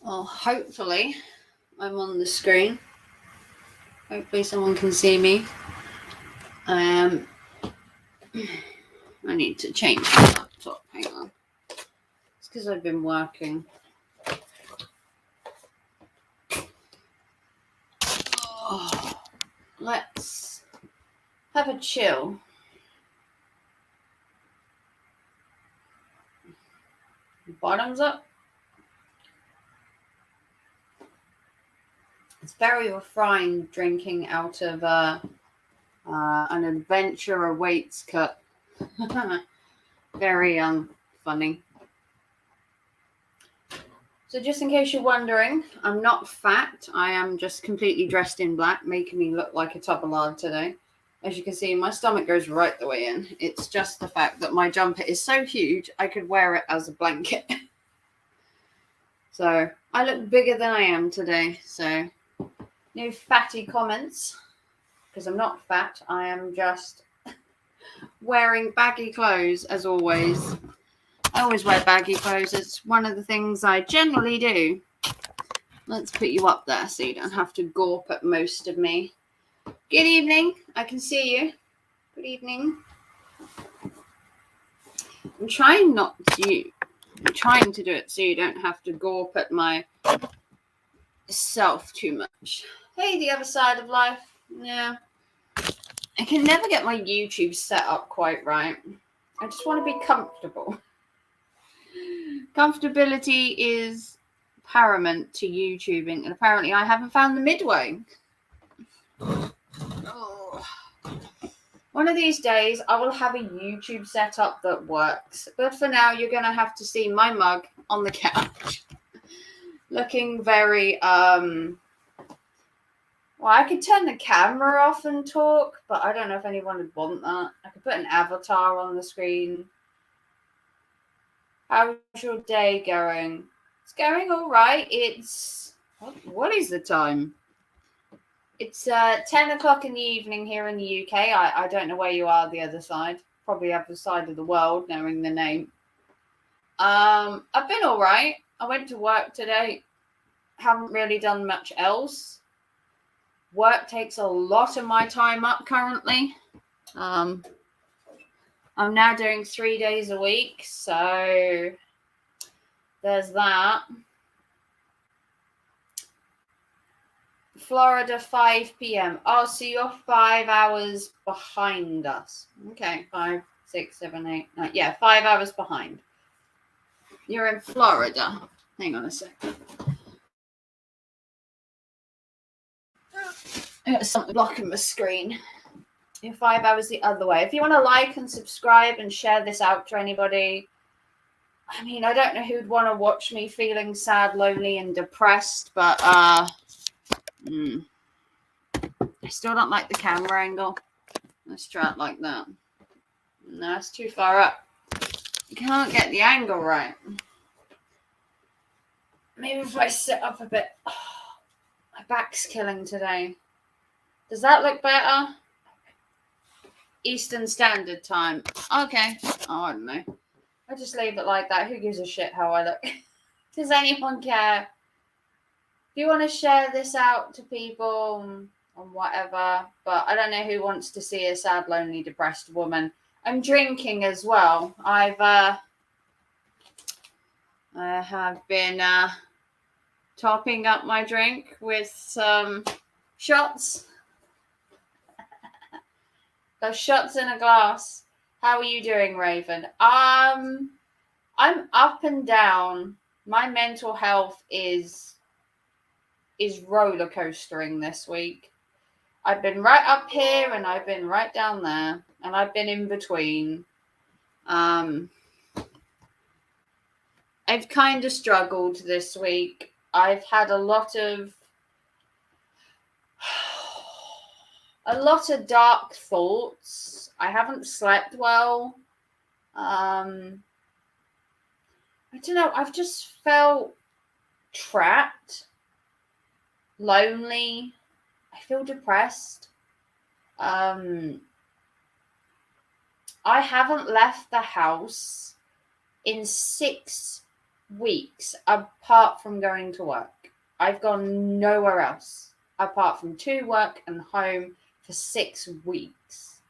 Well, hopefully I'm on the screen. Hopefully someone can see me. I need to change my laptop. Hang on. It's because I've been working. Oh, let's have a chill. Bottoms up. It's very refreshing drinking out of an adventure awaits cup. Very funny. So just in case you're wondering, I'm not fat. I am just completely dressed in black, making me look like a tupperlard today. As you can see, my stomach goes right the way in. It's just the fact that my jumper is so huge, I could wear it as a blanket. So I look bigger than I am today. So no fatty comments, because I'm not fat. I am just wearing baggy clothes as always. I always wear baggy clothes. It's one of the things I generally do. Let's put you up there so you don't have to gawp at most of me. Good evening. I can see you. Good evening. I'm trying to do it so you don't have to gawp at myself too much. Hey, the other side of life. Yeah. I can never get my YouTube set up quite right. I just want to be comfortable. Comfortability is paramount to YouTubing, and apparently I haven't found the midway. Oh. One of these days I will have a YouTube setup that works, but for now you're going to have to see my mug on the couch looking very well, I could turn the camera off and talk, but I don't know if anyone would want that. I could put an avatar on the screen. How's your day going? It's going all right. It's... What is the time? It's 10 o'clock in the evening here in the UK. I don't know where you are the other side. Probably other side of the world, knowing the name. I've been all right. I went to work today. Haven't really done much else. Work takes a lot of my time up currently. I'm now doing 3 days a week, so there's that. Florida, 5 p.m. Oh, so you're 5 hours behind us. Okay, 5, 6, 7, 8, 9. Yeah, 5 hours behind. You're in Florida. Hang on a second. I got something blocking my screen. You're 5 hours the other way. If you want to like and subscribe and share this out to anybody, I mean, I don't know who'd want to watch me feeling sad, lonely, and depressed, but I still don't like the camera angle. Let's try it like that. No, it's too far up. You can't get the angle right. Maybe if I sit up a bit. Oh, my back's killing today. Does that look better? Eastern Standard Time. Okay. Oh, I don't know. I just leave it like that. Who gives a shit how I look? Does anyone care? If you want to share this out to people or whatever, but I don't know who wants to see a sad, lonely, depressed woman. I'm drinking as well. I have been topping up my drink with some shots. Those shots in a glass. How are you doing, Raven? I'm up and down. My mental health is roller coastering this week. I've been right up here and I've been right down there and I've been in between. I've kind of struggled this week. I've had a lot of dark thoughts. I haven't slept well. I don't know. I've just felt trapped, lonely. I feel depressed. I haven't left the house in 6 weeks apart from going to work. I've gone nowhere else apart from to work and home for 6 weeks.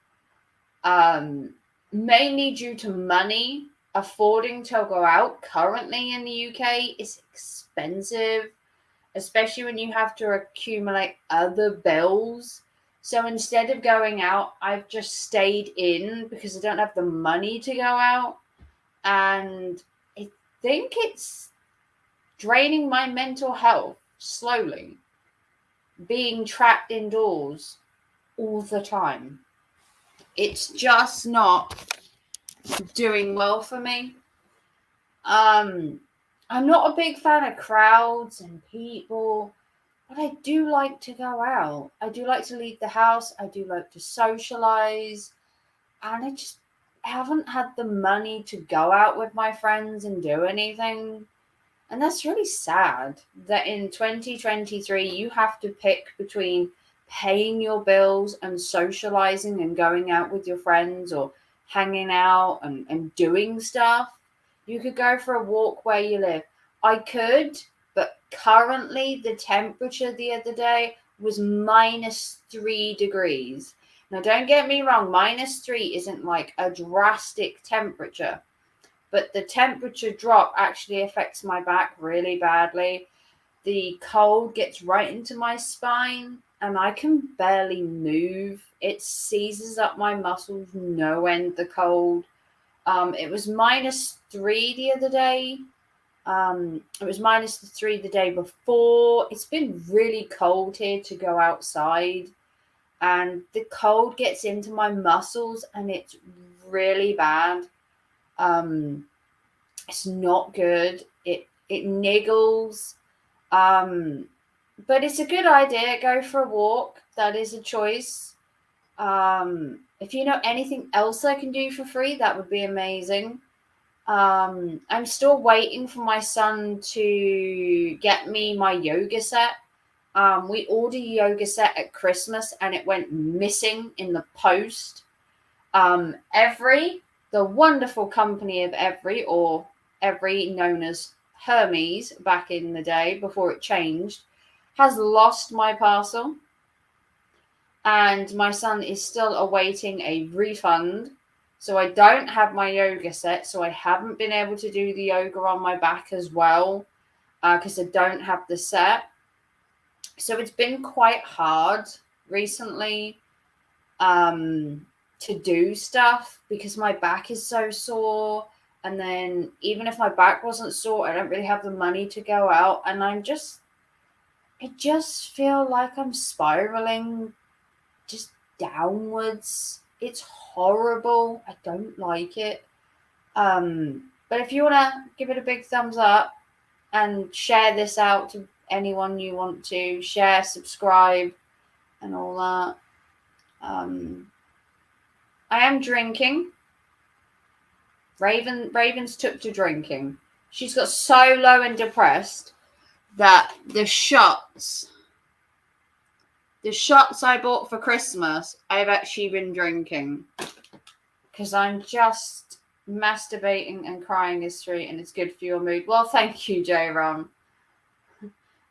Mainly due to money. Affording to go out currently in the UK is expensive, especially when you have to accumulate other bills. So instead of going out, I've just stayed in because I don't have the money to go out. And I think it's draining my mental health slowly, being trapped indoors all the time. It's just not doing well for me. I'm not a big fan of crowds and people, but I do like to go out. I do like to leave the house. I do like to socialize. And I just haven't had the money to go out with my friends and do anything. And that's really sad that in 2023 you have to pick between paying your bills and socializing and going out with your friends or hanging out and doing stuff. You could go for a walk where you live. I could, but currently the temperature the other day was -3 degrees. Now, don't get me wrong, -3 isn't like a drastic temperature, but the temperature drop actually affects my back really badly. The cold gets right into my spine and I can barely move. It seizes up my muscles no end, the cold. It was -3 the other day. It was -3 the day before. It's been really cold here to go outside, and the cold gets into my muscles and it's really bad. It's not good. It niggles. But it's a good idea. Go for a walk. That is a choice. If you know anything else I can do for free, that would be amazing. I'm still waiting for my son to get me my yoga set. We ordered a yoga set at Christmas and it went missing in the post. The wonderful company of Every, known as Hermes back in the day before it changed, has lost my parcel. And my son is still awaiting a refund. So I don't have my yoga set. So I haven't been able to do the yoga on my back as well because I don't have the set. So it's been quite hard recently to do stuff because my back is so sore. And then even if my back wasn't sore, I don't really have the money to go out. And I just feel like I'm spiraling just downwards. It's horrible. I don't like it. But if you want to give it a big thumbs up and share this out to anyone you want to, share, subscribe, and all that. I am drinking. Raven's took to drinking. She's got so low and depressed that the shots I bought for Christmas, I've actually been drinking because I'm just masturbating and crying is sweet and it's good for your mood. Well, thank you, J-Ron.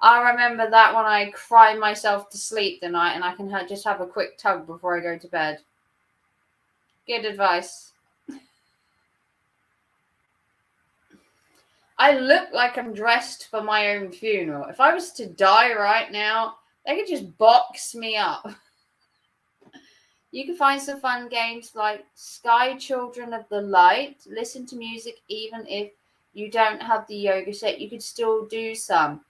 I remember that when I cry myself to sleep the night and I can just have a quick tug before I go to bed. Good advice. I look like I'm dressed for my own funeral. If I was to die right now, they could just box me up. You can find some fun games like Sky Children of the Light. Listen to music even if you don't have the yoga set. You could still do some.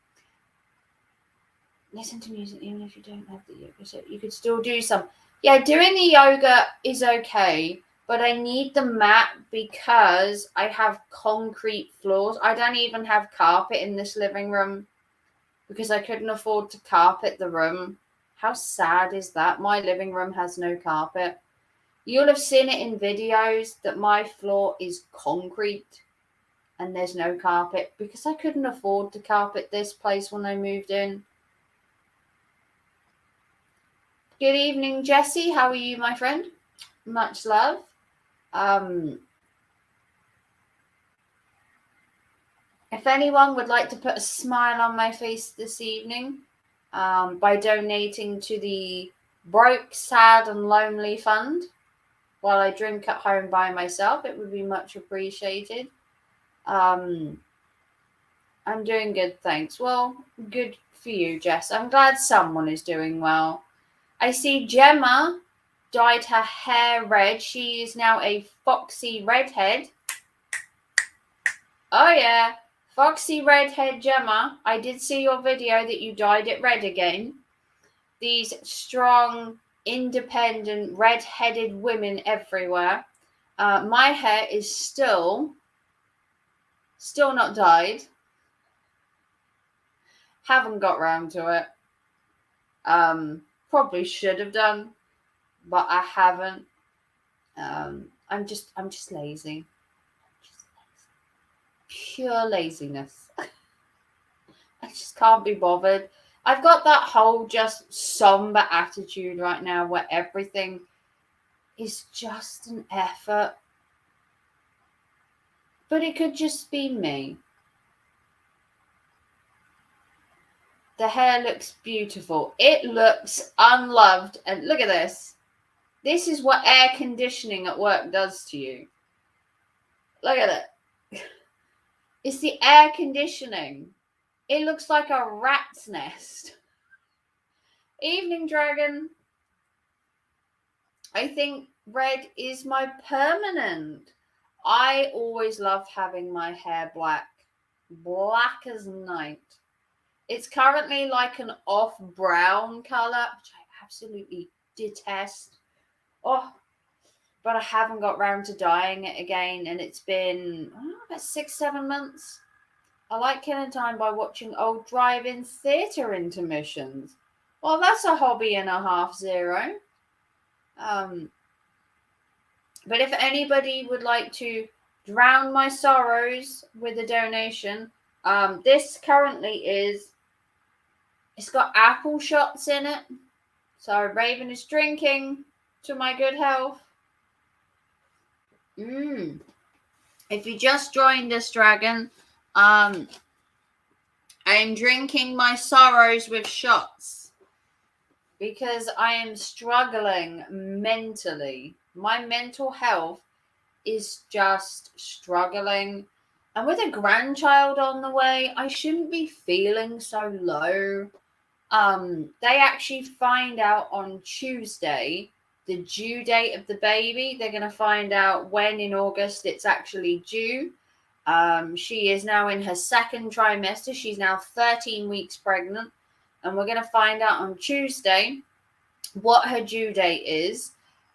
Listen to music even if you don't have the yoga set. You could still do some. Yeah, doing the yoga is okay. But I need the mat because I have concrete floors. I don't even have carpet in this living room because I couldn't afford to carpet the room. How sad is that? My living room has no carpet. You'll have seen it in videos that my floor is concrete and there's no carpet because I couldn't afford to carpet this place when I moved in. Good evening, Jesse. How are you, my friend? Much love. If anyone would like to put a smile on my face this evening by donating to the Broke, Sad and Lonely Fund while I drink at home by myself, it would be much appreciated. I'm doing good, thanks. Well, good for you, Jess. I'm glad someone is doing well. I see Gemma dyed her hair red. She is now a foxy redhead. Oh yeah, foxy redhead Gemma. I did see your video that you dyed it red again. These strong, independent, red-headed women everywhere. My hair is still not dyed. Haven't got round to it. Probably should have done, but I haven't. I'm just lazy. Pure laziness. I just can't be bothered. I've got that whole just somber attitude right now where everything is just an effort. But it could just be me. The hair looks beautiful. It looks unloved. And look at this. This is what air conditioning at work does to you. Look at it. It's the air conditioning. It looks like a rat's nest. Evening Dragon. I think red is my permanent. I always loved having my hair black. Black as night. It's currently like an off brown color, which I absolutely detest. Oh, but I haven't got round to dyeing it again, and it's been about 6-7 months. I like killing time by watching old drive-in theatre intermissions. Well, that's a hobby and a half, Zero. But if anybody would like to drown my sorrows with a donation, this currently is, it's got apple shots in it. So Raven is drinking to my good health. If you just joined us, Dragon, I am drinking my sorrows with shots because I am struggling mentally. My mental health is just struggling. And with a grandchild on the way, I shouldn't be feeling so low. They actually find out on Tuesday the due date of the baby. They're going to find out when in August it's actually due. She is now in her second trimester. She's now 13 weeks pregnant. And we're going to find out on Tuesday what her due date is.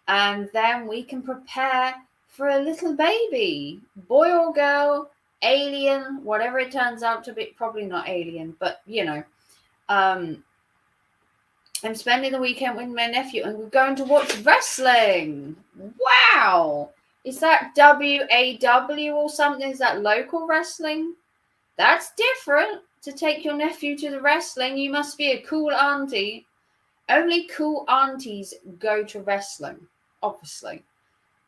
And then we can prepare for a little baby. Boy or girl, alien, whatever it turns out to be. Probably not alien, but you know. I'm spending the weekend with my nephew and we're going to watch wrestling. Wow. Is that WAW or something? Is that local wrestling? That's different. To take your nephew to the wrestling, you must be a cool auntie. Only cool aunties go to wrestling, obviously.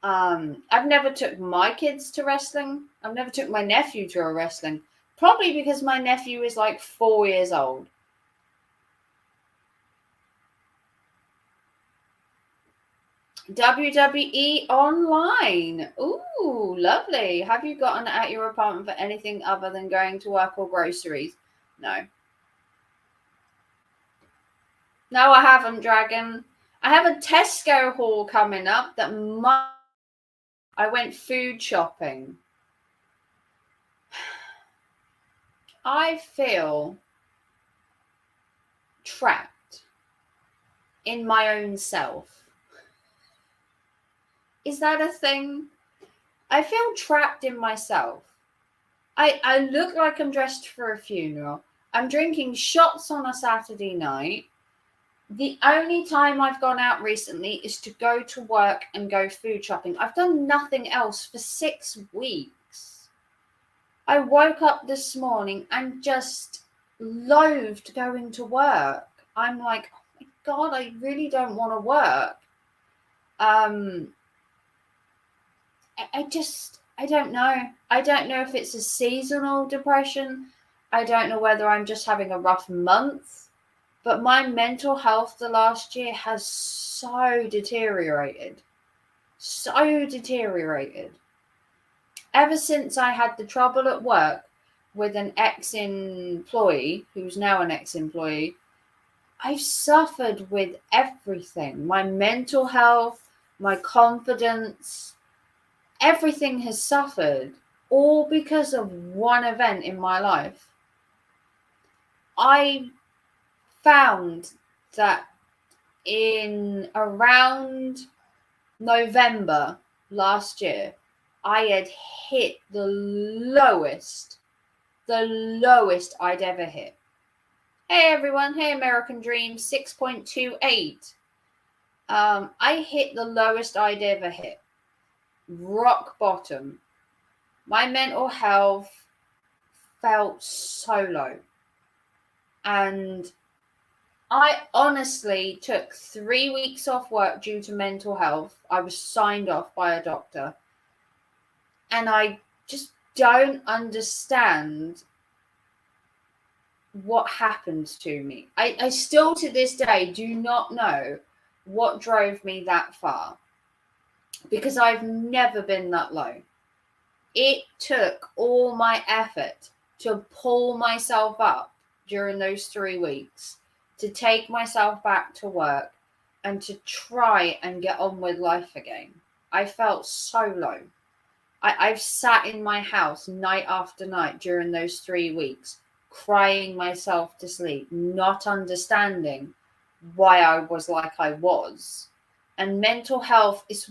I've never took my kids to wrestling. I've never took my nephew to a wrestling. Probably because my nephew is like 4 years old. WWE Online. Ooh, lovely. Have you gotten at your apartment for anything other than going to work or groceries? No. No, I haven't, Dragon. I have a Tesco haul coming up that I went food shopping. I feel trapped in my own self. Is that a thing? I feel trapped in myself. I look like I'm dressed for a funeral. I'm drinking shots on a Saturday night. The only time I've gone out recently is to go to work and go food shopping. I've done nothing else for 6 weeks. I woke up this morning and just loathed going to work. I'm like, oh my God, I really don't want to work. I don't know. I don't know if it's a seasonal depression. I don't know whether I'm just having a rough month. But my mental health the last year has so deteriorated. So deteriorated. Ever since I had the trouble at work with an ex-employee, who's now an ex-employee, I've suffered with everything. My mental health, my confidence, everything has suffered, all because of one event in my life. I found that in around November last year, I had hit the lowest I'd ever hit. Hey everyone, hey American Dream 6.28. I hit the lowest I'd ever hit. Rock bottom. My mental health felt so low. And I honestly took 3 weeks off work due to mental health. I was signed off by a doctor. And I just don't understand what happened to me. I still to this day do not know what drove me that far, because I've never been that low. It took all my effort to pull myself up during those 3 weeks, to take myself back to work and to try and get on with life again. I felt so low. I've sat in my house night after night during those 3 weeks, crying myself to sleep, not understanding why I was like I was. And mental health is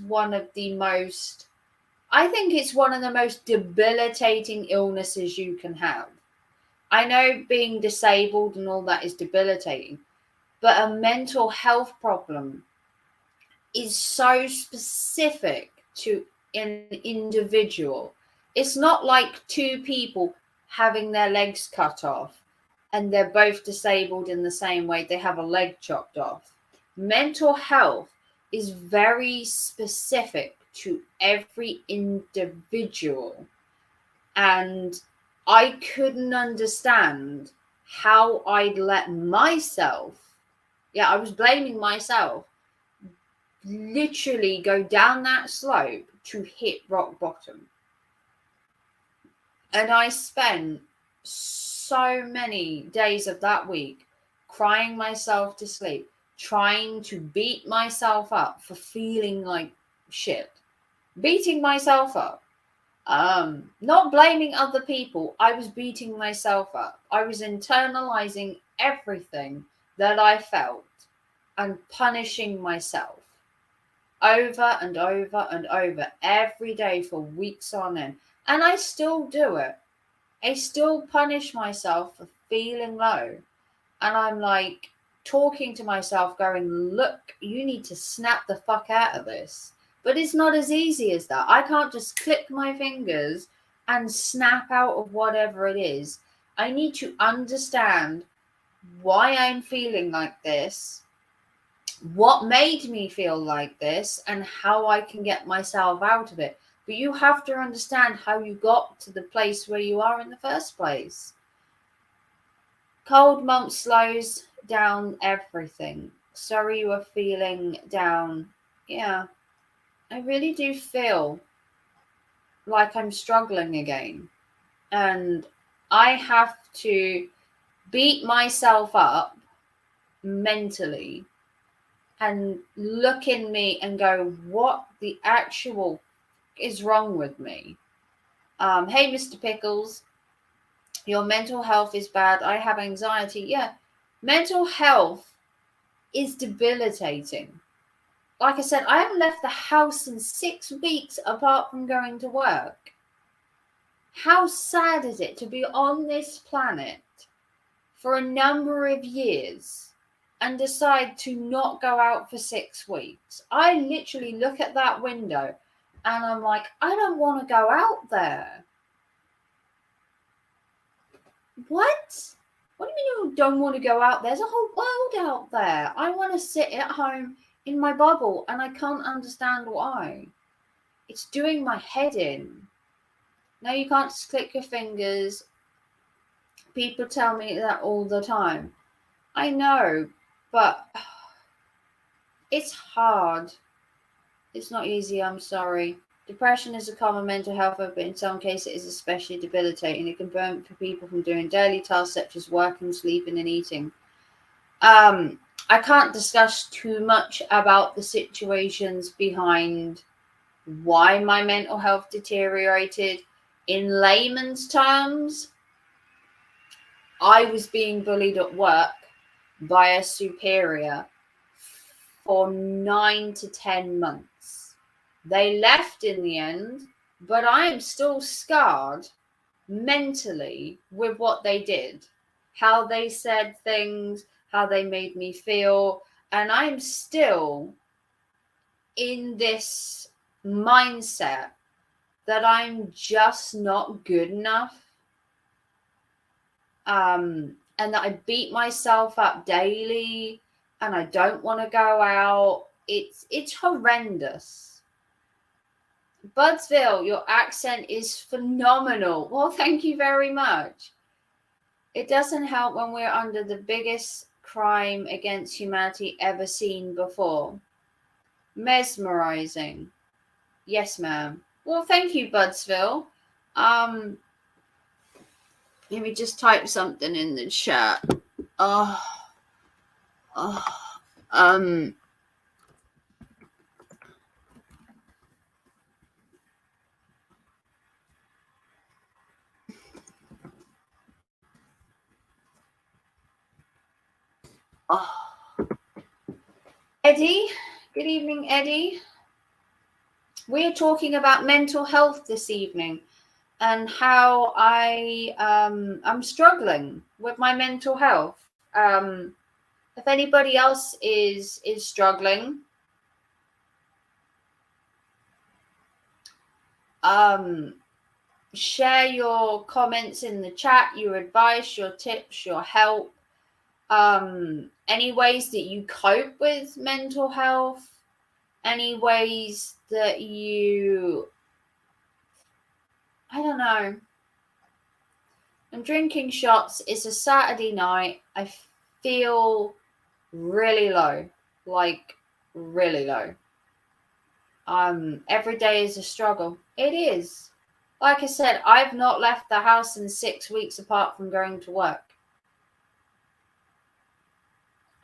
I think it's one of the most debilitating illnesses you can have. I know being disabled and all that is debilitating, but a mental health problem is so specific to an individual. It's not like two people having their legs cut off and they're both disabled in the same way, they have a leg chopped off. Mental health is very specific to every individual. And I couldn't understand how I'd let myself, I was blaming myself, literally go down that slope to hit rock bottom. And I spent so many days of that week crying myself to sleep, trying to beat myself up for feeling like shit, beating myself up. Not blaming other people. I was beating myself up. I was internalizing everything that I felt and punishing myself over and over and over every day for weeks on end. And I still do it. I still punish myself for feeling low. And I'm like talking to myself going, look, you need to snap the fuck out of this. But it's not as easy as that. I can't just click my fingers and snap out of whatever it is. I need to understand why I'm feeling like this, what made me feel like this, and how I can get myself out of it. But you have to understand how you got to the place where you are in the first place. Cold month slows down everything. Sorry you are feeling down. Yeah. I really do feel like I'm struggling again. And I have to beat myself up mentally and look in me and go, what the actual is wrong with me? Hey, Mr. Pickles, your mental health is bad. I have anxiety. Yeah, mental health is debilitating. Like I said, I haven't left the house in 6 weeks apart from going to work. How sad is it to be on this planet for a number of years and decide to not go out for 6 weeks? I literally look at that window and I'm like, I don't want to go out there. What? What do you mean you don't want to go out? There's a whole world out there. I want to sit at home in my bubble and I can't understand why. It's doing my head in. No, you can't just click your fingers. People tell me that all the time. I know, but it's hard. It's not easy, I'm sorry. Depression is a common mental health, but in some cases it is especially debilitating. It can prevent people from doing daily tasks such as working, sleeping, and eating. I can't discuss too much about the situations behind why my mental health deteriorated. In layman's terms, I was being bullied at work by a superior for 9 to 10 months. They left in the end, but I am still scarred mentally with what they did, how they said things, how they made me feel. And I'm still in this mindset that I'm just not good enough. And that I beat myself up daily and I don't want to go out. It's horrendous. Budsville, your accent is phenomenal. Well, thank you very much. It doesn't help when we're under the biggest crime against humanity ever seen before. Mesmerizing. Yes, ma'am. Well, thank you, Budsville. Let me just type something in the chat. Oh, Eddie, good evening, Eddie. We're talking about mental health this evening and how I'm struggling with my mental health. If anybody else is struggling, share your comments in the chat, your advice, your tips, your help, any ways that you cope with mental health, any ways that you, I don't know. I'm drinking shots. It's a Saturday night. I feel really low, like really low. Every day is a struggle. It is. Like I said, I've not left the house in 6 weeks apart from going to work.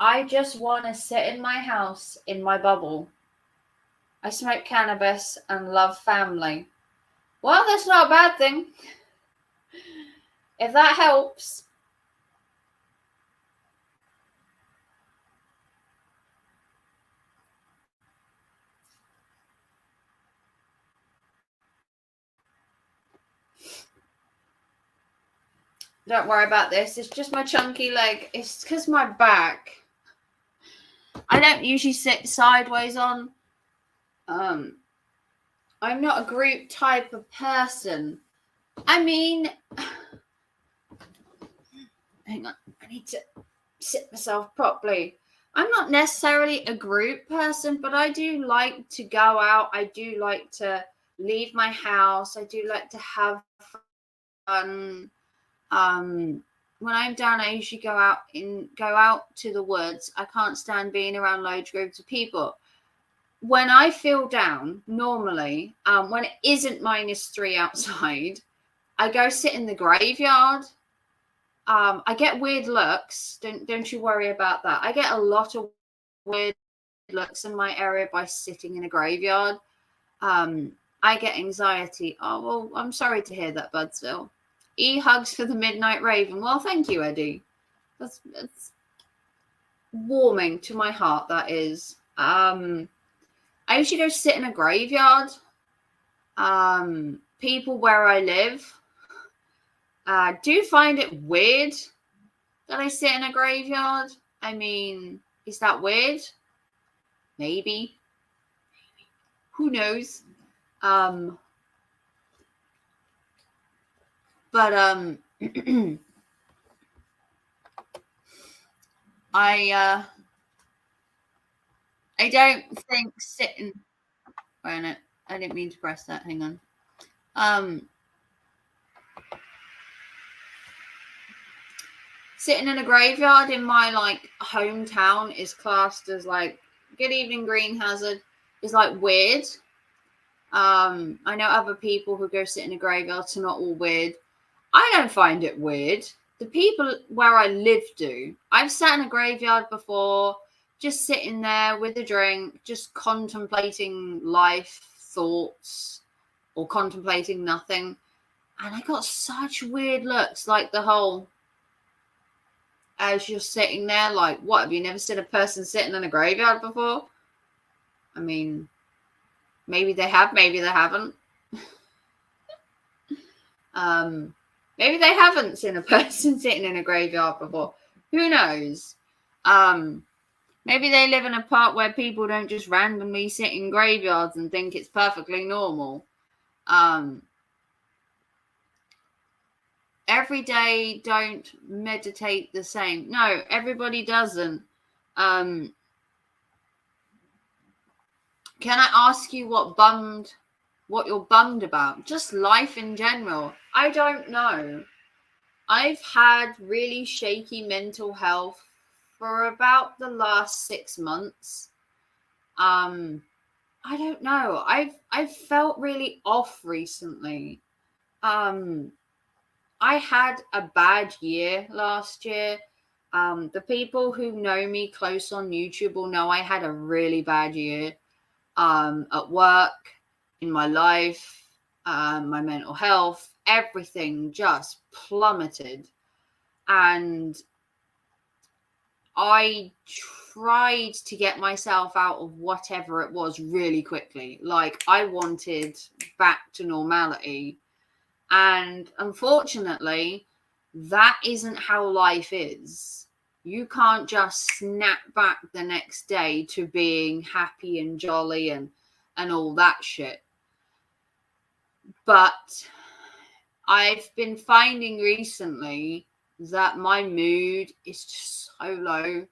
I just want to sit in my house in my bubble. I smoke cannabis and love family. Well, that's not a bad thing. If that helps. Don't worry about this. It's just my chunky leg. It's because my back. I don't usually sit sideways on. I'm not a group type of person. I mean, hang on. I need to sit myself properly. I'm not necessarily a group person, but I do like to go out. I do like to leave my house. I do like to have fun. When I'm down, I usually go out to the woods. I can't stand being around large groups of people. When I feel down, normally, when it isn't -3 outside, I go sit in the graveyard. I get weird looks. Don't you worry about that. I get a lot of weird looks in my area by sitting in a graveyard. I get anxiety. Oh, well, I'm sorry to hear that, Budsville. Hugs for the Midnight Raven. Well, thank you, Eddie. That's warming to my heart, that is. I usually go sit in a graveyard. People where I live do find it weird that I sit in a graveyard. I mean, is that weird? Maybe. Who knows? But I don't think sitting. Wait a minute. I didn't mean to press that. Hang on. Sitting in a graveyard in my like hometown is classed as like good evening green hazard is like weird. I know other people who go sit in a graveyard, are not all weird. I don't find it weird. The people where I live do. I've sat in a graveyard before, just sitting there with a drink, just contemplating life, thoughts, or contemplating nothing. And I got such weird looks, like the whole, as you're sitting there, like, what, have you never seen a person sitting in a graveyard before? I mean, maybe they have, maybe they haven't. Maybe they haven't seen a person sitting in a graveyard before. Who knows? Maybe they live in a part where people don't just randomly sit in graveyards and think it's perfectly normal. Every day don't meditate the same. No, everybody doesn't. Can I ask you what you're bummed about? Just life in general. I don't know. I've had really shaky mental health for about the last 6 months. I don't know. I've felt really off recently. I had a bad year last year. The people who know me close on YouTube will know I had a really bad year. At work, in my life, my mental health, everything just plummeted. And I tried to get myself out of whatever it was really quickly. Like, I wanted back to normality. And unfortunately, that isn't how life is. You can't just snap back the next day to being happy and jolly and all that shit. But I've been finding recently that my mood is just so low.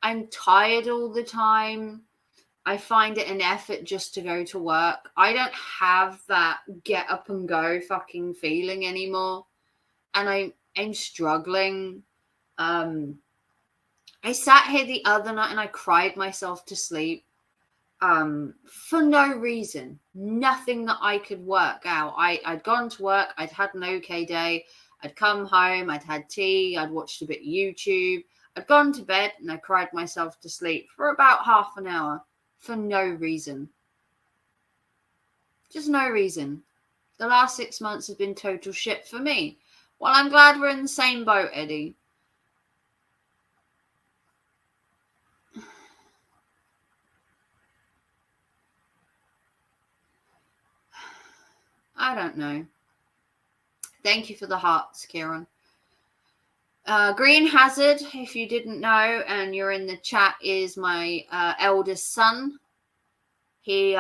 I'm tired all the time. I find it an effort just to go to work. I don't have that get up and go fucking feeling anymore. And I'm struggling. I sat here the other night and I cried myself to sleep. For no reason. Nothing that I could work out. I'd gone to work. I'd had an okay day. I'd come home. I'd had tea. I'd watched a bit of YouTube. I'd gone to bed and I cried myself to sleep for about half an hour. For no reason. Just no reason. The last 6 months has been total shit for me. Well, I'm glad we're in the same boat, Eddie. I don't know. Thank you for the hearts, Kieran. Green Hazard, if you didn't know and you're in the chat, is my eldest son. He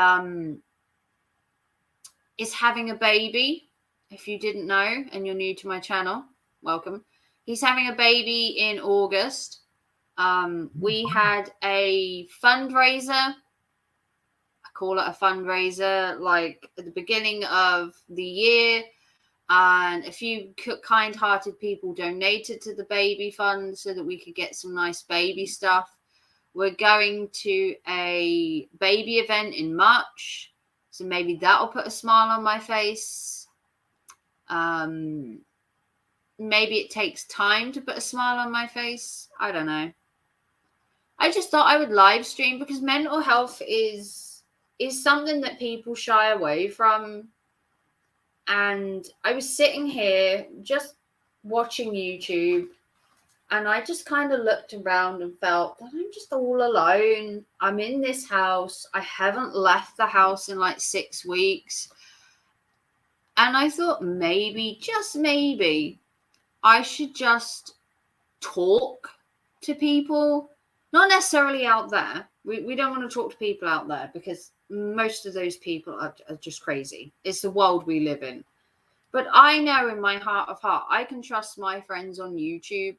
is having a baby. If you didn't know and you're new to my channel, welcome. He's having a baby in August. We had a fundraiser. I call it a fundraiser, like at the beginning of the year. And a few kind-hearted people donated to the baby fund so that we could get some nice baby stuff. We're going to a baby event in March, so maybe that'll put a smile on my face. Maybe it takes time to put a smile on my face. I don't know. I just thought I would live stream because mental health is something that people shy away from. And I was sitting here just watching YouTube and I just kind of looked around and felt that I'm just all alone. I'm in this house. I haven't left the house in like 6 weeks. And I thought maybe, just maybe, I should just talk to people. Not necessarily out there. We don't want to talk to people out there because most of those people are just crazy. It's the world we live in. But I know in my heart of heart, I can trust my friends on YouTube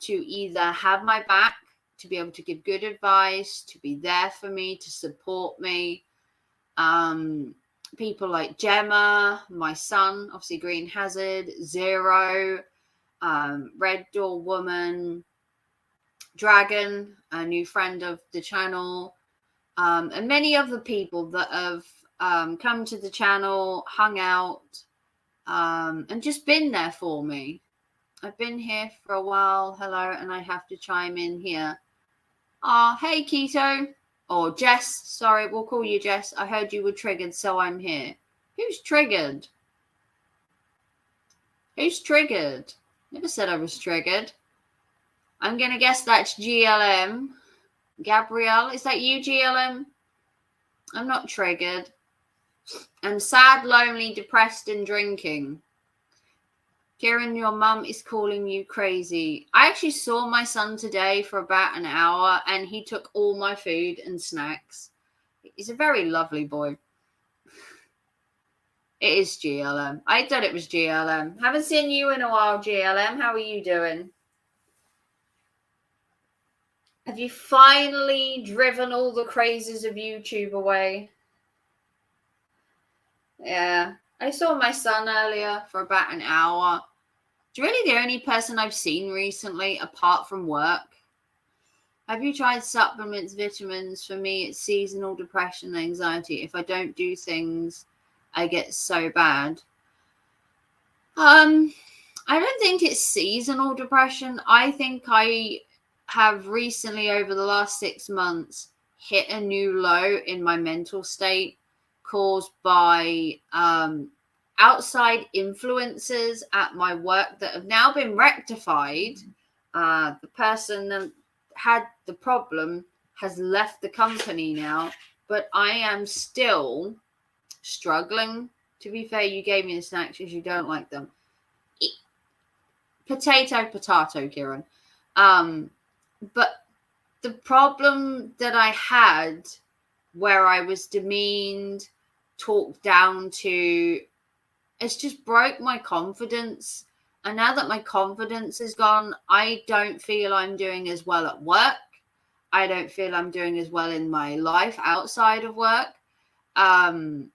to either have my back, to be able to give good advice, to be there for me, to support me. People like Gemma, my son, obviously Green Hazard, Zero, Red Door Woman, Dragon, a new friend of the channel, and many other people that have come to the channel, hung out, and just been there for me. I've been here for a while. Hello, and I have to chime in here. Hey, Keto. Or Jess. Sorry, we'll call you Jess. I heard you were triggered, so I'm here. Who's triggered? Who's triggered? Never said I was triggered. I'm going to guess that's GLM. Gabrielle, is that you, GLM? I'm not triggered. I'm sad, lonely, depressed, and drinking. Kieran, your mum is calling you crazy. I actually saw my son today for about an hour, and he took all my food and snacks. He's a very lovely boy. It is GLM. I thought it was GLM. Haven't seen you in a while, GLM. How are you doing? Have you finally driven all the crazes of YouTube away? Yeah. I saw my son earlier for about an hour. It's really the only person I've seen recently apart from work. Have you tried supplements, vitamins? For me, it's seasonal depression and anxiety. If I don't do things, I get so bad. I don't think it's seasonal depression. I think I have recently, over the last 6 months, hit a new low in my mental state caused by outside influences at my work that have now been rectified. The person that had the problem has left the company now, but I am still struggling. To be fair, you gave me the snacks because you don't like them. Potato, Kieran. But the problem that I had where I was demeaned, talked down to, it's just broke my confidence. And now that my confidence is gone, I don't feel I'm doing as well at work. I don't feel I'm doing as well in my life outside of work. And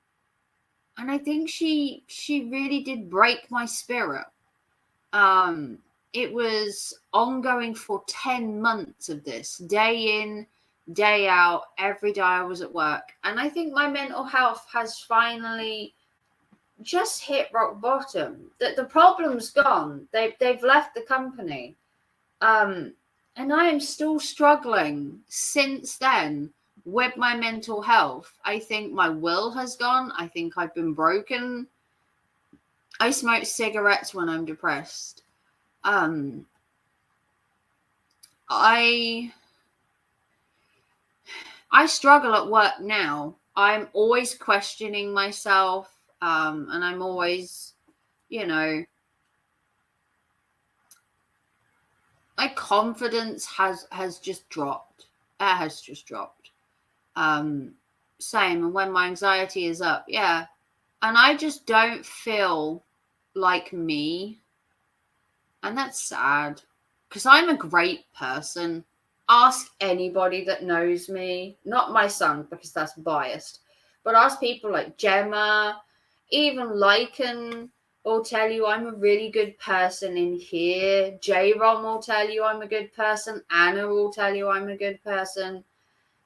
I think she really did break my spirit. It was ongoing for 10 months of this, day in, day out, every day I was at work. And I think my mental health has finally just hit rock bottom. That the problem's gone. They've left the company. And I am still struggling since then with my mental health. I think my will has gone. I think I've been broken. I smoke cigarettes when I'm depressed. I struggle at work now. I'm always questioning myself, and I'm always, my confidence has just dropped. It has just dropped. Same. And when my anxiety is up, yeah. And I just don't feel like me. And that's sad. Because I'm a great person. Ask anybody that knows me. Not my son, because that's biased. But ask people like Gemma, even Lycan will tell you I'm a really good person in here. J-Rom will tell you I'm a good person. Anna will tell you I'm a good person.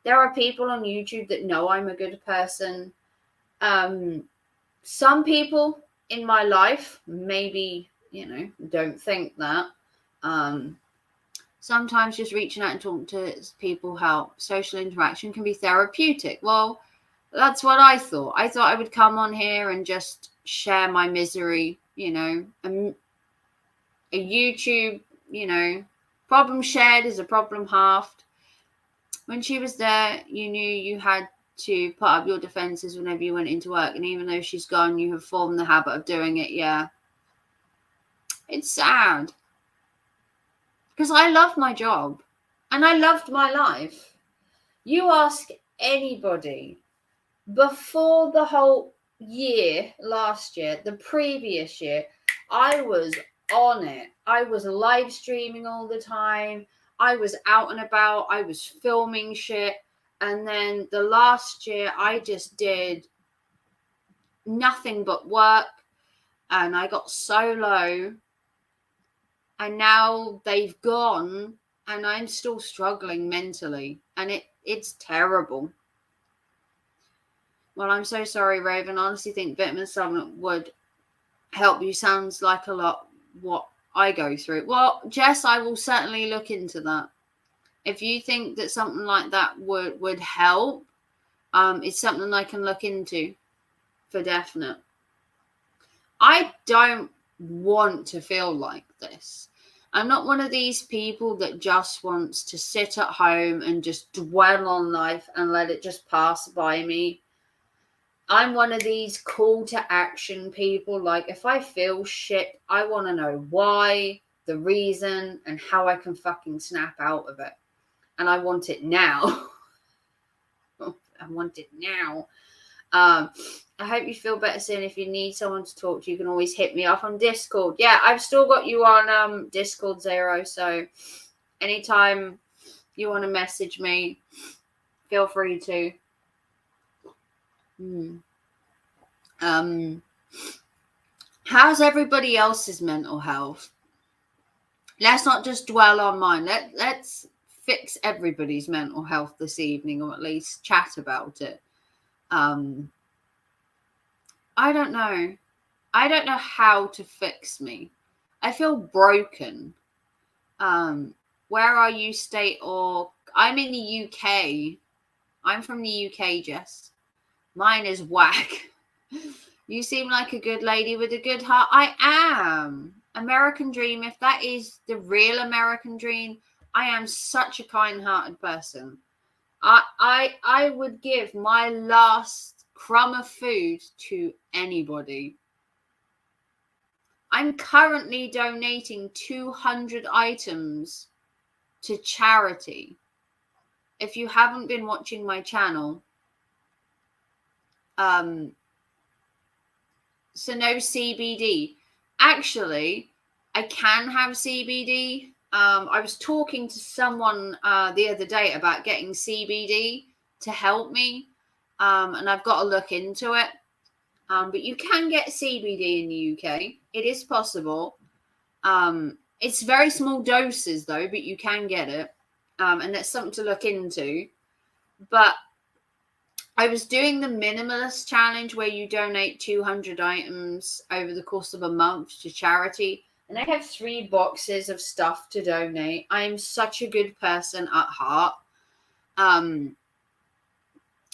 There are people on YouTube that know I'm a good person. Some people in my life maybe, don't think that. Sometimes just reaching out and talking to people help. Social interaction can be therapeutic. Well, that's what I thought. I thought I would come on here and just share my misery, a YouTube, problem shared is a problem halved. When she was there, you knew you had to put up your defenses whenever you went into work. And even though she's gone, you have formed the habit of doing it. Yeah. It's sad. Because I love my job and I loved my life. You ask anybody before the whole year, last year, the previous year, I was on it. I was live streaming all the time. I was out and about. I was filming shit. And then the last year, I just did nothing but work. And I got so low. And now they've gone and I'm still struggling mentally. And it's terrible. Well, I'm so sorry, Raven. I honestly think vitamin supplement would help you. Sounds like a lot what I go through. Well, Jess, I will certainly look into that. If you think that something like that would help, it's something I can look into for definite. I don't want to feel like this. I'm not one of these people that just wants to sit at home and just dwell on life and let it just pass by me. I'm one of these call to action people. Like, if I feel shit, I want to know why, the reason, and how I can fucking snap out of it. And I want it now. I want it now. I hope you feel better soon. If you need someone to talk to, you can always hit me up on Discord. Yeah, I've still got you on Discord, Zero. So anytime you want to message me, feel free to. How's everybody else's mental health? Let's not just dwell on mine. Let's fix everybody's mental health this evening, or at least chat about it. I don't know. I don't know how to fix me. I feel broken. Where are you, state or... I'm in the UK. I'm from the UK, Jess. Mine is whack. You seem like a good lady with a good heart. I am. American dream. If that is the real American dream, I am such a kind-hearted person. I would give my last crumb of food to anybody. I'm currently donating 200 items to charity. If you haven't been watching my channel, so no CBD. Actually, I can have CBD. I was talking to someone the other day about getting CBD to help me, and I've got to look into it. But you can get CBD in the UK. It is possible. It's very small doses, though, but you can get it. And that's something to look into. But I was doing the minimalist challenge where you donate 200 items over the course of a month to charity. And I have 3 boxes of stuff to donate. I am such a good person at heart.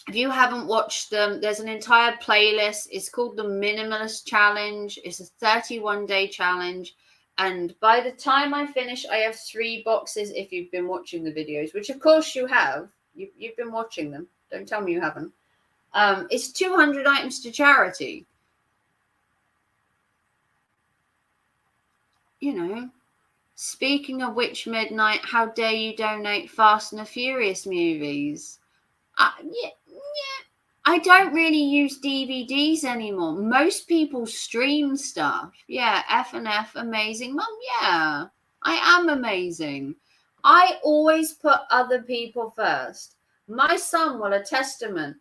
If you haven't watched them, there's an entire playlist. It's called the Minimalist Challenge. It's a 31-day challenge. And by the time I finish, I have 3 boxes if you've been watching the videos, which of course you have. You've been watching them. Don't tell me you haven't. It's 200 items to charity. You know, speaking of which, Midnight, how dare you donate Fast and the Furious movies? Yeah. I don't really use DVDs anymore. Most people stream stuff. Yeah, F&F, amazing. Mum, yeah, I am amazing. I always put other people first. My son will attest to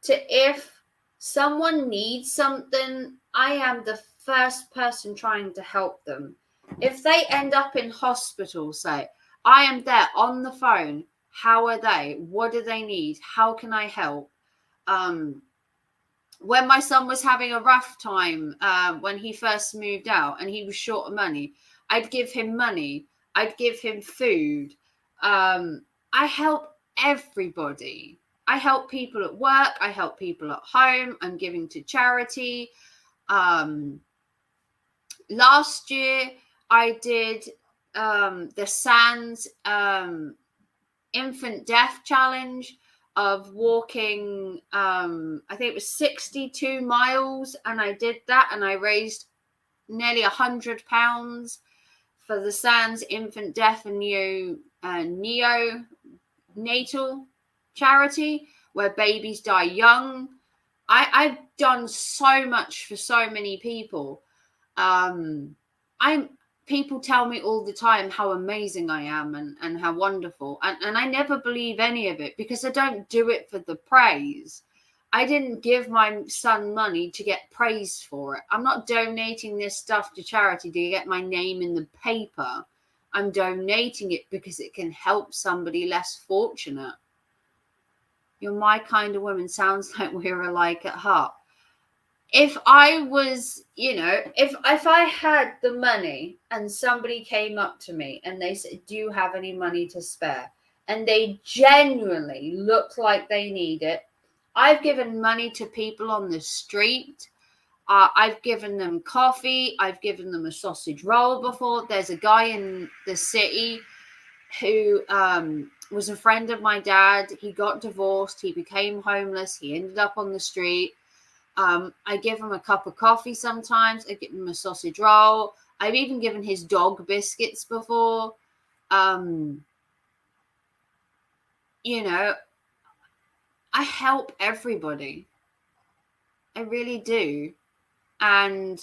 if someone needs something, I am the first person trying to help them. If they end up in hospital, say, I am there on the phone. How are they? What do they need? How can I help? When my son was having a rough time, when he first moved out and he was short of money, I'd give him money. I'd give him food. I help everybody. I help people at work. I help people at home. I'm giving to charity. Last year, I did the SANS infant death challenge of walking, I think it was 62 miles, and I did that, and I raised nearly £100 for the SANS infant death and neonatal charity, where babies die young. I've done so much for so many people. People tell me all the time how amazing I am and how wonderful. And I never believe any of it because I don't do it for the praise. I didn't give my son money to get praise for it. I'm not donating this stuff to charity to get my name in the paper. I'm donating it because it can help somebody less fortunate. You're my kind of woman. Sounds like we're alike at heart. If I was, if I had the money and somebody came up to me and they said, do you have any money to spare? And they genuinely look like they need it. I've given money to people on the street. I've given them coffee. I've given them a sausage roll before. There's a guy in the city who was a friend of my dad. He got divorced. He became homeless. He ended up on the street. I give him a cup of coffee sometimes. I give him a sausage roll. I've even given his dog biscuits before. I help everybody. I really do. And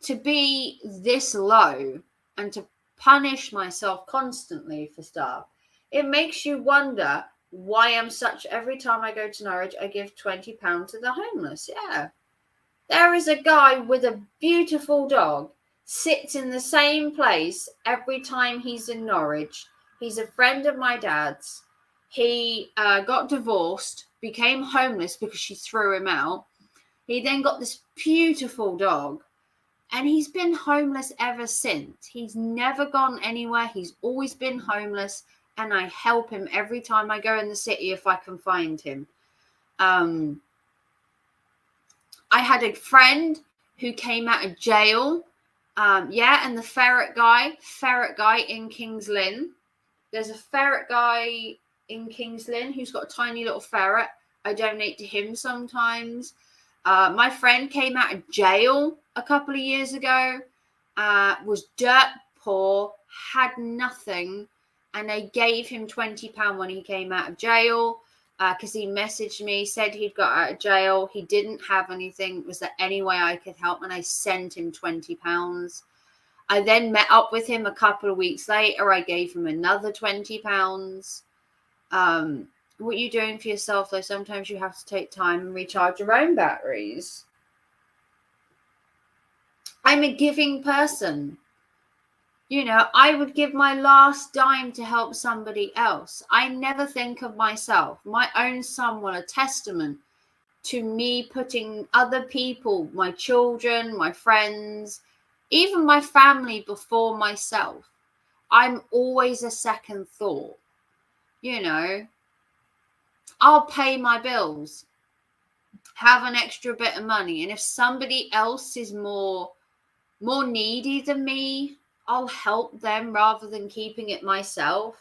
to be this low and to punish myself constantly for stuff, it makes you wonder why I'm such. Every time I go to Norwich, I give £20 to the homeless. Yeah. There is a guy with a beautiful dog, sits in the same place every time he's in Norwich. He's a friend of my dad's. He got divorced, became homeless because she threw him out. He then got this beautiful dog, and he's been homeless ever since. He's never gone anywhere. He's always been homeless, and I help him every time I go in the city if I can find him. I had a friend who came out of jail. And the ferret guy in King's Lynn. There's a ferret guy in King's Lynn who's got a tiny little ferret. I donate to him sometimes. My friend came out of jail a couple of years ago, was dirt poor, had nothing, and I gave him £20 when he came out of jail because he messaged me, said he'd got out of jail. He didn't have anything. Was there any way I could help? And I sent him £20. I then met up with him a couple of weeks later. I gave him another £20. What are you doing for yourself, though? Sometimes you have to take time and recharge your own batteries. I'm a giving person. I would give my last dime to help somebody else. I never think of myself. My own son will a testament to me putting other people, my children, my friends, even my family before myself. I'm always a second thought. I'll pay my bills, have an extra bit of money. And if somebody else is more needy than me, I'll help them rather than keeping it myself.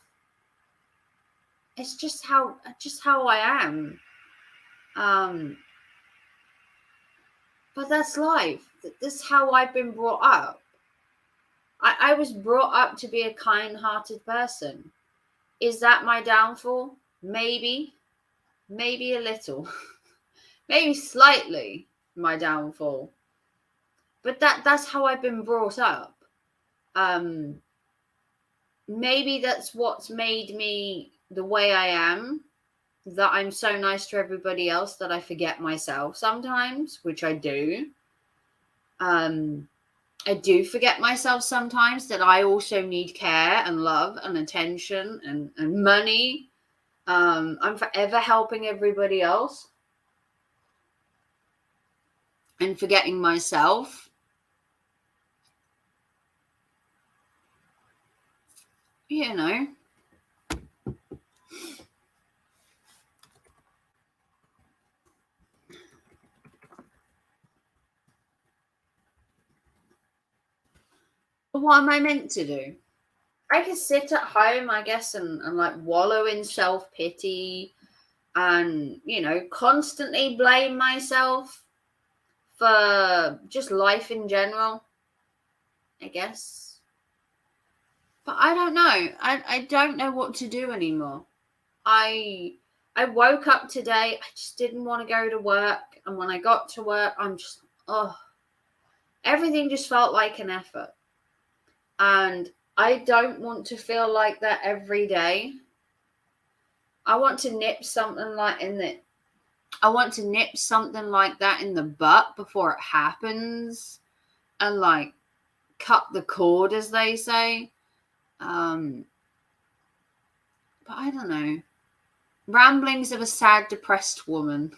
It's just how I am. But that's life. That's how I've been brought up. I was brought up to be a kind-hearted person. Is that my downfall? Maybe a little, maybe slightly my downfall. But that's how I've been brought up. Maybe that's what's made me the way I am, that I'm so nice to everybody else that I forget myself sometimes, which I do. I do forget myself sometimes, that I also need care and love and attention and money. I'm forever helping everybody else and forgetting myself. But what am I meant to do? I could sit at home, I guess, and like wallow in self-pity and, constantly blame myself for just life in general, I guess. But I don't know. I don't know what to do anymore. I woke up today, I just didn't want to go to work. And when I got to work, I'm just, everything just felt like an effort. And I don't want to feel like that every day. I want to nip something like that in the butt before it happens, and like cut the cord, as they say. But I don't know. Ramblings of a sad, depressed woman.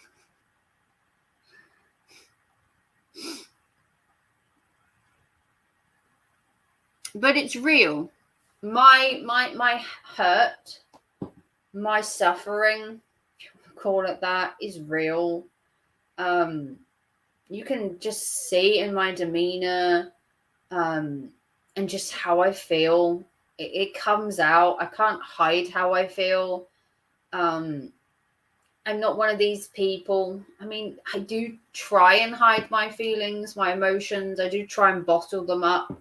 But it's real. My hurt, my suffering, if you want to call it that, is real. You can just see in my demeanor, and just how I feel. It comes out. I can't hide how I feel. I'm not one of these people. I mean, I do try and hide my feelings, my emotions. I do try and bottle them up.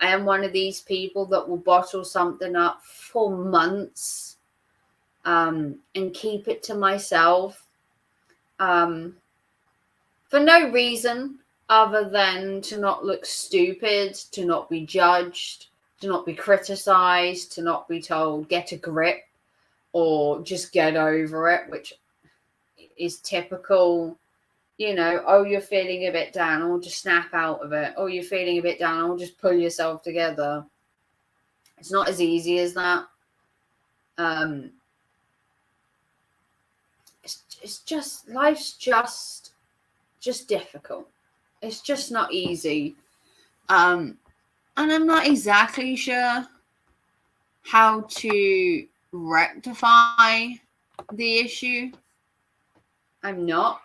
I am one of these people that will bottle something up for months, and keep it to myself, for no reason other than to not look stupid, to not be judged, to not be criticized, to not be told, get a grip, or just get over it, which is typical. Oh, you're feeling a bit down, or just snap out of it. Oh, you're feeling a bit down, or just pull yourself together. It's not as easy as that. It's just, life's just difficult. It's just not easy. And I'm not exactly sure how to rectify the issue. I'm not.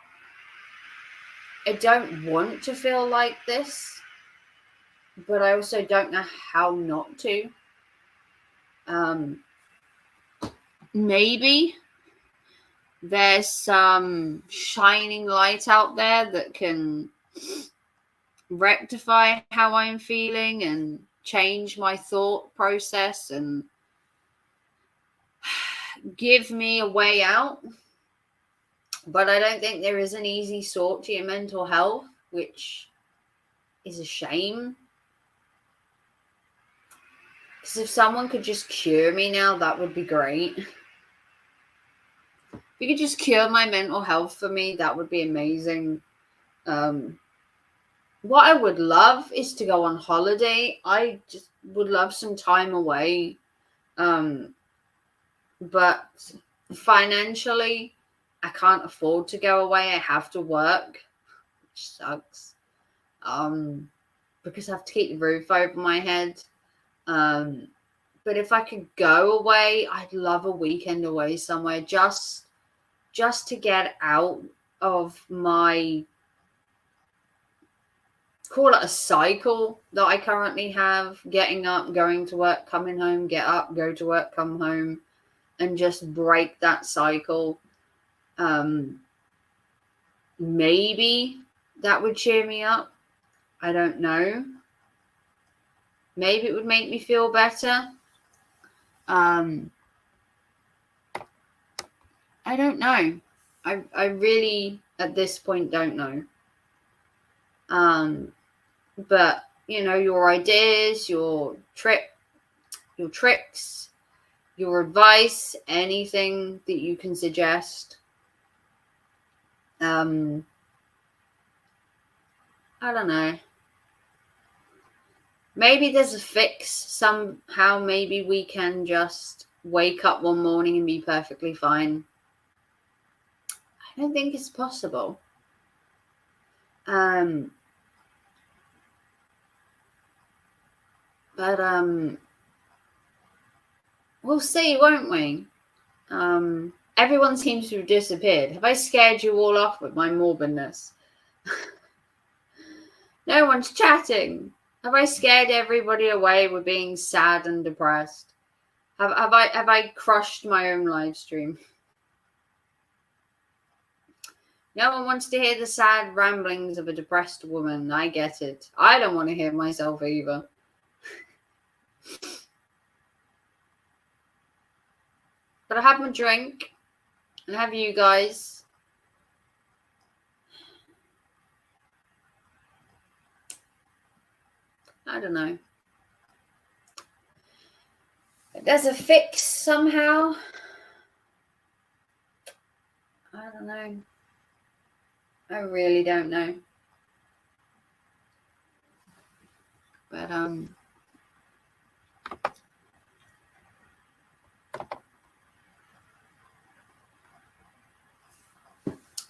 I don't want to feel like this, but I also don't know how not to. Maybe there's some shining light out there that can rectify how I'm feeling and change my thought process and give me a way out. But I don't think there is an easy sort to your mental health, which is a shame. Because if someone could just cure me now, that would be great. If you could just cure my mental health for me, that would be amazing. What I would love is to go on holiday. I just would love some time away. But financially, I can't afford to go away. I have to work, which sucks. Because I have to keep the roof over my head. But if I could go away, I'd love a weekend away somewhere, just to get out of my, call it a cycle that I currently have, getting up, going to work, coming home, get up, go to work, come home, and just break that cycle. Maybe that would cheer me up. I don't know. Maybe it would make me feel better. I don't know. I really, at this point, don't know. But, your ideas, your tricks, your advice, anything that you can suggest. I don't know. Maybe there's a fix somehow. Maybe we can just wake up one morning and be perfectly fine. I don't think it's possible. But we'll see, won't we? Everyone seems to have disappeared. Have I scared you all off with my morbidness? No one's chatting. Have I scared everybody away with being sad and depressed? Have I crushed my own live stream? No one wants to hear the sad ramblings of a depressed woman. I get it. I don't want to hear myself either. But I have my drink. And have you guys. I don't know. There's a fix somehow. I don't know. I really don't know. But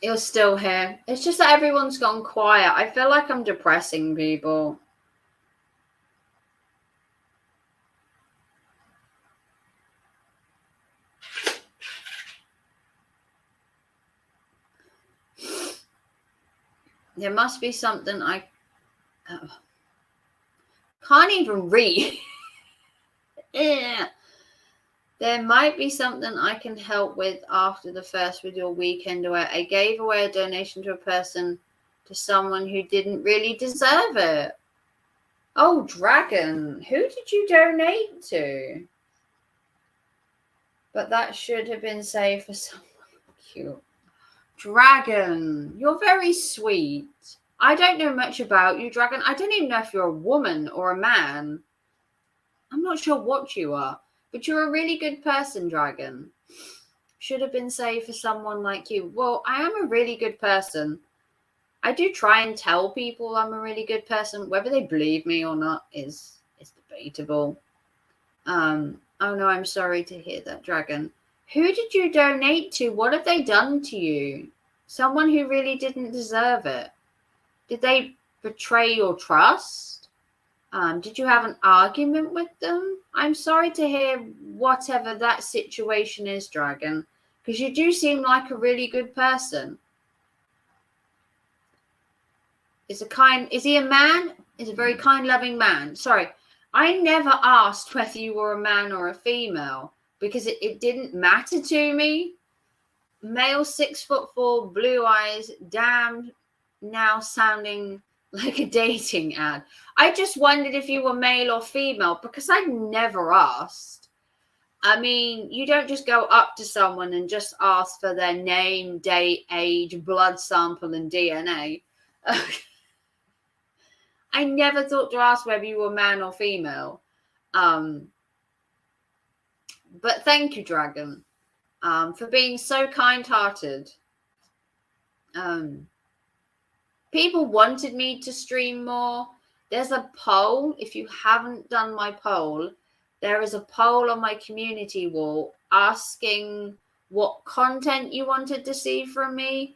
You're still here. It's just that everyone's gone quiet. I feel like I'm depressing people. There must be something I can't even read. Yeah. There might be something I can help with after the first with your weekend away. I gave away a donation to a person, to someone who didn't really deserve it. Oh, Dragon, who did you donate to? But that should have been saved for someone cute. Dragon, you're very sweet. I don't know much about you, Dragon. I don't even know if you're a woman or a man. I'm not sure what you are, but you're a really good person, Dragon. Should have been saved for someone like you. Well, I am a really good person. I do try and tell people I'm a really good person. Whether they believe me or not is debatable. Oh no, I'm sorry to hear that, Dragon. Who did you donate to? What have they done to you? Someone who really didn't deserve it. Did they betray your trust? Did you have an argument with them? I'm sorry to hear whatever that situation is, Dragon, because you do seem like a really good person. Is he a man? Is a very kind, loving man. Sorry, I never asked whether you were a man or a female because it didn't matter to me. Male, 6'4", blue eyes, damn, now sounding like a dating ad. I just wondered if you were male or female because I never asked. I mean, you don't just go up to someone and just ask for their name, date, age, blood sample, and DNA. I never thought to ask whether you were man or female. But thank you, Dragon, for being so kind-hearted. People wanted me to stream more. There's a poll. If you haven't done my poll, there is a poll on my community wall asking what content you wanted to see from me.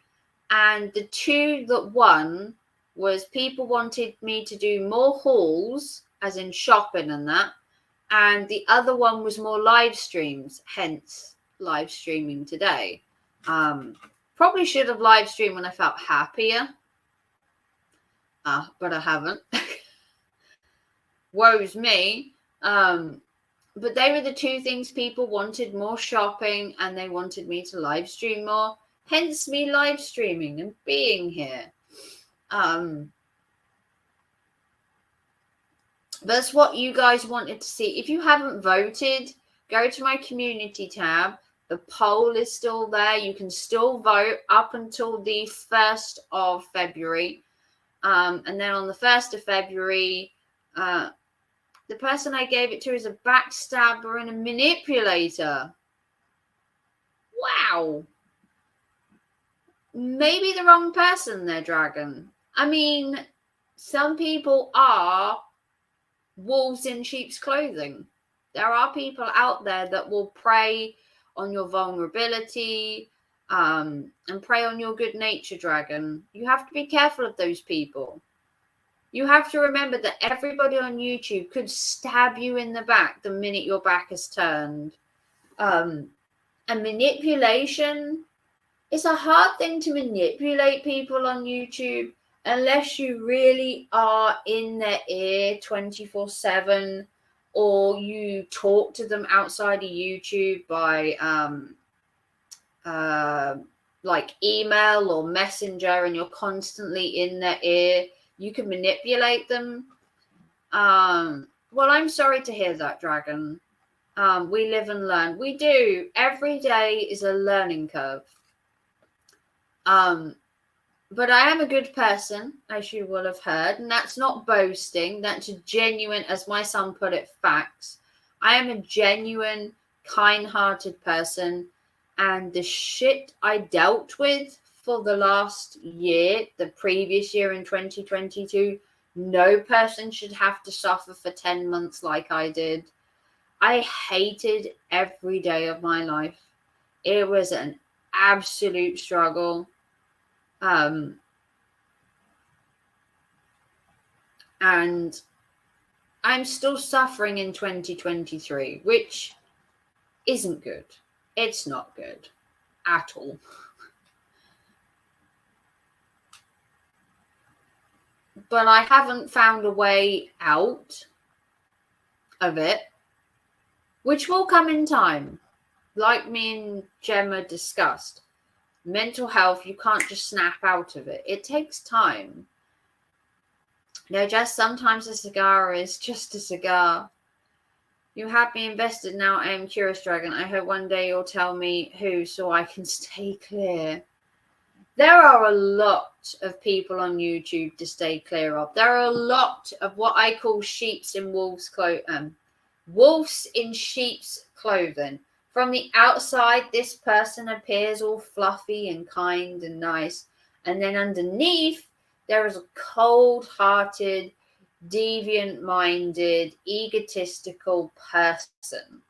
And the two that won was people wanted me to do more hauls, as in shopping and that. And the other one was more live streams, hence live streaming today. Probably should have live streamed when I felt happier. But I haven't. Woe's me. But they were the two things people wanted: more shopping, and they wanted me to live stream more. Hence me live streaming and being here. That's what you guys wanted to see. If you haven't voted, go to my community tab. The poll is still there. You can still vote up until the 1st of February. And then on the 1st of February, the person I gave it to is a backstabber and a manipulator. Wow. Maybe the wrong person there, Dragon. I mean, some people are wolves in sheep's clothing. There are people out there that will prey on your vulnerability, and prey on your good nature, Dragon. You have to be careful of those people. You have to remember that everybody on YouTube could stab you in the back the minute your back is turned. And manipulation, it's a hard thing to manipulate people on YouTube unless you really are in their ear 24/7, or you talk to them outside of YouTube by like email or messenger, and you're constantly in their ear. You can manipulate them. Well, I'm sorry to hear that, Dragon. We live and learn. We do. Every day is a learning curve. But I am a good person, as you will have heard, and that's not boasting. That's genuine, as my son put it, facts. I am a genuine, kind-hearted person, and the shit I dealt with for the last year, the previous year in 2022, no person should have to suffer for 10 months like I did. I hated every day of my life. It was an absolute struggle. And I'm still suffering in 2023, which isn't good. It's not good at all. But I haven't found a way out of it, which will come in time. Like me and Gemma discussed, mental health, you can't just snap out of it. It takes time. Just sometimes a cigar is just a cigar. You have me invested now. I am curious, Dragon. I hope one day you'll tell me who so I can stay clear. There are a lot of people on YouTube to stay clear of. There are a lot of what I call sheeps in wolves' wolves in sheep's clothing. From the outside, this person appears all fluffy and kind and nice. And then underneath, there is a cold-hearted, deviant-minded, egotistical person.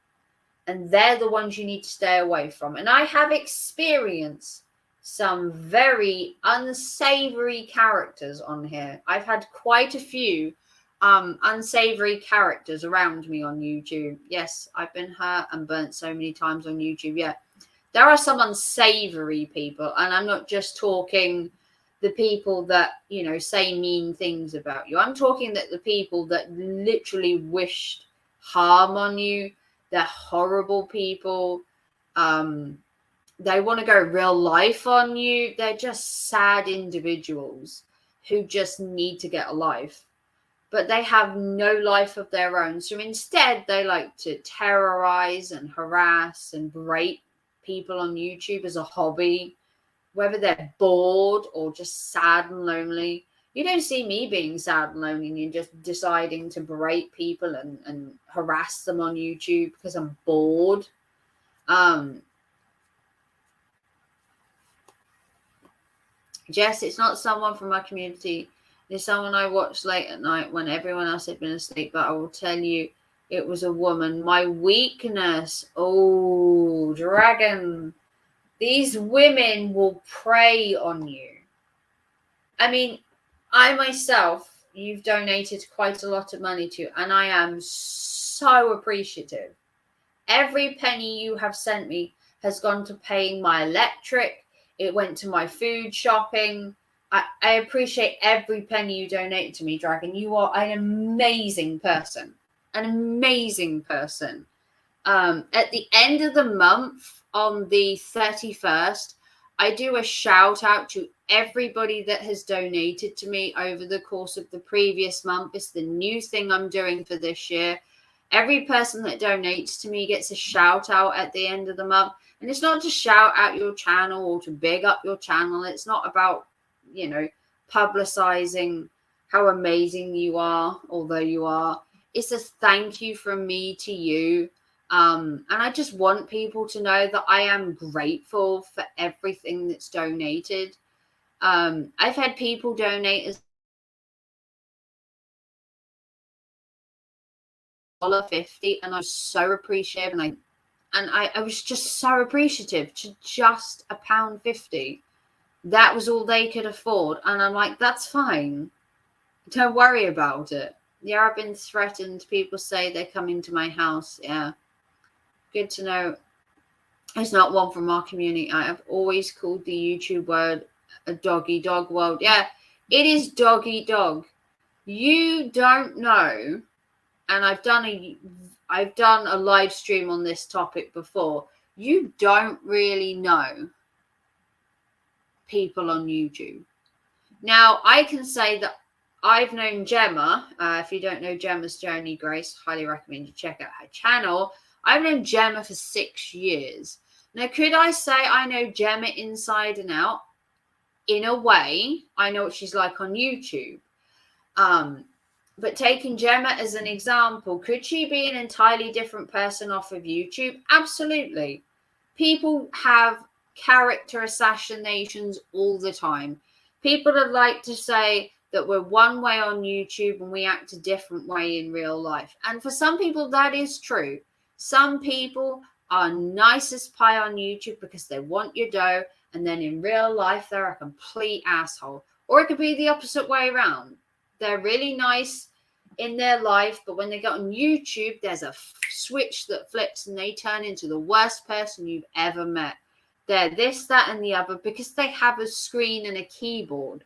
And they're the ones you need to stay away from. And I have experienced some very unsavory characters on here. I've had quite a few unsavory characters around me on YouTube. Yes, I've been hurt and burnt so many times on YouTube. Yeah, there are some unsavory people, and I'm not just talking the people that, you know, say mean things about you. I'm talking that the people that literally wished harm on you. They're horrible people. They want to go real life on you. They're just sad individuals who just need to get a life. But they have no life of their own. So instead, they like to terrorize and harass and berate people on YouTube as a hobby, whether they're bored or just sad and lonely. You don't see me being sad and lonely and just deciding to berate people and harass them on YouTube because I'm bored. Jess, it's not someone from my community. It's someone I watched late at night when everyone else had been asleep. But I will tell you, it was a woman. My weakness. Oh, Dragon. These women will prey on you. I mean, I myself, you've donated quite a lot of money to, and I am so appreciative. Every penny you have sent me has gone to paying my electric. It went to my food shopping. I appreciate every penny you donate to me, Dragon. You are an amazing person. An amazing person. At the end of the month, on the 31st, I do a shout out to everybody that has donated to me over the course of the previous month. It's the new thing I'm doing for this year. Every person that donates to me gets a shout out at the end of the month. And it's not to shout out your channel or to big up your channel. It's not about, you know, publicizing how amazing you are, although you are. It's a thank you from me to you. And I just want people to know that I am grateful for everything that's donated. I've had people donate as $1.50, and I'm so appreciative, and I was just so appreciative to just £1.50. That was all they could afford. And I'm like, that's fine. Don't worry about it. Yeah, I've been threatened. People say they're coming to my house. Yeah. Good to know. It's not one from our community. I have always called the YouTube word a doggy dog world. Yeah, it is doggy dog. You don't know. And I've done a live stream on this topic before. You don't really know people on YouTube. Now, I can say that I've known Gemma. If you don't know Gemma's Journey Grace, highly recommend you check out her channel. I've known Gemma for 6 years. Now, could I say I know Gemma inside and out? In a way, I know what she's like on YouTube. But taking Gemma as an example, could she be an entirely different person off of YouTube? Absolutely. People have character assassinations all the time. People would like to say that we're one way on YouTube and we act a different way in real life. And for some people, that is true. Some people are nice as pie on YouTube because they want your dough, and then in real life they're a complete asshole. Or it could be the opposite way around. They're really nice in their life, but when they get on YouTube, there's a switch that flips and they turn into the worst person you've ever met. They're this, that, and the other because they have a screen and a keyboard.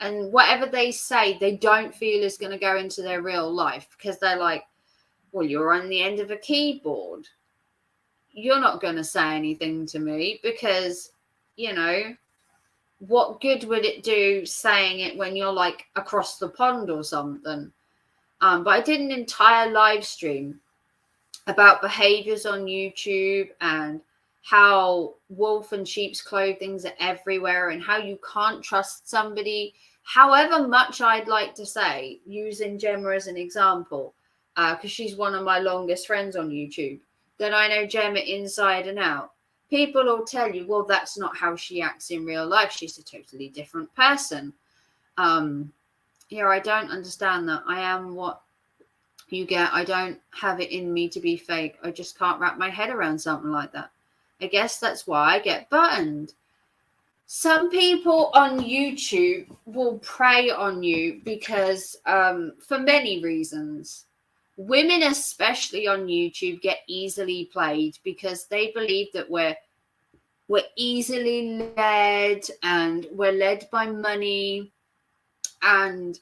And whatever they say, they don't feel is going to go into their real life because they're like, well, you're on the end of a keyboard. You're not going to say anything to me because, you know, what good would it do saying it when you're like across the pond or something? But I did an entire live stream about behaviors on YouTube and how wolf and sheep's clothings are everywhere and how you can't trust somebody. However much I'd like to say, using Gemma as an example, because she's one of my longest friends on YouTube, that I know Gemma inside and out. People will tell you, well, that's not how she acts in real life. She's a totally different person. Yeah, I don't understand that. I am what you get. I don't have it in me to be fake. I just can't wrap my head around something like that. I guess that's why I get buttoned. Some people on YouTube will prey on you because for many reasons. Women, especially on YouTube, get easily played because they believe that we're easily led and we're led by money. And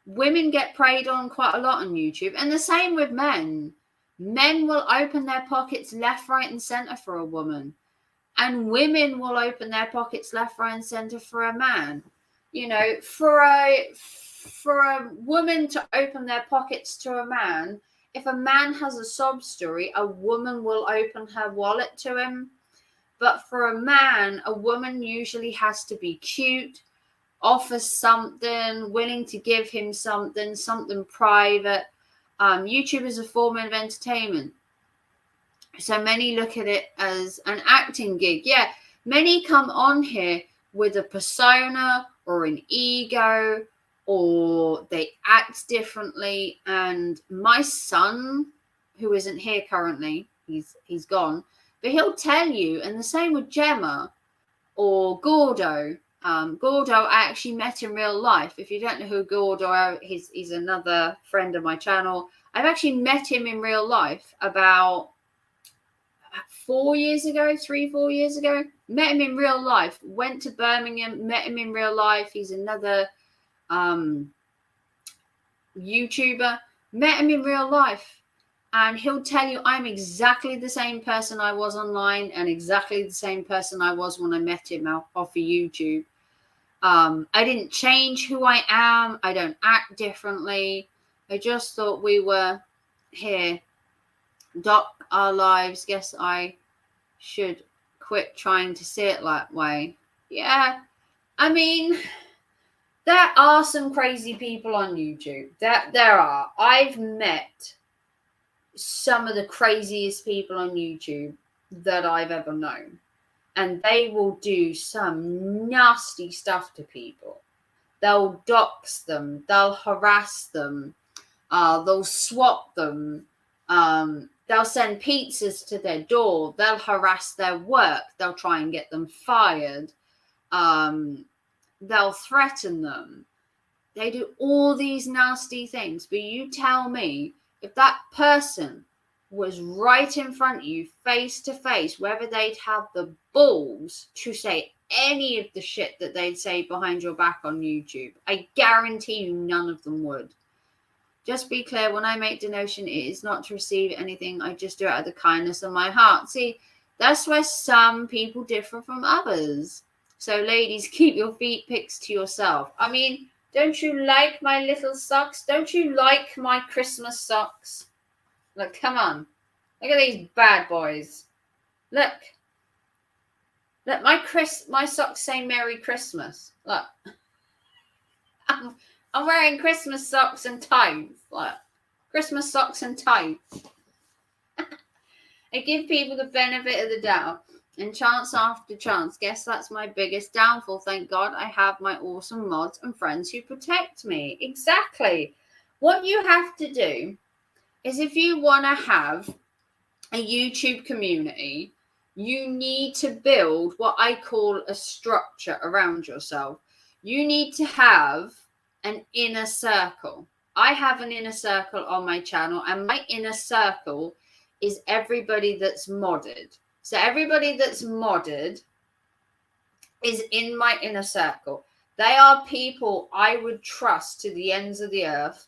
women get preyed on quite a lot on YouTube. And the same with men. Men will open their pockets left, right, and center for a woman. And women will open their pockets left, right, and center for a man. You know, for a woman to open their pockets to a man, if a man has a sob story, a woman will open her wallet to him. But for a man, a woman usually has to be cute, offer something, willing to give him something private. YouTube is a form of entertainment. So many look at it as an acting gig. Yeah, many come on here with a persona or an ego, or they act differently. And my son, who isn't here currently, he's gone, but he'll tell you, and the same with Gemma or Gordo. Gordo, I actually met in real life. If you don't know who Gordo is, he's another friend of my channel. I've actually met him in real life about 4 years ago, 3-4 years ago. Met him in real life. Went to Birmingham, met him in real life. He's another YouTuber. Met him in real life. And he'll tell you I'm exactly the same person I was online and exactly the same person I was when I met him off of YouTube. I didn't change who I am. I don't act differently. I just thought we were here. Doc our lives. Guess I should quit trying to see it that way. Yeah. I mean, there are some crazy people on YouTube. There are. I've met some of the craziest people on YouTube that I've ever known. And they will do some nasty stuff to people. They'll dox them. They'll harass them. They'll swat them. They'll send pizzas to their door. They'll harass their work. They'll try and get them fired. They'll threaten them. They do all these nasty things. But you tell me, if that person was right in front of you, face to face, whether they'd have the balls to say any of the shit that they'd say behind your back on YouTube, I guarantee you none of them would. Just be clear, when I make donation, it is not to receive anything. I just do it out of the kindness of my heart. See, that's where some people differ from others. So ladies, keep your feet pics to yourself. I mean, don't you like my little socks? Don't you like my Christmas socks? Look, come on. Look at these bad boys. Look. Look, my socks say Merry Christmas. Look. I'm wearing Christmas socks and tights. Look. Christmas socks and tights. I give people the benefit of the doubt. And chance after chance. Guess that's my biggest downfall. Thank God I have my awesome mods and friends who protect me. Exactly. What you have to do is, if you want to have a YouTube community, you need to build what I call a structure around yourself. You need to have an inner circle. I have an inner circle on my channel, and my inner circle is everybody that's modded. So everybody that's modded is in my inner circle. They are people I would trust to the ends of the earth,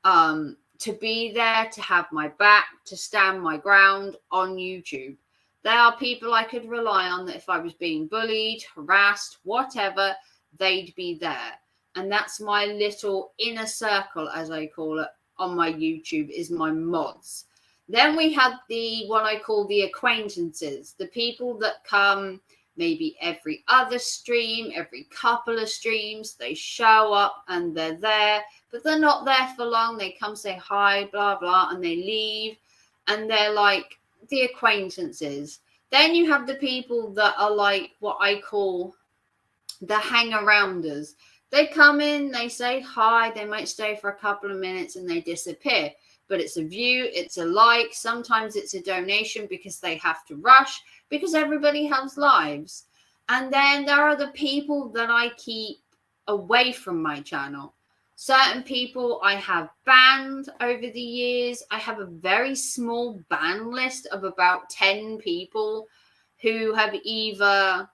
to be there, to have my back, to stand my ground on YouTube. They are people I could rely on, that if I was being bullied, harassed, whatever, they'd be there. And that's my little inner circle, as I call it, on my YouTube, is my mods. Then we have what I call the acquaintances, the people that come maybe every other stream, every couple of streams. They show up and they're there, but they're not there for long. They come say hi, blah, blah, and they leave. And they're like the acquaintances. Then you have the people that are like what I call the hang-arounders. They come in, they say hi, they might stay for a couple of minutes and they disappear. But it's a view, it's a like, sometimes it's a donation because they have to rush, because everybody has lives. And then there are the people that I keep away from my channel. Certain people I have banned over the years. I have a very small ban list of about 10 people who have either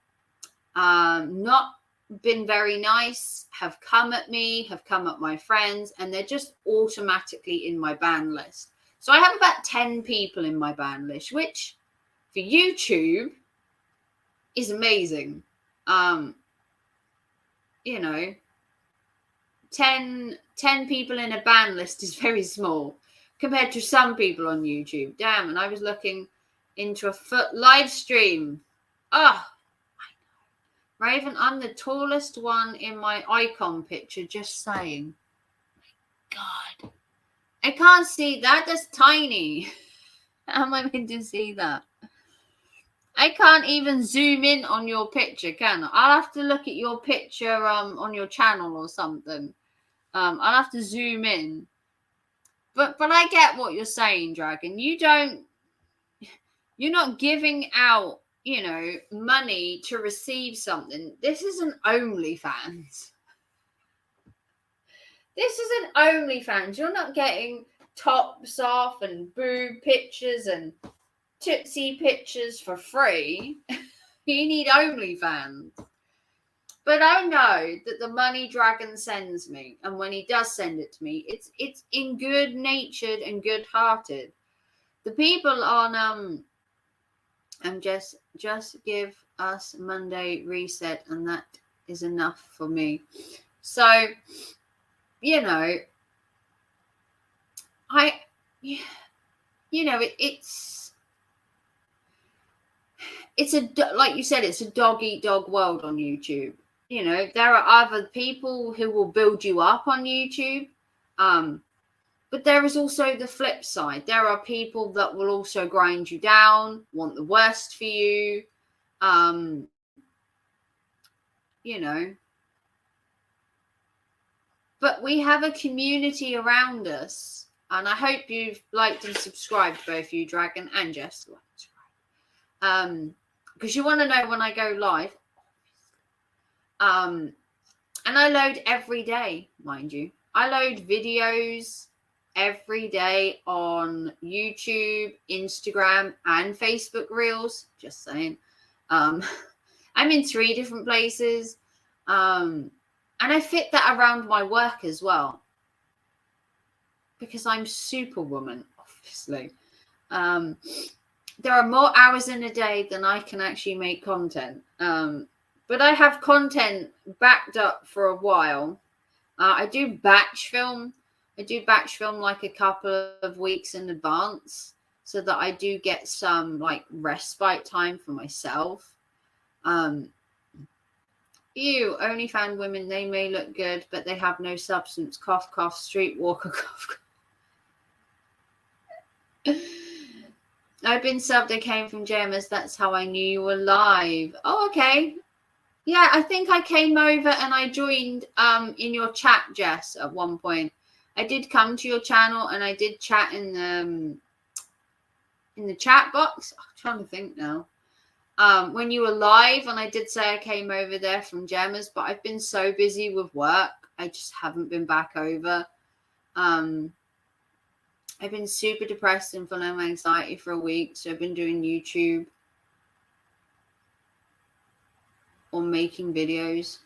not been very nice, have come at me, have come at my friends, and they're just automatically in my ban list. So I have about 10 people in my ban list, which for YouTube is amazing. 10 people in a ban list is very small compared to some people on YouTube. Damn, and I was looking into a live stream. Oh, Raven, I'm the tallest one in my icon picture, just saying. God. I can't see that. That's tiny. How am I meant to see that? I can't even zoom in on your picture, can I? I'll have to look at your picture on your channel or something. I'll have to zoom in. But I get what you're saying, Dragon. You're not giving out, money to receive something. This isn't OnlyFans. This isn't OnlyFans. You're not getting tops off and boob pictures and tootsie pictures for free. You need OnlyFans. But I know that the money Dragon sends me, and when he does send it to me, it's in good-natured and good-hearted. The people on and just give us Monday reset, and that is enough for me. So, it's like you said, it's a dog eat dog world on YouTube. There are other people who will build you up on YouTube. But there is also the flip side. There are people that will also grind you down, want the worst for you. But we have a community around us. And I hope you've liked and subscribed, both you, Dragon and Jess. Because you want to know when I go live. And I load every day, mind you. I load videos every day on YouTube, Instagram, and Facebook Reels. Just saying. I'm in 3 different places. And I fit that around my work as well. Because I'm Superwoman, obviously. There are more hours in a day than I can actually make content. But I have content backed up for a while. I do batch film. I do batch film like a couple of weeks in advance, so that I do get some like respite time for myself. OnlyFans women, they may look good, but they have no substance. Cough, cough, streetwalker, cough, cough. I've been subbed. I came from Gemma's. That's how I knew you were live. Oh, okay. Yeah, I think I came over and I joined in your chat, Jess, at one point. I did come to your channel and I did chat in in the chat box. I'm trying to think now. When you were live, and I did say I came over there from Gemma's, but I've been so busy with work, I just haven't been back over. I've been super depressed and full of anxiety for a week, so I've been doing YouTube or making videos.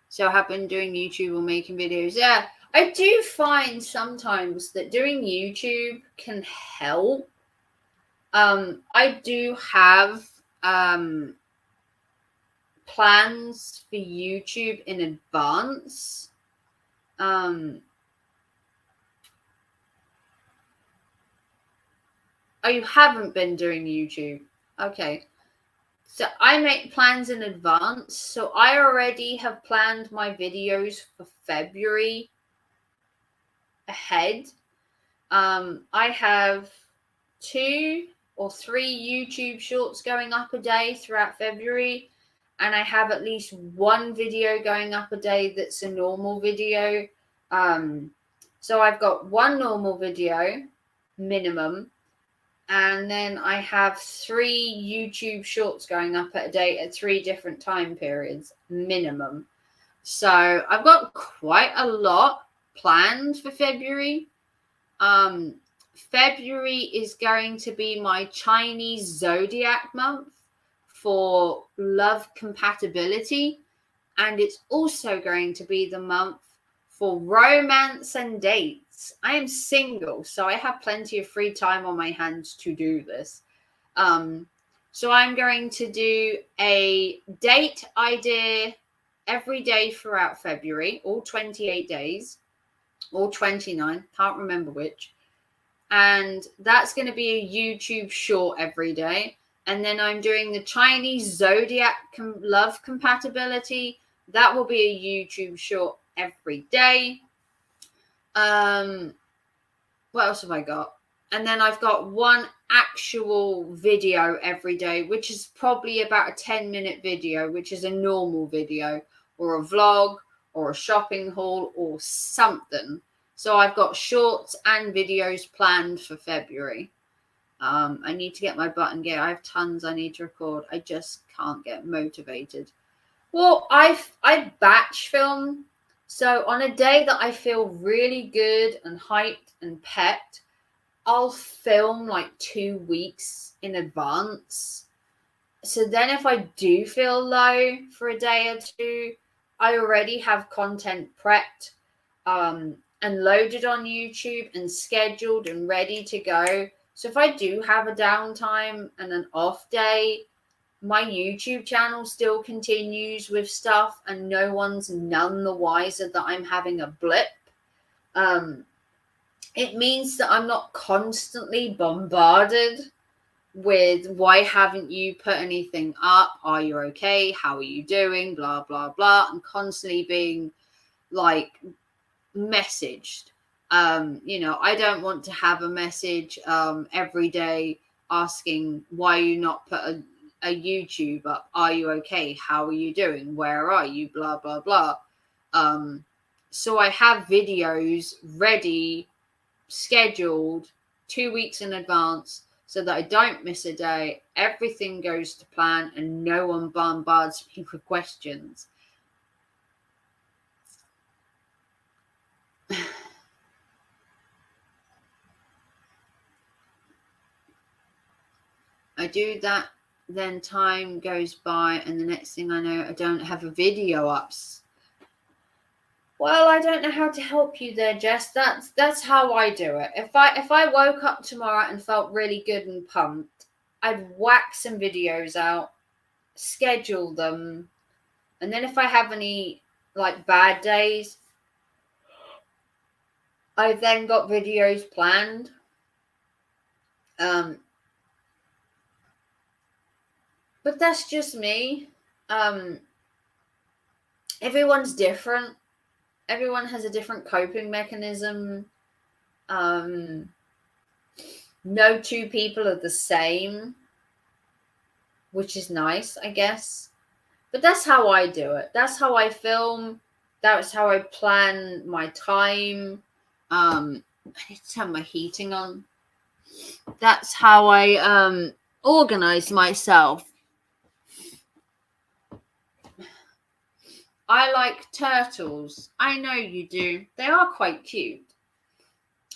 So I have been doing YouTube or making videos. Yeah, I do find sometimes that doing YouTube can help. I do have plans for YouTube in advance. Oh, you haven't been doing YouTube. Okay. So I make plans in advance. So I already have planned my videos for February ahead. I have 2 or 3 YouTube shorts going up a day throughout February. And I have at least 1 video going up a day that's a normal video. So I've got 1 normal video minimum. And then I have 3 YouTube shorts going up at a day at 3 different time periods minimum. So I've got quite a lot planned for February. February is going to be my Chinese zodiac month for love compatibility. And it's also going to be the month for romance and dates. I am single, so I have plenty of free time on my hands to do this. So I'm going to do a date idea every day throughout February, all 28 days, or 29, can't remember which. And that's going to be a YouTube short every day. And then I'm doing the Chinese zodiac love compatibility. That will be a YouTube short every day. What else have I got? And then I've got 1 actual video every day, which is probably about a 10-minute video, which is a normal video or a vlog or a shopping haul or something. So I've got shorts and videos planned for February. I need to get my butt in gear. I have tons I need to record. I just can't get motivated. Well, I batch film. So on a day that I feel really good and hyped and pepped, I'll film like 2 weeks in advance. So then if I do feel low for a day or 2, I already have content prepped and loaded on YouTube and scheduled and ready to go. So if I do have a downtime and an off day, my YouTube channel still continues with stuff and no one's none the wiser that I'm having a blip. It means that I'm not constantly bombarded with why haven't you put anything up? Are you okay? How are you doing? Blah, blah, blah. I'm constantly being like messaged. I don't want to have a message every day asking why you not put a YouTube up. Are you okay? How are you doing? Where are you? Blah, blah, blah. So I have videos ready, scheduled 2 weeks in advance so that I don't miss a day. Everything goes to plan and no one bombards me with questions. I do that, then time goes by, and the next thing I know, I don't have a video up. Well, I don't know how to help you there, Jess. That's how I do it. If I woke up tomorrow and felt really good and pumped, I'd whack some videos out, schedule them, and then if I have any like bad days, I've then got videos planned. But that's just me. Everyone's different. Everyone has a different coping mechanism. No 2 people are the same, which is nice, I guess. But that's how I do it. That's how I film. That's how I plan my time. I need to turn my heating on. That's how I organize myself. I like turtles. I know you do. They are quite cute.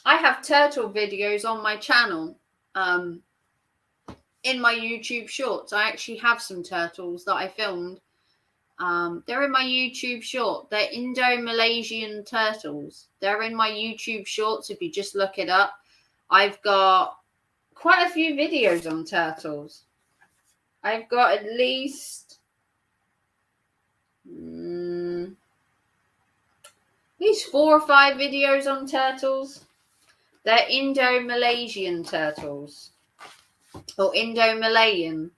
I have turtle videos on my channel. In my YouTube shorts, I actually have some turtles that I filmed. They're in my YouTube short. They're Indo-Malaysian turtles. They're in my YouTube shorts. If you just look it up, I've got quite a few videos on turtles. I've got at least 4 or 5 videos on turtles. They're Indo-Malaysian turtles. Or Indo-Malayan,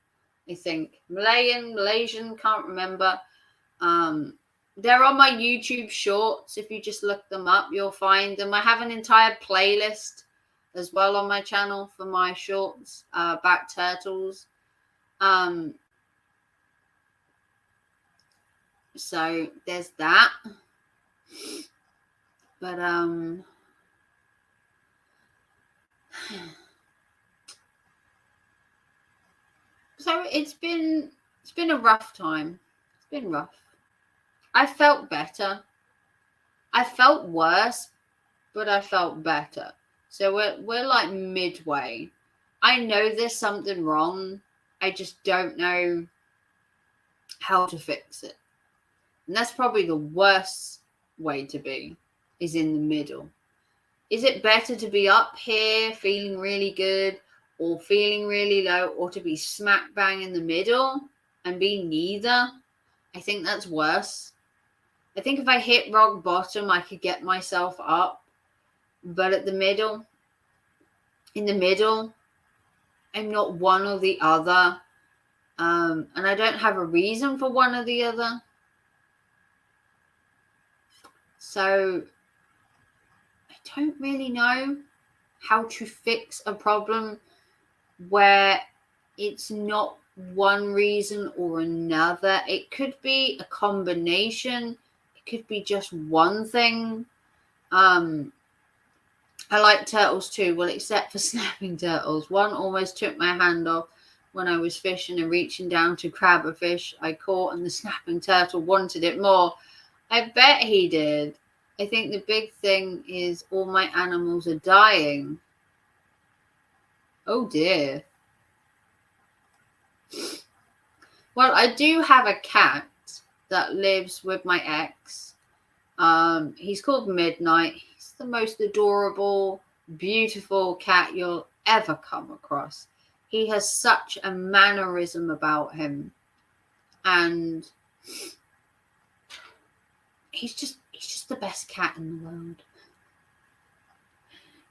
I think. Malaysian, can't remember. They're on my YouTube shorts. If you just look them up, you'll find them. I have an entire playlist as well on my channel for my shorts about turtles. So there's that. But so it's been a rough time. It's been rough. I felt better. I felt worse, but I felt better. So we're like midway. I know there's something wrong. I just don't know how to fix it. And that's probably the worst way to be, is in the middle. Is it better to be up here feeling really good or feeling really low, or to be smack bang in the middle and be neither? I think that's worse. I think if I hit rock bottom, I could get myself up. But in the middle, I'm not one or the other. And I don't have a reason for one or the other. So I don't really know how to fix a problem where it's not one reason or another. It could be a combination. It could be just one thing. I like turtles too. Well, except for snapping turtles. One almost took my hand off when I was fishing and reaching down to grab a fish I caught, and the snapping turtle wanted it more. I bet he did. I think the big thing is all my animals are dying. Oh dear. Well, I do have a cat that lives with my ex. He's called Midnight. He's the most adorable, beautiful cat you'll ever come across. He has such a mannerism about him. And he's just the best cat in the world.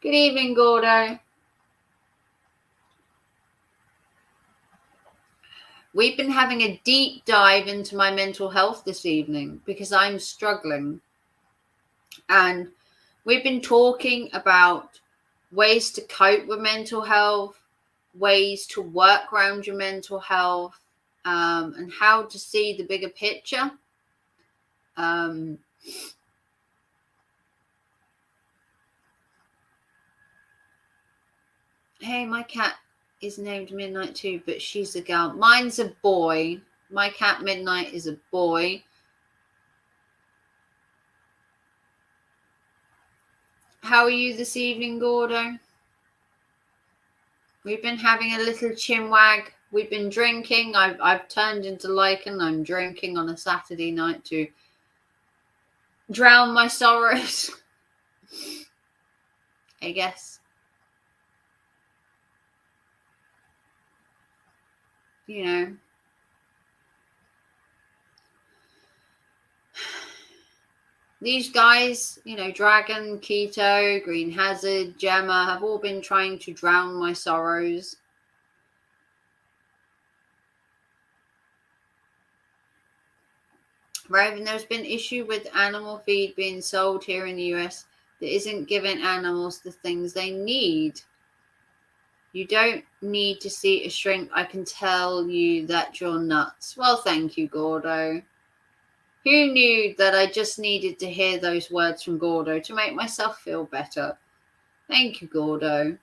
Good evening, Gordo. We've been having a deep dive into my mental health this evening because I'm struggling. And we've been talking about ways to cope with mental health, ways to work around your mental health, and how to see the bigger picture. Hey, my cat is named Midnight too, but she's a girl. Mine's a boy. My cat Midnight is a boy. How are you this evening, Gordo? We've been having a little chinwag. We've been drinking. I've turned into lichen. I'm drinking on a Saturday night to drown my sorrows, I guess. You know. These guys, you know, Dragon, Keto, Green Hazard, Gemma, have all been trying to drown my sorrows. Raven, there's been issue with animal feed being sold here in the US that isn't giving animals the things they need. You don't need to see a shrink. I can tell you that you're nuts. Well, thank you, Gordo. Who knew that I just needed to hear those words from Gordo to make myself feel better? Thank you, Gordo.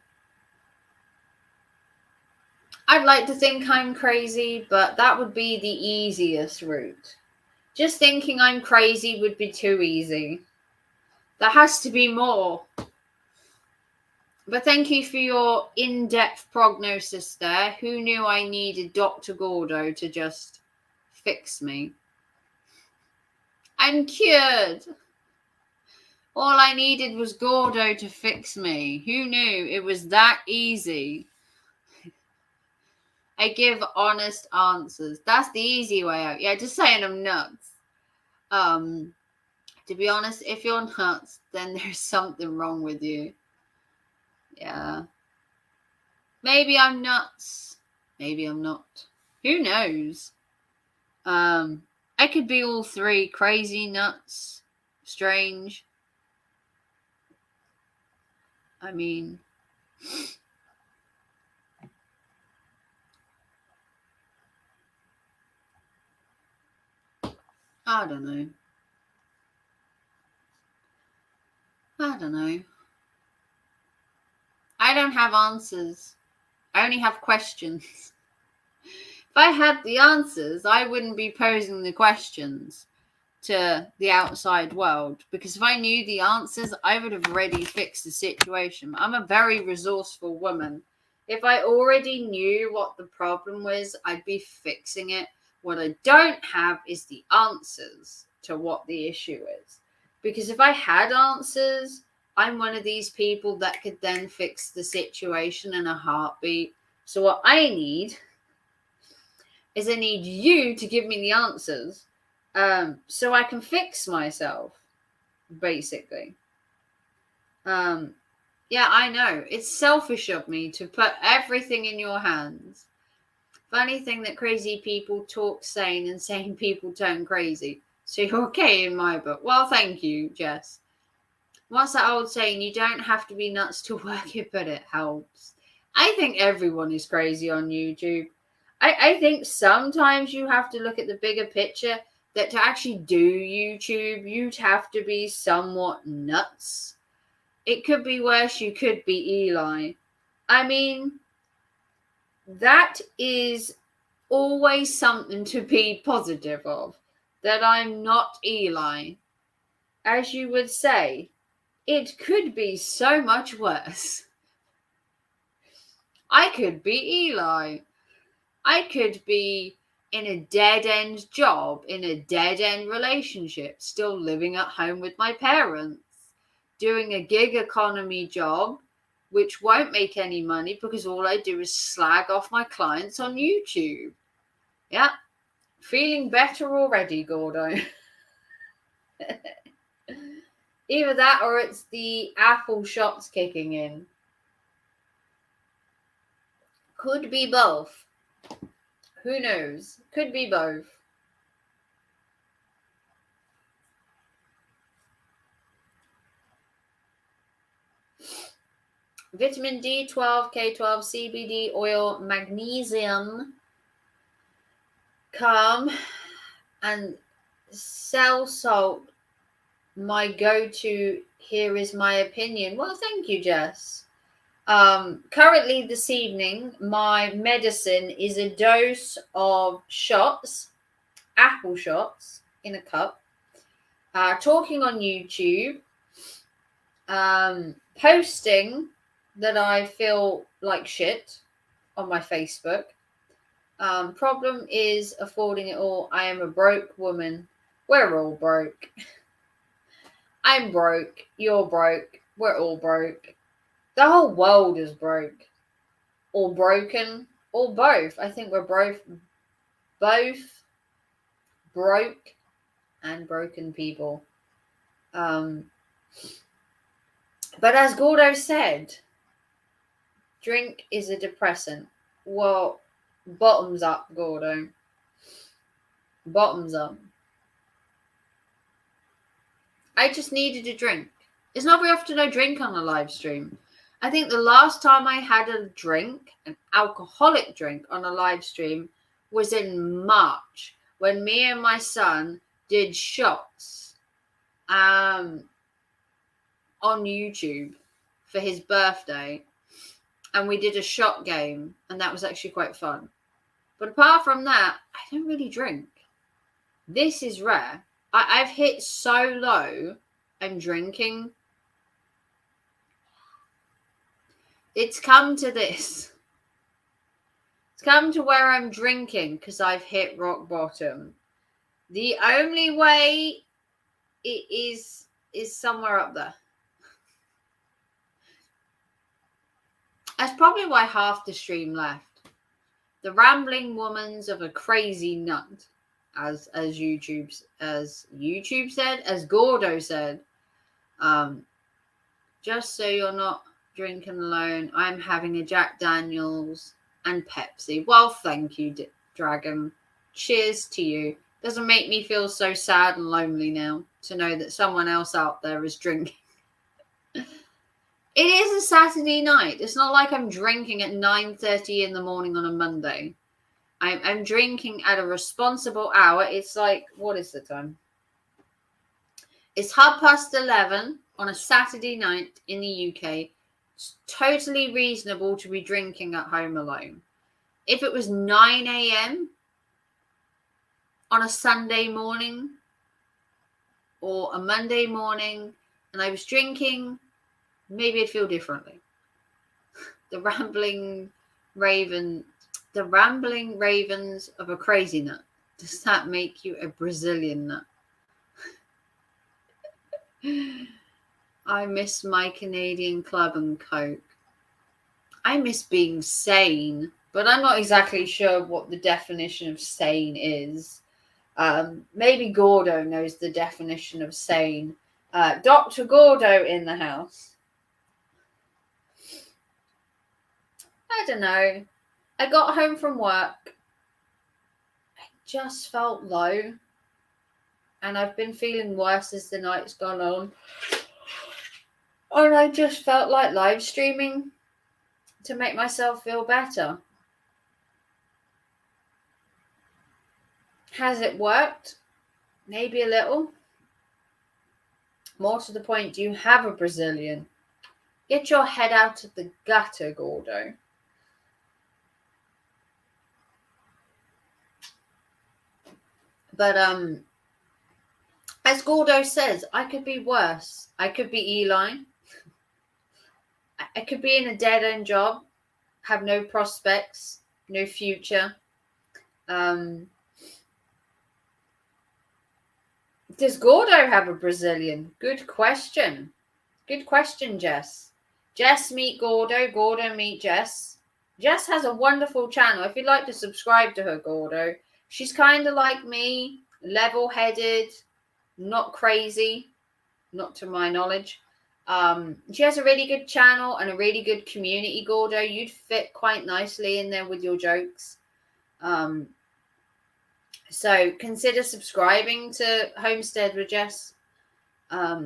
I'd like to think I'm crazy, but that would be the easiest route. Just thinking I'm crazy would be too easy. There has to be more. But thank you for your in-depth prognosis there. Who knew I needed Dr. Gordo to just fix me? I'm cured. All I needed was Gordo to fix me. Who knew it was that easy? I give honest answers. That's the easy way out. Yeah, just saying I'm nuts. To be honest, if you're nuts, then there's something wrong with you. Yeah. Maybe I'm nuts. Maybe I'm not. Who knows? I could be all three: crazy, nuts, strange. I mean, I don't know. I don't know. I don't have answers. I only have questions. If I had the answers, I wouldn't be posing the questions to the outside world, because if I knew the answers, I would have already fixed the situation. I'm a very resourceful woman. If I already knew what the problem was, I'd be fixing it. What I don't have is the answers to what the issue is. Because if I had answers, I'm one of these people that could then fix the situation in a heartbeat. So what I need is I need you to give me the answers, so I can fix myself, basically. Yeah, I know. It's selfish of me to put everything in your hands. Funny thing that crazy people talk sane and sane people turn crazy. So you're okay in my book. Well, thank you, Jess. What's that old saying? You don't have to be nuts to work it, but it helps. I think everyone is crazy on YouTube. I think sometimes you have to look at the bigger picture, that to actually do YouTube, you'd have to be somewhat nuts. It could be worse. You could be Eli. I mean, that is always something to be positive of, that I'm not Eli. As you would say, it could be so much worse. I could be Eli. I could be in a dead-end job, in a dead-end relationship, still living at home with my parents, doing a gig economy job, which won't make any money because all I do is slag off my clients on YouTube. Yeah, feeling better already, Gordo. Either that or it's the apple shots kicking in. Could be both. Who knows? Could be both. Vitamin D12, K12, CBD oil, magnesium, calm, and cell salt. My go-to here is my opinion. Well, thank you, Jess. Currently this evening, my medicine is a dose of shots, apple shots in a cup, talking on YouTube, posting that I feel like shit on my Facebook. Problem is affording it all. I am a broke woman. We're all broke. I'm broke. You're broke. We're all broke. The whole world is broke. Or broken. Or both. I think we're both broke and broken people. But as Gordo said, drink is a depressant. Well, bottoms up, Gordo. Bottoms up. I just needed a drink. It's not very often I drink on a live stream. I think the last time I had a drink, an alcoholic drink on a live stream, was in March when me and my son did shots on YouTube for his birthday. and we did a shot game, and that was actually quite fun. But apart from that, I don't really drink. This is rare. I've hit so low, I'm drinking. It's come to this. It's come to where I'm drinking because I've hit rock bottom. The only way it is somewhere up there. That's probably why half the stream left. The rambling woman's of a crazy nut, as YouTube said, as Gordo said. Just so you're not drinking alone, I'm having a Jack Daniels and Pepsi. Well, thank you, Dragon. Cheers to you. Doesn't make me feel so sad and lonely now to know that someone else out there is drinking. It is a Saturday night. It's not like I'm drinking at 9:30 in the morning on a Monday. I'm drinking at a responsible hour. It's like, what is the time? It's 11:30 on a Saturday night in the UK. It's totally reasonable to be drinking at home alone. If it was 9 a.m. on a Sunday morning or a Monday morning and I was drinking, maybe I'd feel differently. The rambling ravens of a crazy nut. Does that make you a Brazilian nut? I miss my Canadian club and Coke. I miss being sane, but I'm not exactly sure what the definition of sane is. Maybe Gordo knows the definition of sane. Dr. Gordo in the house. I don't know. I got home from work. I just felt low. And I've been feeling worse as the night's gone on. And I just felt like live streaming to make myself feel better. Has it worked? Maybe a little. More to the point, do you have a Brazilian? Get your head out of the gutter, Gordo. But as Gordo says, I could be worse. I could be Eli. I could be in a dead-end job, have no prospects, no future. Does Gordo have a Brazilian? Good question. Good question, Jess. Jess meet Gordo. Gordo meet Jess. Jess has a wonderful channel. If you'd like to subscribe to her, Gordo, she's kind of like me, level-headed, not crazy, not to my knowledge. She has a really good channel and a really good community, Gordo. You'd fit quite nicely in there with your jokes. So consider subscribing to Homestead with Jess. No,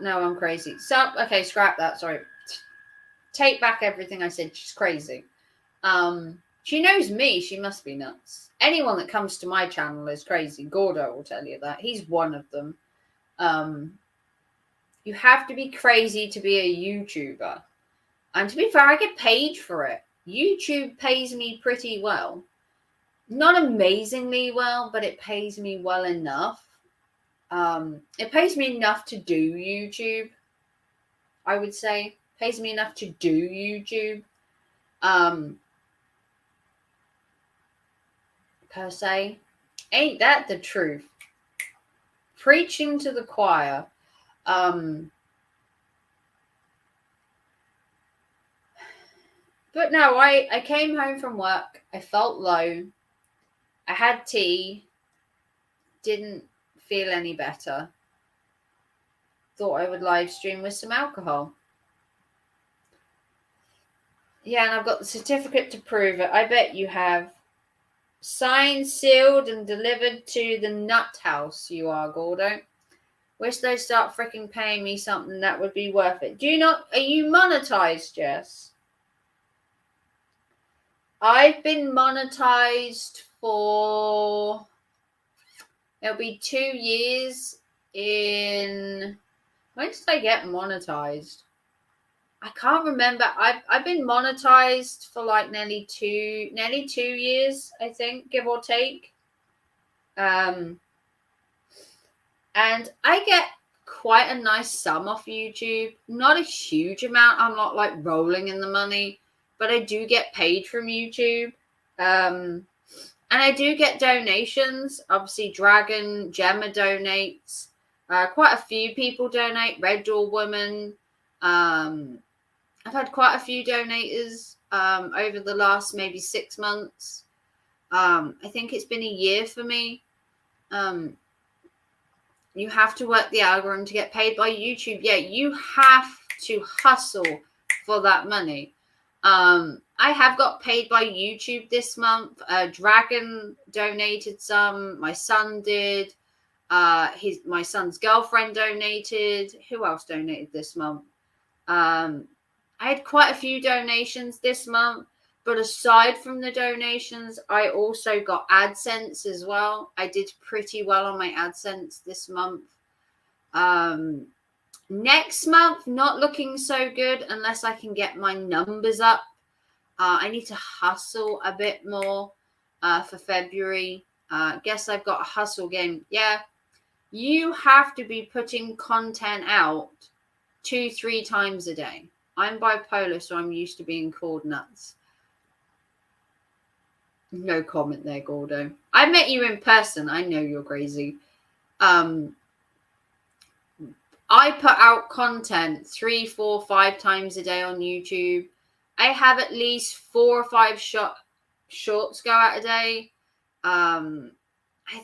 I'm crazy. So, okay, scrap that. Sorry. Take back everything I said. She's crazy. She knows me. She must be nuts. Anyone that comes to my channel is crazy. Gordo will tell you that. He's one of them. You have to be crazy to be a YouTuber. And to be fair, I get paid for it. YouTube pays me pretty well. Not amazingly well, but it pays me well enough. It pays me enough to do YouTube, I would say. It pays me enough to do YouTube. Per se. Ain't that the truth? Preaching to the choir. But no, I came home from work. I felt low. I had tea. Didn't feel any better. Thought I would live stream with some alcohol. Yeah, and I've got the certificate to prove it. I bet you have. Signed, sealed, and delivered to the nut house. You are, Gordo. Wish they'd start freaking paying me something that would be worth it. Are you monetized, Jess? I've been monetized for, it'll be 2 years in, when did I get monetized? I can't remember. I've been monetized for like nearly 2 years, I think, give or take. And I get quite a nice sum off YouTube. Not a huge amount. I'm not like rolling in the money, but I do get paid from YouTube. And I do get donations. Obviously, Dragon, Gemma donates. Quite a few people donate. Red Door Woman. I've had quite a few donators over the last maybe 6 months. I think it's been a year for me. You have to work the algorithm to get paid by YouTube. Yeah, you have to hustle for that money. I have got paid by YouTube this month. Dragon donated some. My son did. My son's girlfriend donated. Who else donated this month? I had quite a few donations this month, but aside from the donations, I also got AdSense as well. I did pretty well on my AdSense this month. Next month, not looking so good unless I can get my numbers up. I need to hustle a bit more for February. Guess I've got a hustle game. Yeah, you have to be putting content out 2-3 times a day. I'm bipolar, so I'm used to being called nuts. No comment there, Gordo. I met you in person. I know you're crazy. I put out content 3, 4, 5 times a day on YouTube. I have at least 4 or 5 shorts go out a day. I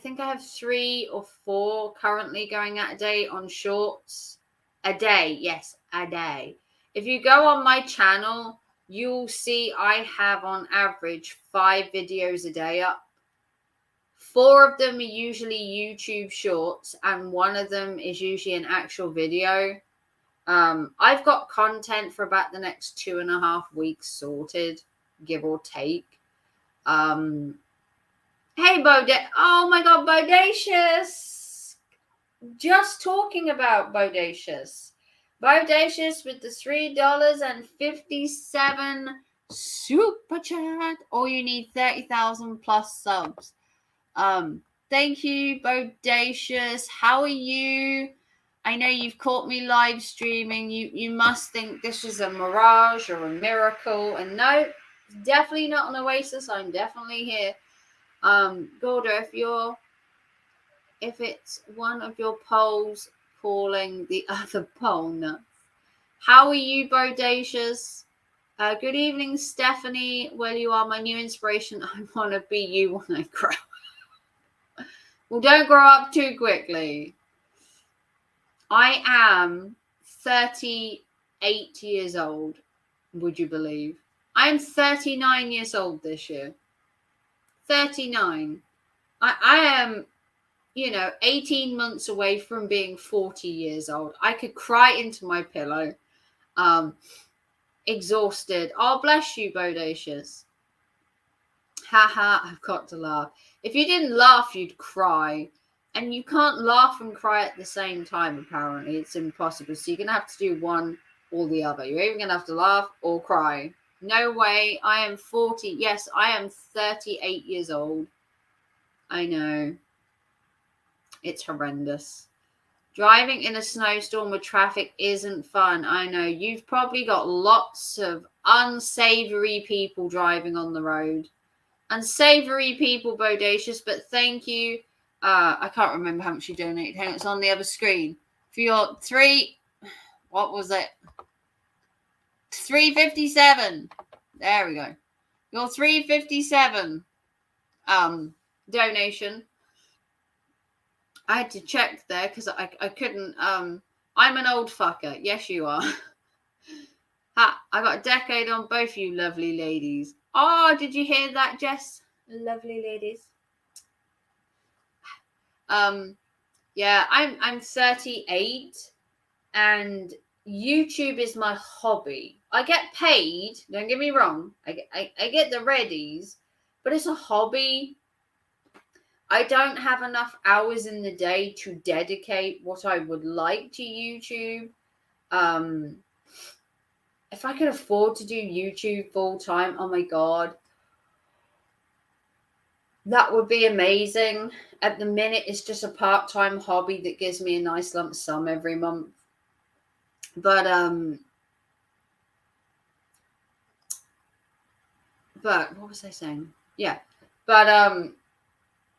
think I have 3 or 4 currently going out a day on shorts. A day, yes, a day. If you go on my channel, you'll see I have on average 5 videos a day up. 4 of them are usually YouTube shorts, and 1 of them is usually an actual video. I've got content for about the next 2.5 weeks sorted, give or take. Hey, oh my God, Bodacious. Just talking about Bodacious. Bodacious with the $3.57 super chat. All you need 30,000 plus subs. Thank you, Bodacious. How are you? I know you've caught me live streaming. You must think this is a mirage or a miracle. And no, definitely not an oasis. I'm definitely here. Gordo, if it's one of your poles calling the other pole nuts. How are you, Bodacious? Good evening, Stephanie. Well, you are my new inspiration. I want to be you when I grow up. Well, don't grow up too quickly. I am 38 years old, would you believe? I'm 39 years old this year. 39. I am, 18 months away from being 40 years old. I could cry into my pillow. Exhausted. Oh, bless you, Bodacious. Haha, I've got to laugh. If you didn't laugh, you'd cry. And you can't laugh and cry at the same time, apparently. It's impossible. So you're going to have to do one or the other. You're even going to have to laugh or cry. No way. I am 40. Yes, I am 38 years old. I know. It's horrendous. Driving in a snowstorm with traffic isn't fun. I know. You've probably got lots of unsavory people driving on the road. Unsavory people, Bodacious, but thank you. I can't remember how much you donated. Hang on, it's on the other screen. For your what was it? $3.57. There we go. Your $3.57 donation. I had to check there because I couldn't. I'm an old fucker. Yes, you are. Ha! I got a decade on both you lovely ladies. Oh, did you hear that, Jess? Lovely ladies. Yeah, I'm 38, and YouTube is my hobby. I get paid, don't get me wrong. I get the readies, but it's a hobby. I don't have enough hours in the day to dedicate what I would like to YouTube. If I could afford to do YouTube full time, oh my God, that would be amazing. At the minute, it's just a part-time hobby that gives me a nice lump sum every month. But what was I saying? Yeah. But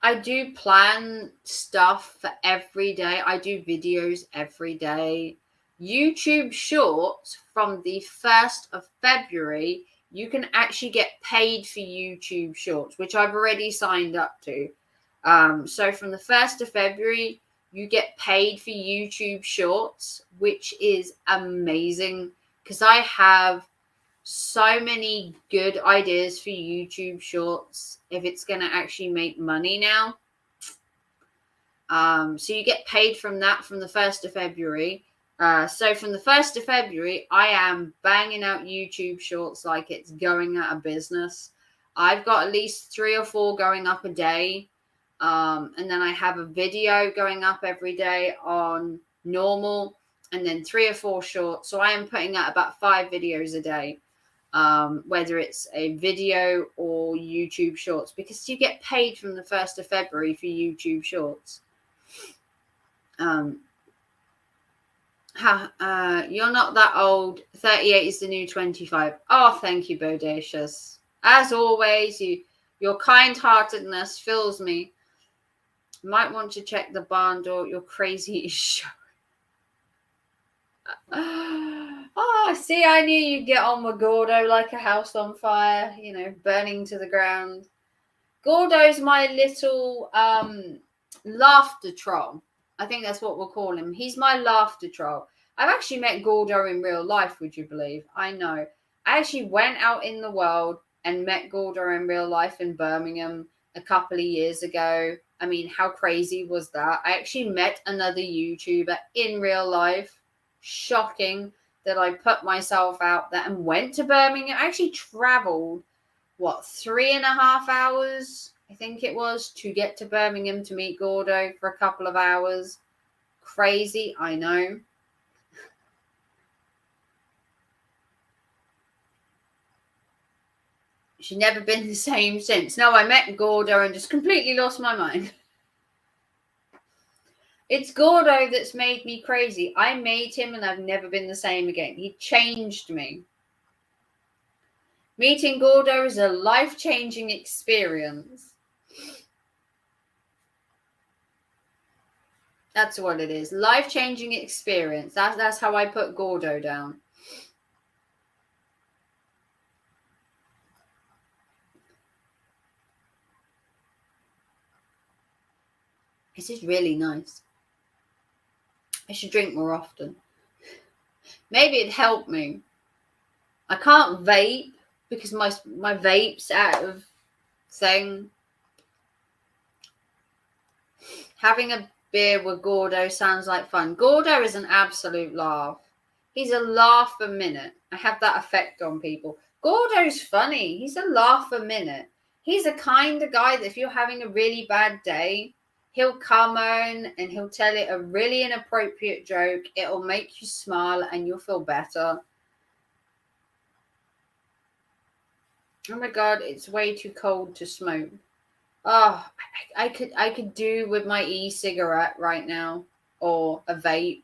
I do plan stuff for every day. I do videos every day. YouTube Shorts from the 1st of February, you can actually get paid for YouTube Shorts, which I've already signed up to. So from the 1st of February, you get paid for YouTube Shorts, which is amazing because I have so many good ideas for YouTube Shorts if it's going to actually make money now. So you get paid from that from the 1st of February. So from the 1st of February, I am banging out YouTube Shorts like it's going out of business. I've got at least 3 or 4 going up a day. And then I have a video going up every day on normal, and then 3 or 4 shorts. So I am putting out about 5 videos a day, whether it's a video or YouTube Shorts, because you get paid from the 1st of February for YouTube Shorts. You're not that old. 38 is the new 25. Oh, thank you, Bodacious. As always, your kind-heartedness fills me. Might want to check the barn door. You're crazy is showing. Oh, see, I knew you'd get on with Gordo like a house on fire, burning to the ground. Gordo's my little laughter troll. I think that's what we'll call him. He's my laughter troll. I've actually met Gordo in real life, would you believe? I know. I actually went out in the world and met Gordo in real life in Birmingham a couple of years ago. I mean, how crazy was that? I actually met another YouTuber in real life. Shocking that I put myself out there and went to Birmingham. I actually traveled, 3.5 hours, I think it was, to get to Birmingham to meet Gordo for a couple of hours. Crazy, I know. She's never been the same since. No, I met Gordo and just completely lost my mind. It's Gordo that's made me crazy. I made him and I've never been the same again. He changed me. Meeting Gordo is a life-changing experience. That's what it is. Life-changing experience. That's how I put Gordo down. This is really nice. I should drink more often. Maybe it'd help me. I can't vape because my vape's out of thing. Having a beer with Gordo sounds like fun. Gordo is an absolute laugh. He's a laugh a minute. I have that effect on people. Gordo's funny. He's a laugh a minute. He's the kind of guy that if you're having a really bad day, he'll come on and he'll tell it a really inappropriate joke. It'll make you smile and you'll feel better. Oh my God, it's way too cold to smoke. Oh, I could do with my e-cigarette right now or a vape.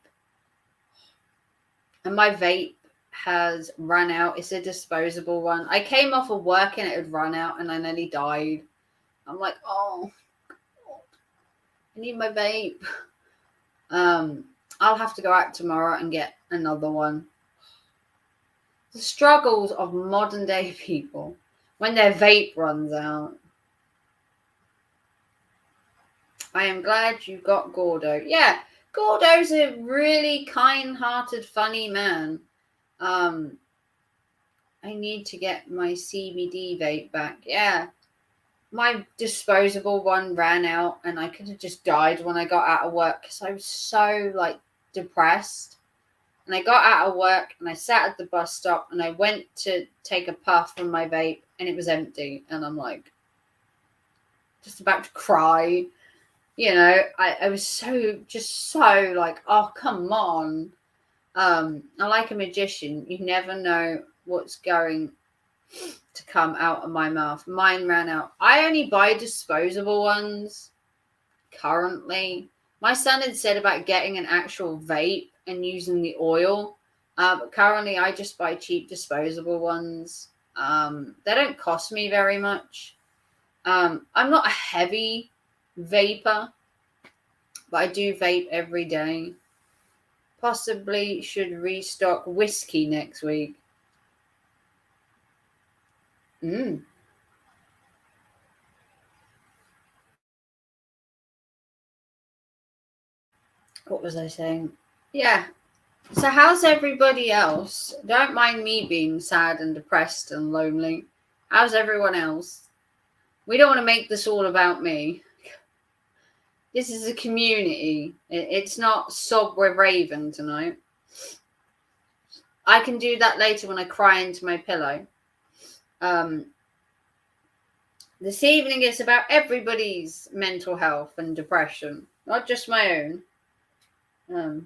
And my vape has run out. It's a disposable one. I came off of work and it had run out and I nearly died. I'm like, oh, God, I need my vape. I'll have to go out tomorrow and get another one. The struggles of modern day people when their vape runs out. I am glad you got Gordo. Yeah, Gordo's a really kind-hearted, funny man. I need to get my CBD vape back. Yeah, my disposable one ran out and I could have just died when I got out of work because I was so, depressed. And I got out of work and I sat at the bus stop and I went to take a puff from my vape and it was empty. And I'm like, just about to cry. You know, I was so like, oh, come on. I like a magician. You never know what's going to come out of my mouth. Mine ran out. I only buy disposable ones currently. My son had said about getting an actual vape and using the oil. But currently I just buy cheap disposable ones. They don't cost me very much. I'm not a heavy vapor, but I do vape every day. Possibly should restock whiskey next week. What was I saying? Yeah. So how's everybody else? Don't mind me being sad and depressed and lonely. How's everyone else? We don't want to make this all about me. This is a community. It's not Sob with Raven tonight. I can do that later when I cry into my pillow. This evening is about everybody's mental health and depression, not just my own.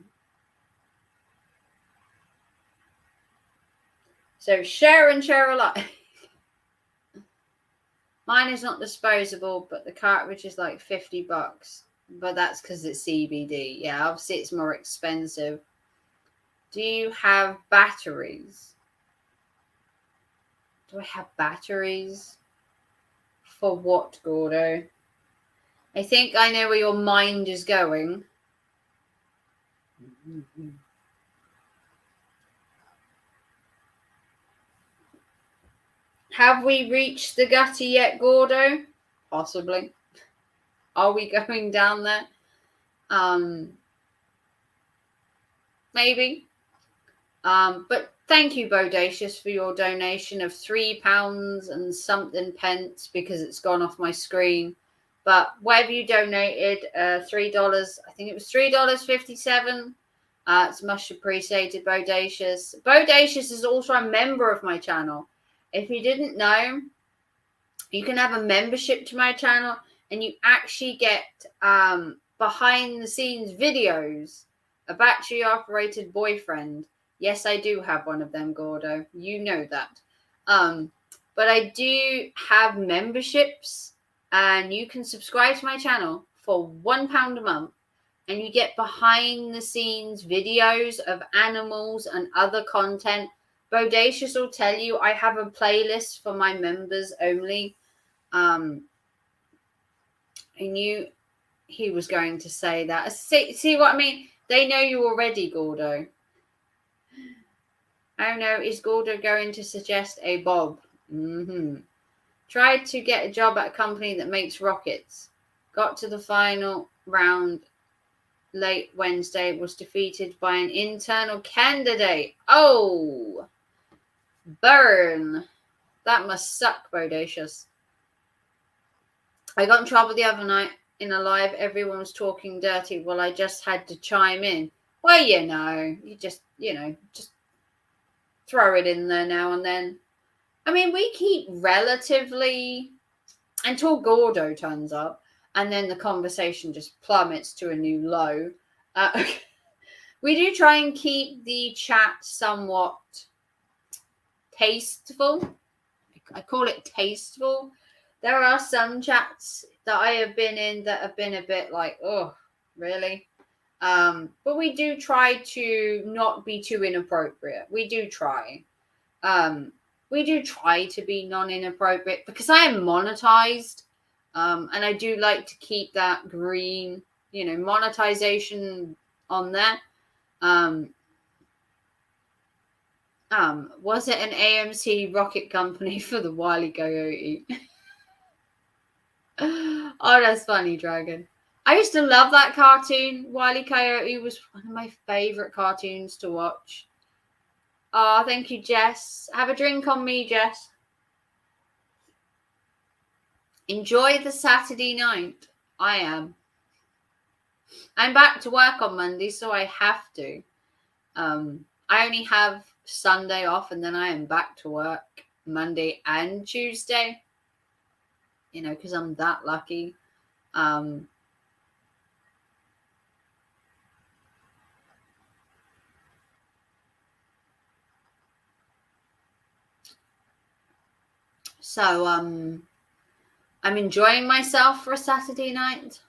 So share and share alike. Mine is not disposable, but the cartridge is like $50. But that's because it's CBD. Yeah, obviously it's more expensive. Do you have batteries? Do I have batteries? For what, Gordo? I think I know where your mind is going. Have we reached the gutter yet, Gordo? Possibly. Are we going down there? Maybe. But thank you, Bodacious, for your donation of £3 and something pence because it's gone off my screen. But whatever you donated, $3, I think it was $3.57. It's much appreciated, Bodacious. Bodacious is also a member of my channel. If you didn't know, you can have a membership to my channel and you actually get behind the scenes videos. A battery operated boyfriend. Yes, I do have one of them, Gordo. You know that. But I do have memberships and you can subscribe to my channel for £1 a month and you get behind the scenes videos of animals and other content. Bodacious will tell you I have a playlist for my members only. I knew he was going to say that. See what I mean? They know you already, Gordo. Oh no, is Gordo going to suggest a Bob? Tried to get a job at a company that makes rockets. Got to the final round late Wednesday. Was defeated by an internal candidate. Oh! Burn. That must suck, Bodacious. I got in trouble the other night in a live. Everyone was talking dirty. Well, I just had to chime in. Well, you just throw it in there now and then. I mean, we keep relatively until Gordo turns up and then the conversation just plummets to a new low. We do try and keep the chat somewhat tasteful. I call it tasteful. There are some chats that I have been in that have been a bit like, oh, really? But we do try to not be too inappropriate. We do try. We do try to be non-inappropriate because I am monetized. And I do like to keep that green, monetization on there. Was it an AMC rocket company for the Wile E. Coyote? Oh, that's funny, Dragon. I used to love that cartoon. Wile E. Coyote was one of my favorite cartoons to watch. Oh, thank you, Jess. Have a drink on me, Jess. Enjoy the Saturday night. I am. I'm back to work on Monday, so I have to. I only have Sunday off, and then I am back to work Monday and Tuesday. You know, because I'm that lucky. So I'm enjoying myself for a Saturday night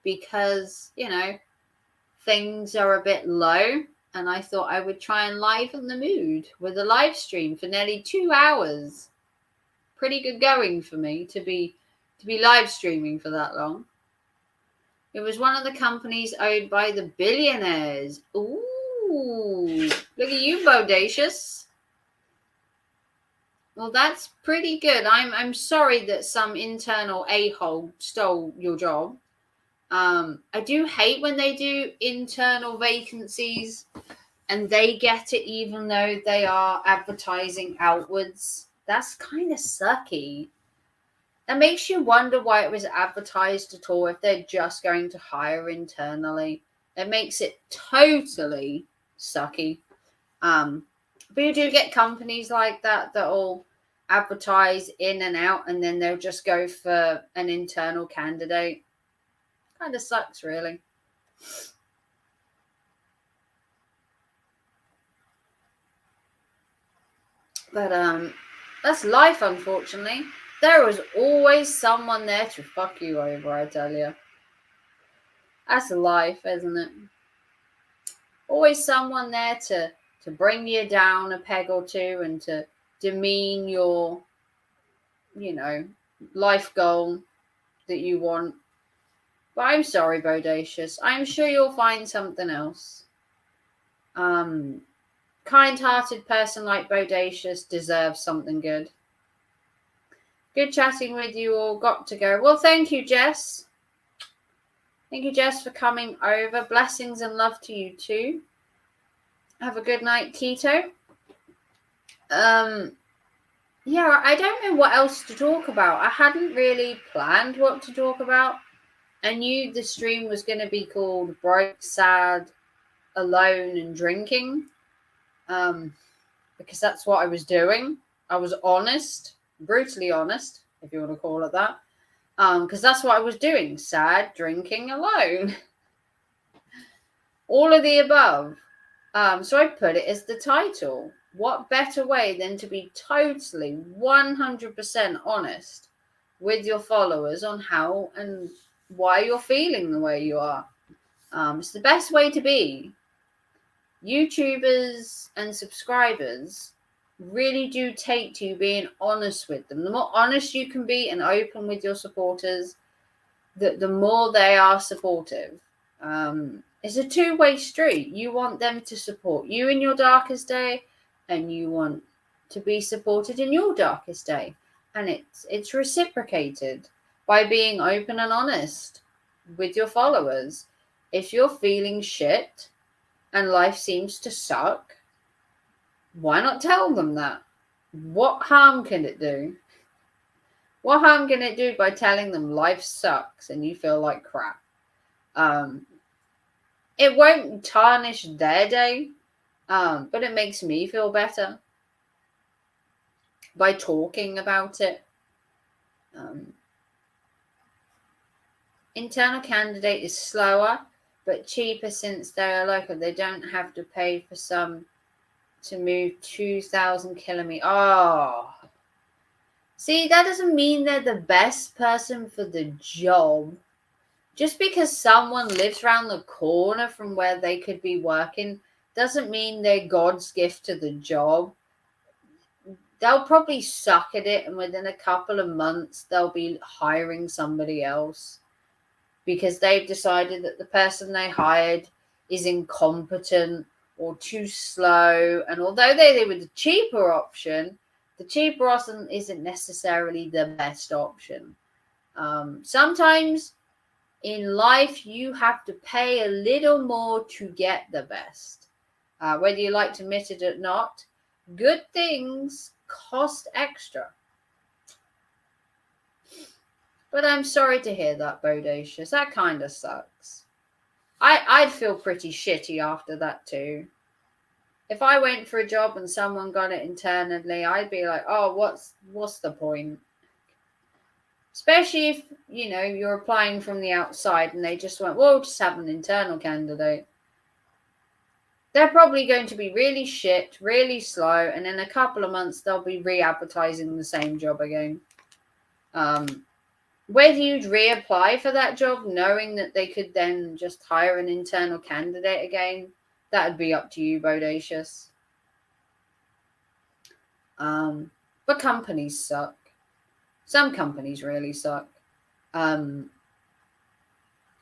because, you know, things are a bit low, and I thought I would try and liven the mood with a live stream for nearly 2 hours. Pretty good going for me to be live streaming for that long. It was one of the companies owned by the billionaires. Ooh, look at you, Bodacious. Well, that's pretty good. I'm sorry that some internal a-hole stole your job. I do hate when they do internal vacancies and they get it even though they are advertising outwards. That's kind of sucky. That makes you wonder why it was advertised at all if they're just going to hire internally. It makes it totally sucky. But you do get companies like that that'll advertise in and out, and then they'll just go for an internal candidate. Kind of sucks, really. But that's life, unfortunately. There was always someone there to fuck you over, I tell you. That's life, isn't it? Always someone there to bring you down a peg or two and to demean your, you know, life goal that you want. But I'm sorry, Bodacious. I'm sure you'll find something else. Kind-hearted person like Bodacious deserves something good. Good chatting with you all. Got to go. Well, thank you, Jess. Thank you, Jess, for coming over. Blessings and love to you too. Have a good night, Keto. Yeah, I don't know what else to talk about. I hadn't really planned what to talk about. I knew the stream was going to be called Broke, Sad, Alone, and Drinking. Because that's what I was doing. I was honest, brutally honest, if you want to call it that. Because that's what I was doing. Sad, drinking, alone. All of the above. So I put it as the title. What better way than to be totally 100% honest with your followers on how and why you're feeling the way you are. It's the best way to be. YouTubers and subscribers really do take to you being honest with them. The more honest you can be and open with your supporters, the more they are supportive. It's a two-way street. You want them to support you in your darkest day, and you want to be supported in your darkest day. And it's reciprocated by being open and honest with your followers. If you're feeling shit and life seems to suck, why not tell them that? What harm can it do? What harm can it do by telling them life sucks and you feel like crap? It won't tarnish their day, but it makes me feel better by talking about it. Internal candidate is slower, but cheaper since they're local. They don't have to pay for some to move 2,000 kilometers. Oh. See, that doesn't mean they're the best person for the job. Just because someone lives around the corner from where they could be working doesn't mean they're God's gift to the job. They'll probably suck at it, and within a couple of months, they'll be hiring somebody else because they've decided that the person they hired is incompetent or too slow. And although they were the cheaper option, the cheaper option isn't necessarily the best option. Sometimes in life, you have to pay a little more to get the best. Whether you like to admit it or not, good things cost extra. But I'm sorry to hear that, Bodacious. That kind of sucks. I'd feel pretty shitty after that too. If I went for a job and someone got it internally, I'd be like, oh, what's the point? Especially if, you're applying from the outside and they just went, well, we'll just have an internal candidate. They're probably going to be really shit, really slow, and in a couple of months they'll be re-advertising the same job again. Whether you'd reapply for that job knowing that they could then just hire an internal candidate again, that would be up to you, Bodacious. But companies suck. Some companies really suck.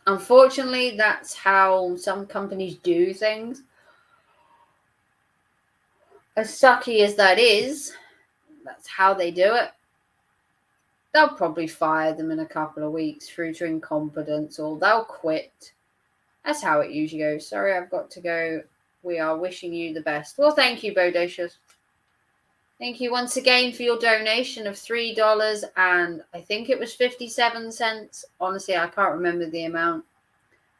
Unfortunately, that's how some companies do things. As sucky as that is, that's how they do it. They'll probably fire them in a couple of weeks through to incompetence, or they'll quit. That's how it usually goes. Sorry, I've got to go. We are wishing you the best. Well, thank you, Bodacious. Thank you once again for your donation of $3 and I think it was 57 cents. Honestly, I can't remember the amount.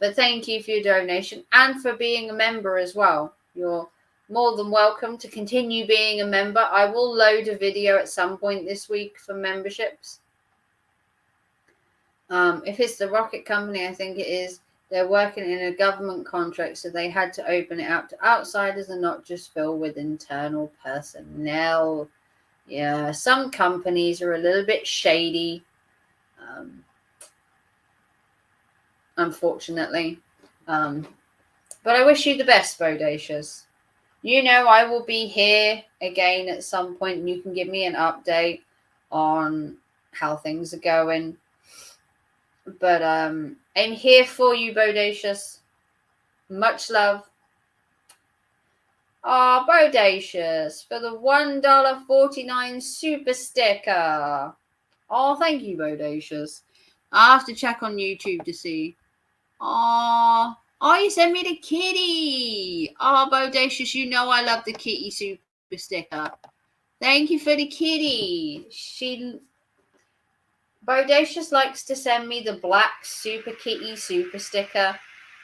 But thank you for your donation and for being a member as well. You're more than welcome to continue being a member. I will load a video at some point this week for memberships. If it's the rocket company, I think it is, they're working in a government contract, so they had to open it out to outsiders and not just fill with internal personnel. Yeah, some companies are a little bit shady, unfortunately. But I wish you the best, Bodacious. I will be here again at some point, and you can give me an update on how things are going. But I'm here for you, Bodacious. Much love. Bodacious for the $1.49 super sticker. Thank you, Bodacious. I have to check on YouTube to see. You sent me the kitty. Bodacious, I love the kitty super sticker. Thank you for the kitty. Bodacious likes to send me the black super kitty super sticker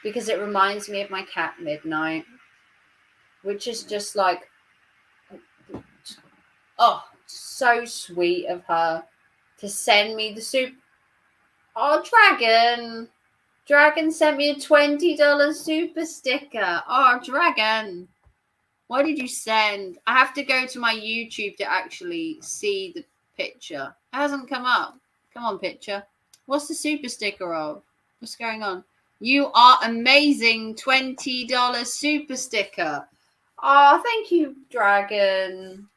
because it reminds me of my cat Midnight, which is just like, so sweet of her to send me the super. Dragon sent me a $20 super sticker. Dragon, what did you send? I have to go to my YouTube to actually see the picture. It hasn't come up. Come on, picture. What's the super sticker of? What's going on? You are amazing. $20 super sticker. Thank you, Dragon.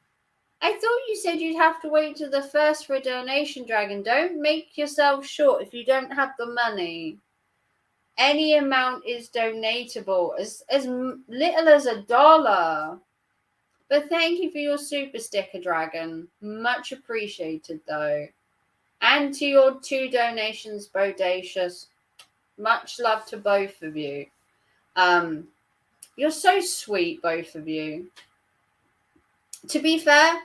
I thought you said you'd have to wait till the first for a donation, Dragon. Don't make yourself short if you don't have the money. Any amount is donatable, as little as $1. But thank you for your super sticker, Dragon. Much appreciated, though. And to your 2 donations, Bodacious. Much love to both of you. You're so sweet, both of you. To be fair,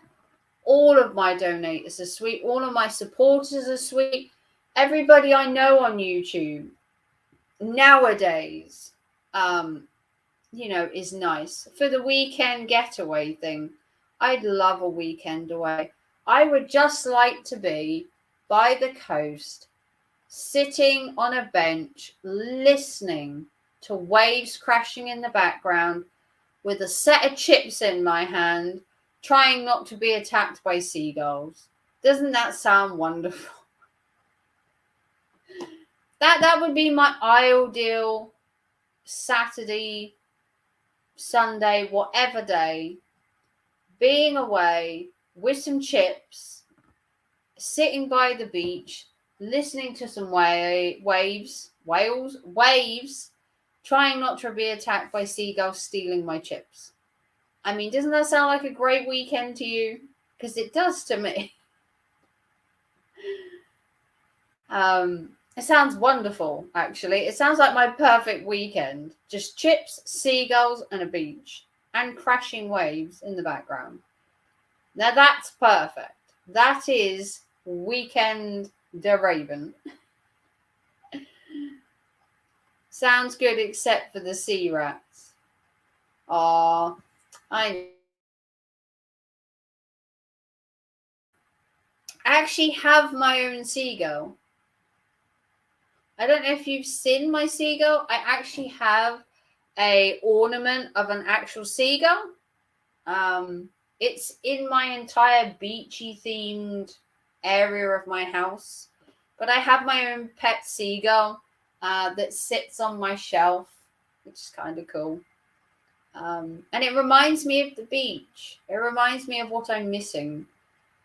all of my donators are sweet. All of my supporters are sweet. Everybody I know on YouTube nowadays, is nice. For the weekend getaway thing, I'd love a weekend away. I would just like to be by the coast, sitting on a bench, listening to waves crashing in the background, with a set of chips in my hand, trying not to be attacked by seagulls. Doesn't that sound wonderful? That would be my ideal Saturday, Sunday, whatever day, being away with some chips, sitting by the beach, listening to some waves, trying not to be attacked by seagulls stealing my chips. I mean, doesn't that sound like a great weekend to you? Because it does to me. It sounds wonderful, actually. It sounds like my perfect weekend. Just chips, seagulls, and a beach. And crashing waves in the background. Now that's perfect. That is Weekend de Raven. Sounds good except for the sea rats. I actually have my own seagull. I don't know if you've seen my seagull. I actually have a ornament of an actual seagull. It's in my entire beachy themed area of my house, but I have my own pet seagull that sits on my shelf, which is kind of cool. And it reminds me of the beach. It reminds me of what I'm missing,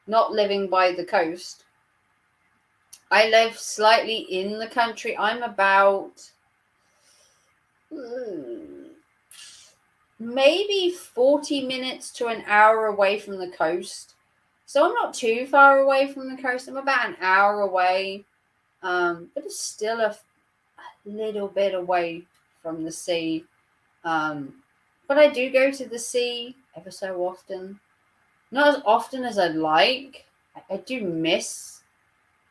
not living by the coast. I live slightly in the country. I'm about maybe 40 minutes to an hour away from the coast. So I'm not too far away from the coast. I'm about an hour away. But it's still a little bit away from the sea. But I do go to the sea ever so often. Not as often as I'd like. I do miss,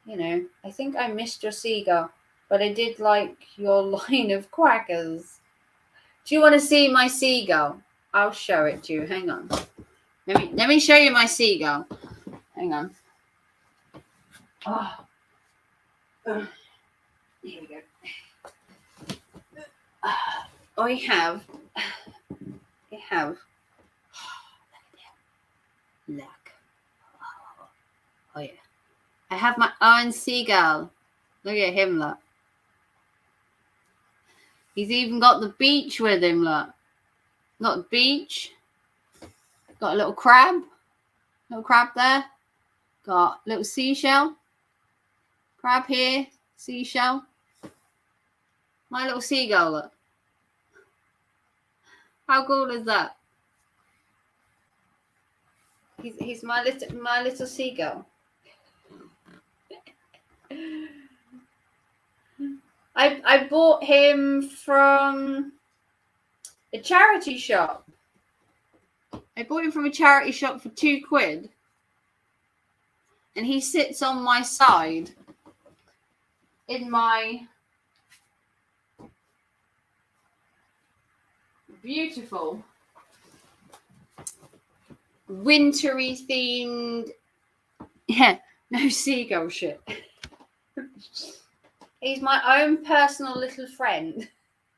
I think I missed your seagull, but I did like your line of quackers. Do you want to see my seagull? I'll show it to you. Hang on. Let me show you my seagull. Hang on. Oh. Here we go. I have. Look. Oh yeah. I have my own seagull. Look at him, look. He's even got the beach with him, look. Got the beach. Got a little crab. Little crab there. Got a little seashell. Crab here. Seashell. My little seagull, look. How cool is that? He's my little seagull. I bought him from a charity shop. I bought him from a charity shop for £2. And he sits on my side in my beautiful wintry themed no seagull shit. He's my own personal little friend.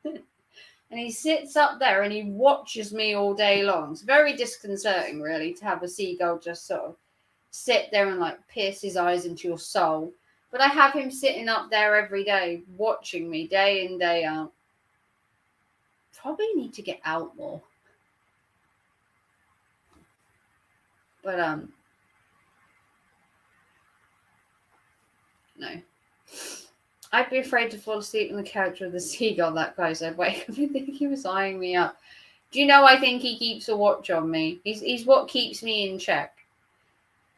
And he sits up there and he watches me all day long. It's very disconcerting, really, to have a seagull just sort of sit there and like pierce his eyes into your soul. But I have him sitting up there every day, watching me day in, day out. Probably need to get out more. But no. I'd be afraid to fall asleep on the couch with a seagull that close. I'd wake up and think he was eyeing me up. Do you know I think he keeps a watch on me? He's what keeps me in check.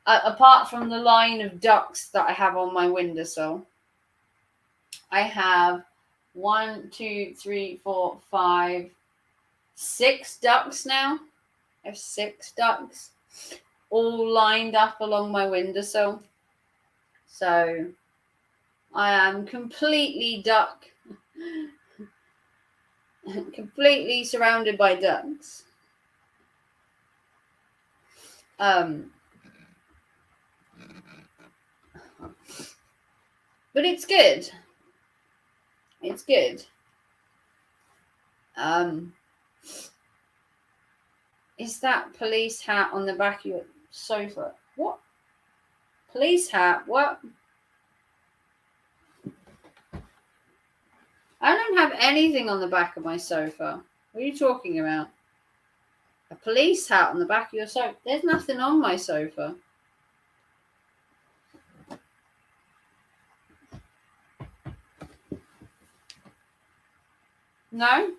Apart from the line of ducks that I have on my windowsill, I have 1, 2, 3, 4, 5, 6 ducks now. I have 6 ducks all lined up along my windowsill. So I am completely completely surrounded by ducks. But it's good. It's good. Is that police hat on the back of your sofa? What? Police hat? What? I don't have anything on the back of my sofa. What are you talking about? A police hat on the back of your sofa? There's nothing on my sofa. No?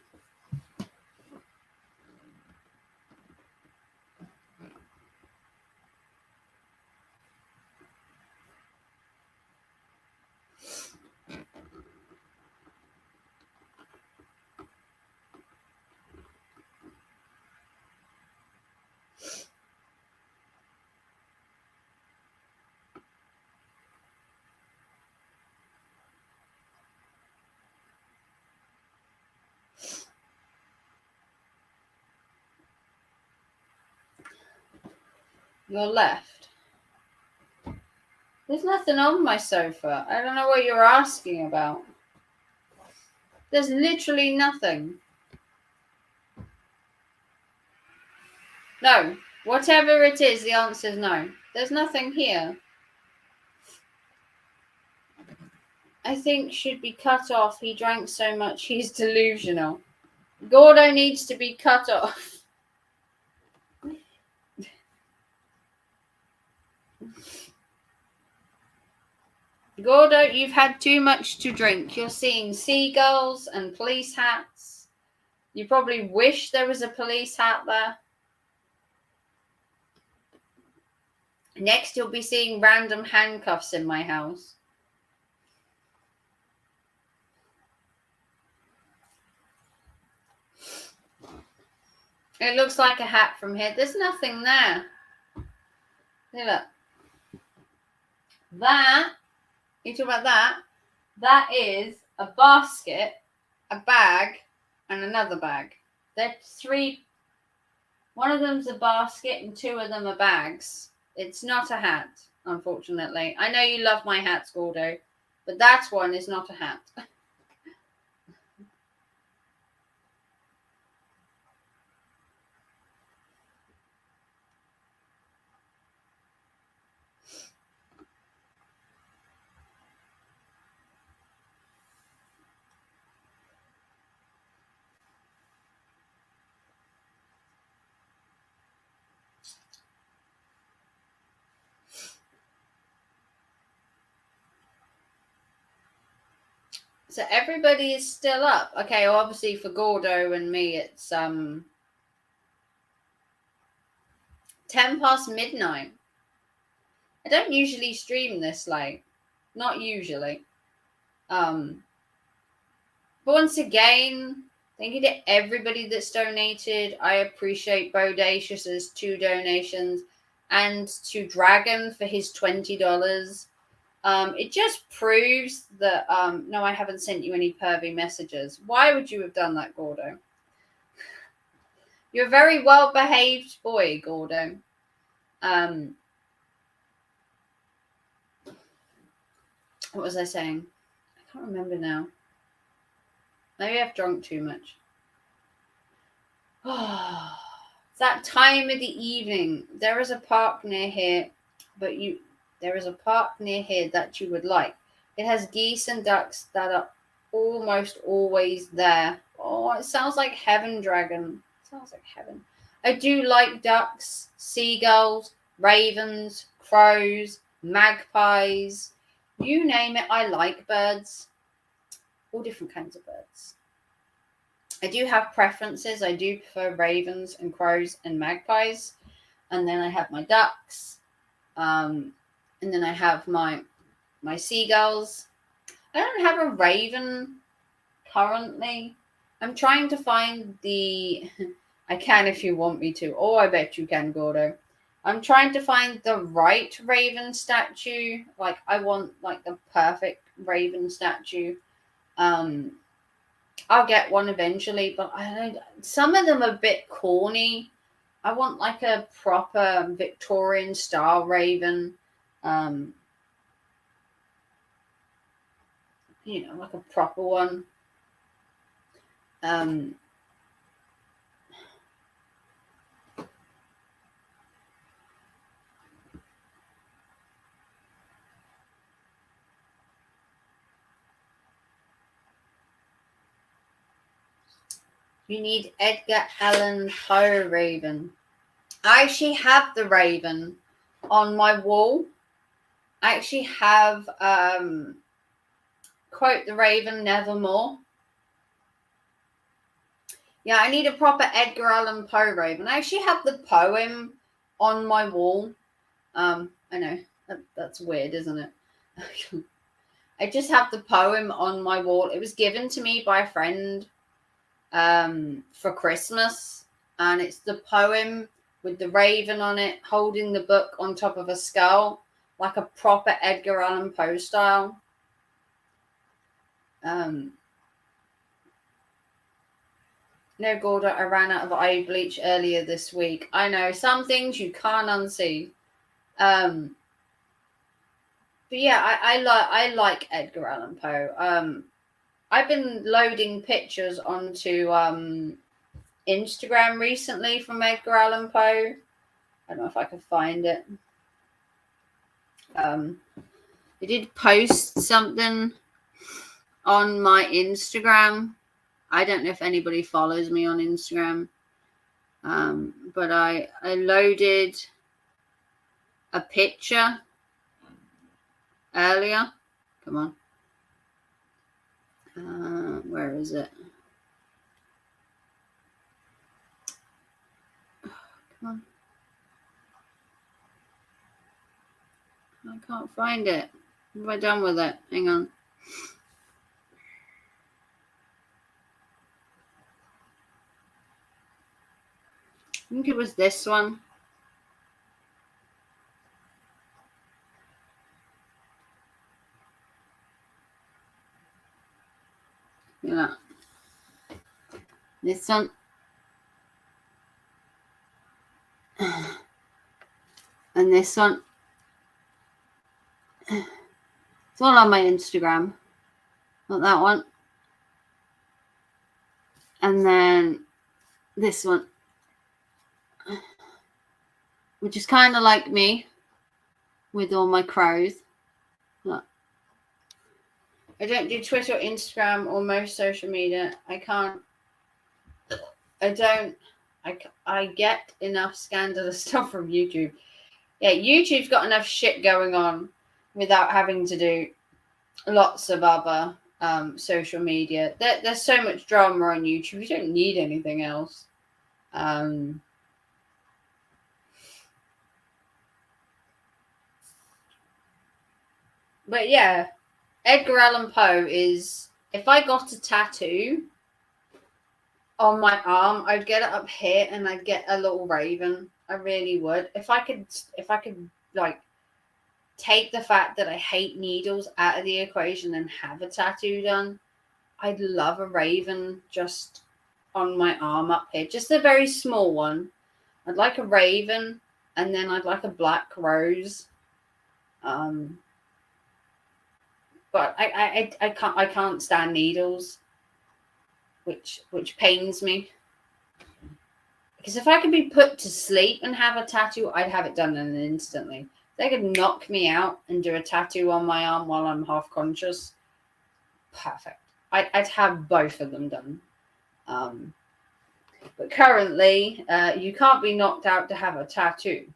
Your left. There's nothing on my sofa. I don't know what you're asking about. There's literally nothing. No. Whatever it is, the answer is no. There's nothing here. I think should be cut off. He drank so much, he's delusional. Gordo needs to be cut off. Gordo, you've had too much to drink. You're seeing seagulls and police hats. You probably wish there was a police hat there. Next, you'll be seeing random handcuffs in my house. It looks like a hat from here. There's nothing there. Hey, look. That, you talk about that? That is a basket, a bag, and another bag. They're three. One of them's a basket and two of them are bags. It's not a hat, unfortunately. I know you love my hats, Gordo, but that one is not a hat. So everybody is still up. Okay, well, obviously for Gordo and me, it's 10 past midnight. I don't usually stream this late. Not usually. But once again, thank you to everybody that's donated. I appreciate Bodacious's 2 donations and to Dragon for his $20. It just proves that, no, I haven't sent you any pervy messages. Why would you have done that, Gordo? You're a very well-behaved boy, Gordo. What was I saying? I can't remember now. Maybe I've drunk too much. It's that time of the evening. There is a park near here, there is a park near here that you would like. It has geese and ducks that are almost always there. Oh, it sounds like heaven, Dragon. It sounds like heaven. I do like ducks, seagulls, ravens, crows, magpies. You name it, I like birds. All different kinds of birds. I do have preferences. I do prefer ravens and crows and magpies. And then I have my ducks. And then I have my seagulls. I don't have a raven currently. I'm trying to find the... I can if you want me to. Oh, I bet you can, Gordo. I'm trying to find the right raven statue. Like, I want, like, the perfect raven statue. I'll get one eventually, but some of them are a bit corny. I want, like, a proper Victorian style raven. You know, like a proper one. You need Edgar Allan Poe raven. I actually have the raven on my wall. I actually have quote the raven nevermore. Yeah, I need a proper Edgar Allan Poe raven. I actually have the poem on my wall. I know that's weird, isn't it? I just have the poem on my wall. It was given to me by a friend for Christmas, and it's the poem with the raven on it holding the book on top of a skull, like a proper Edgar Allan Poe style. No, Gordo, I ran out of eye bleach earlier this week. I know, some things you can't unsee. But yeah, I like Edgar Allan Poe. I've been loading pictures onto Instagram recently from Edgar Allan Poe. I don't know if I can find it. I did post something on my Instagram. I don't know if anybody follows me on Instagram. But I loaded a picture earlier. Come on. Where is it? Come on. I can't find it. What have I done with it? Hang on. I think it was this one. Yeah. This one. And this one. It's all on my Instagram. Not that one. And then this one. Which is kind of like me with all my crows. Look. I don't do Twitter or Instagram or most social media. I get enough scandalous stuff from YouTube. Yeah, YouTube's got enough shit going on without having to do lots of other social media. There's so much drama on YouTube. You don't need anything else. But yeah, Edgar Allan Poe is, if I got a tattoo on my arm, I'd get it up here and I'd get a little raven. I really would. If I could like take the fact that I hate needles out of the equation and have a tattoo done, I'd love a raven just on my arm up here. Just a very small one. I'd like a raven, and then I'd like a black rose. But I can't stand needles, which pains me. Because if I could be put to sleep and have a tattoo, I'd have it done instantly. They could knock me out and do a tattoo on my arm while I'm half conscious. Perfect. I'd have both of them done. But currently, you can't be knocked out to have a tattoo.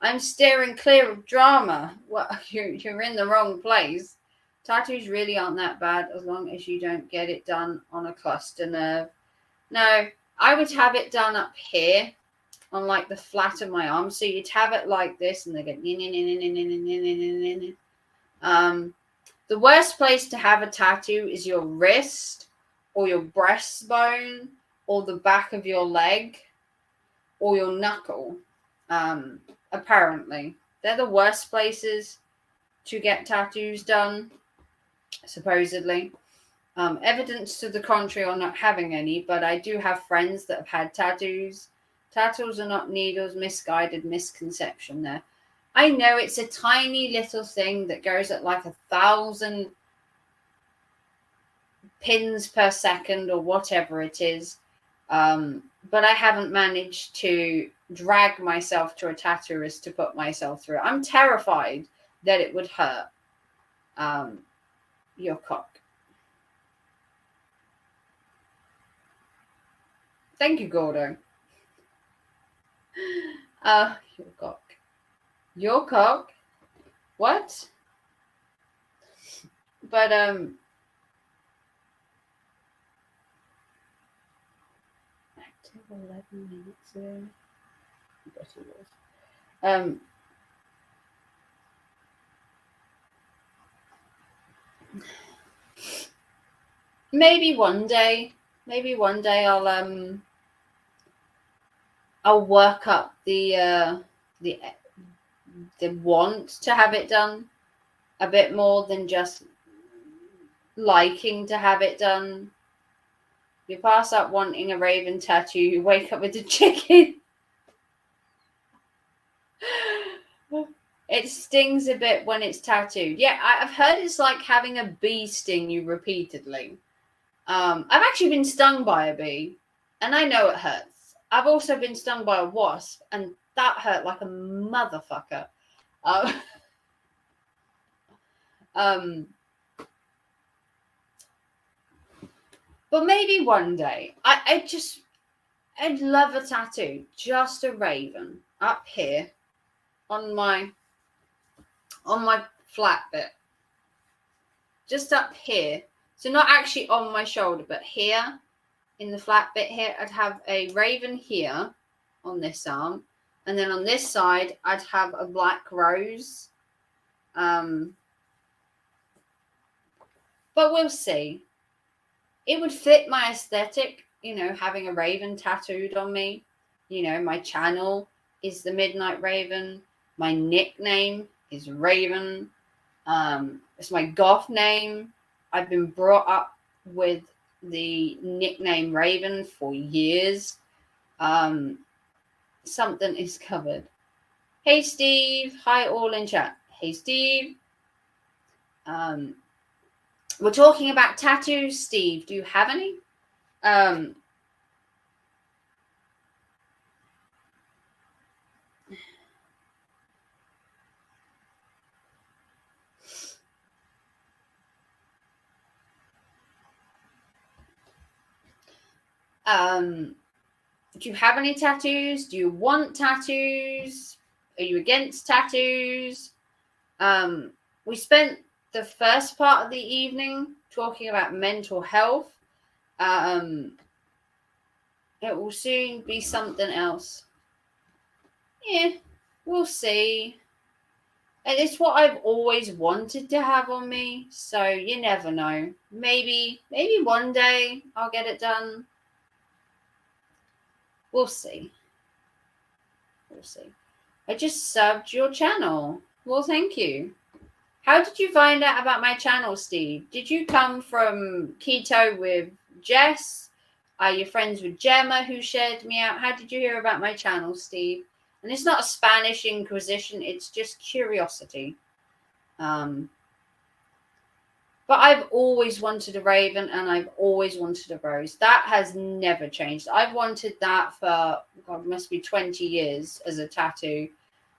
I'm steering clear of drama. Well, you're in the wrong place. Tattoos really aren't that bad as long as you don't get it done on a cluster nerve. No, I would have it done up here on like the flat of my arm. So you'd have it like this and they go. The worst place to have a tattoo is your wrist or your breastbone or the back of your leg or your knuckle. Apparently, they're the worst places to get tattoos done, supposedly. Evidence to the contrary on not having any, but I do have friends that have had tattoos. Tattoos are not needles, misguided misconception there. I know it's a tiny little thing that goes at like 1,000 pins per second or whatever it is. But I haven't managed to drag myself to a tattooist to put myself through it. I'm terrified that it would hurt your cock. Thank you, Gordo. Your cock. Your cock? What? But active 11 minutes ago. Yes, it was. Maybe one day I'll work up the want to have it done a bit more than just liking to have it done. You pass up wanting a raven tattoo, you wake up with a chicken. It stings a bit when it's tattooed. Yeah, I've heard it's like having a bee sting you repeatedly. I've actually been stung by a bee, and I know it hurts. I've also been stung by a wasp, and that hurt like a motherfucker. Um, but maybe one day. I'd love a tattoo, just a raven up here on my flat bit, just up here. So not actually on my shoulder, but here in the flat bit here, I'd have a raven here on this arm, and then on this side, I'd have a black rose. But we'll see. It would fit my aesthetic, having a raven tattooed on me. My channel is the Midnight Raven. My nickname is Raven. It's my goth name. I've been brought up with the nickname Raven for years. Something is covered. Hey, Steve. Hi, all in chat. Hey, Steve. We're talking about tattoos, Steve. Do you have any? Do you have any tattoos? Do you want tattoos? Are you against tattoos? We spent the first part of the evening talking about mental health. It will soon be something else. Yeah, we'll see. And it's what I've always wanted to have on me, so you never know. Maybe one day I'll get it done. We'll see. I just subbed your channel. Well, thank you. How did you find out about my channel, Steve? Did you come from Keto with Jess? Are you friends with Gemma, who shared me out? How did you hear about my channel, Steve? And it's not a Spanish Inquisition. It's just curiosity. But I've always wanted a raven, and I've always wanted a rose. That has never changed. I've wanted that for, God, must be 20 years as a tattoo.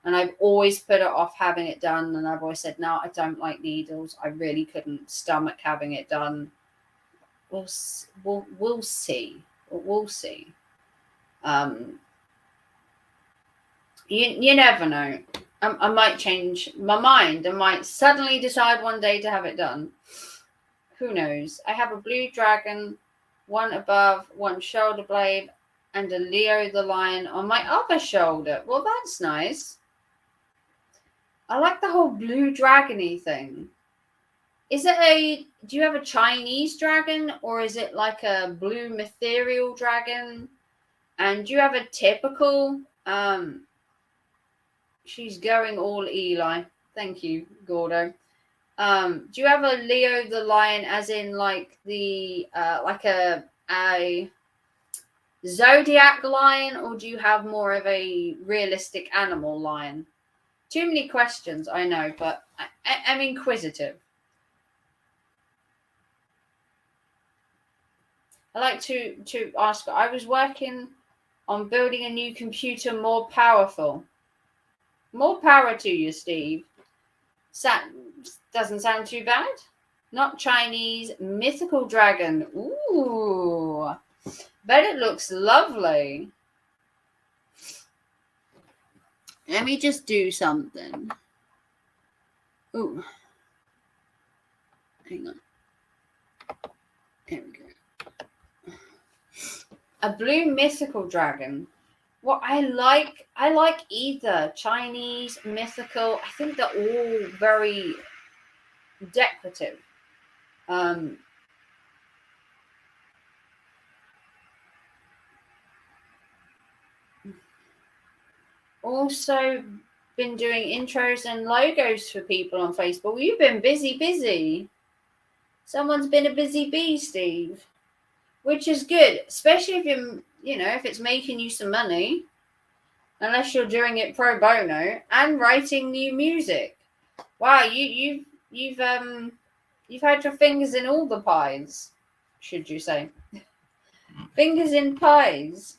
And I've always put it off having it done. And I've always said, no, I don't like needles. I really couldn't stomach having it done. We'll see. We'll see. You never know. I might change my mind. I might suddenly decide one day to have it done. Who knows? I have a blue dragon, one above one shoulder blade, and a Leo the lion on my other shoulder. Well, that's nice. I like the whole blue dragony thing. Do you have a Chinese dragon, or is it like a blue ethereal dragon? And do you have a typical, she's going all Eli. Thank you, Gordo. Do you have a Leo the lion, as in like the like a zodiac lion, or do you have more of a realistic animal lion? Too many questions, I know, but I'm inquisitive. I like to ask. I was working on building a new computer more powerful. More power to you, Steve. Doesn't sound too bad. Not Chinese, mythical dragon. Ooh, bet it looks lovely. Let me just do something. Ooh. Hang on. There we go. A blue mythical dragon. Well, I like either Chinese, mythical. I think they're all very decorative. Also been doing intros and logos for people on Facebook. You've been busy. Someone's been a busy bee, Steve, which is good, especially if if it's making you some money. unless you're doing it pro bono and writing new music. Wow, you've had your fingers in all the pies, should you say? Fingers in pies.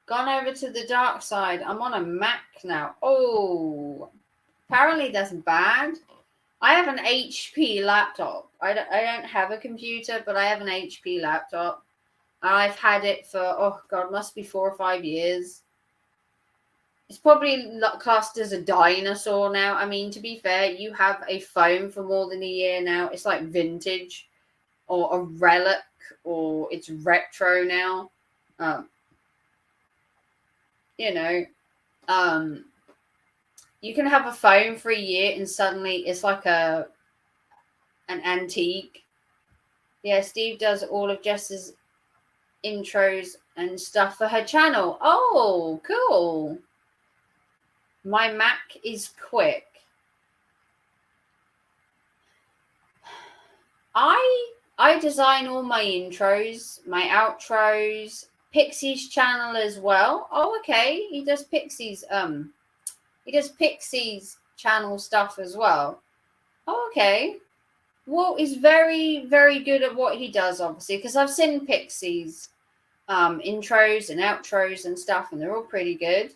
Gone over to the dark side. I'm on a Mac now. Oh, apparently that's bad. I have an HP laptop. I don't have a computer, but I have an HP laptop. I've had it for, oh God, must be 4 or 5 years. It's probably classed as a dinosaur now. I mean, to be fair, you have a phone for more than a year now. It's like vintage or a relic or it's retro now. You know, you can have a phone for a year and suddenly it's like an antique. Yeah, Steve does all of Jess's intros and stuff for her channel. Oh, cool. My Mac is quick. I design all my intros, my outros, Pixie's channel as well. Oh, okay. He does Pixie's channel stuff as well. Oh, okay. Well, he's very, very good at what he does, obviously, because I've seen Pixie's intros and outros and stuff, and they're all pretty good.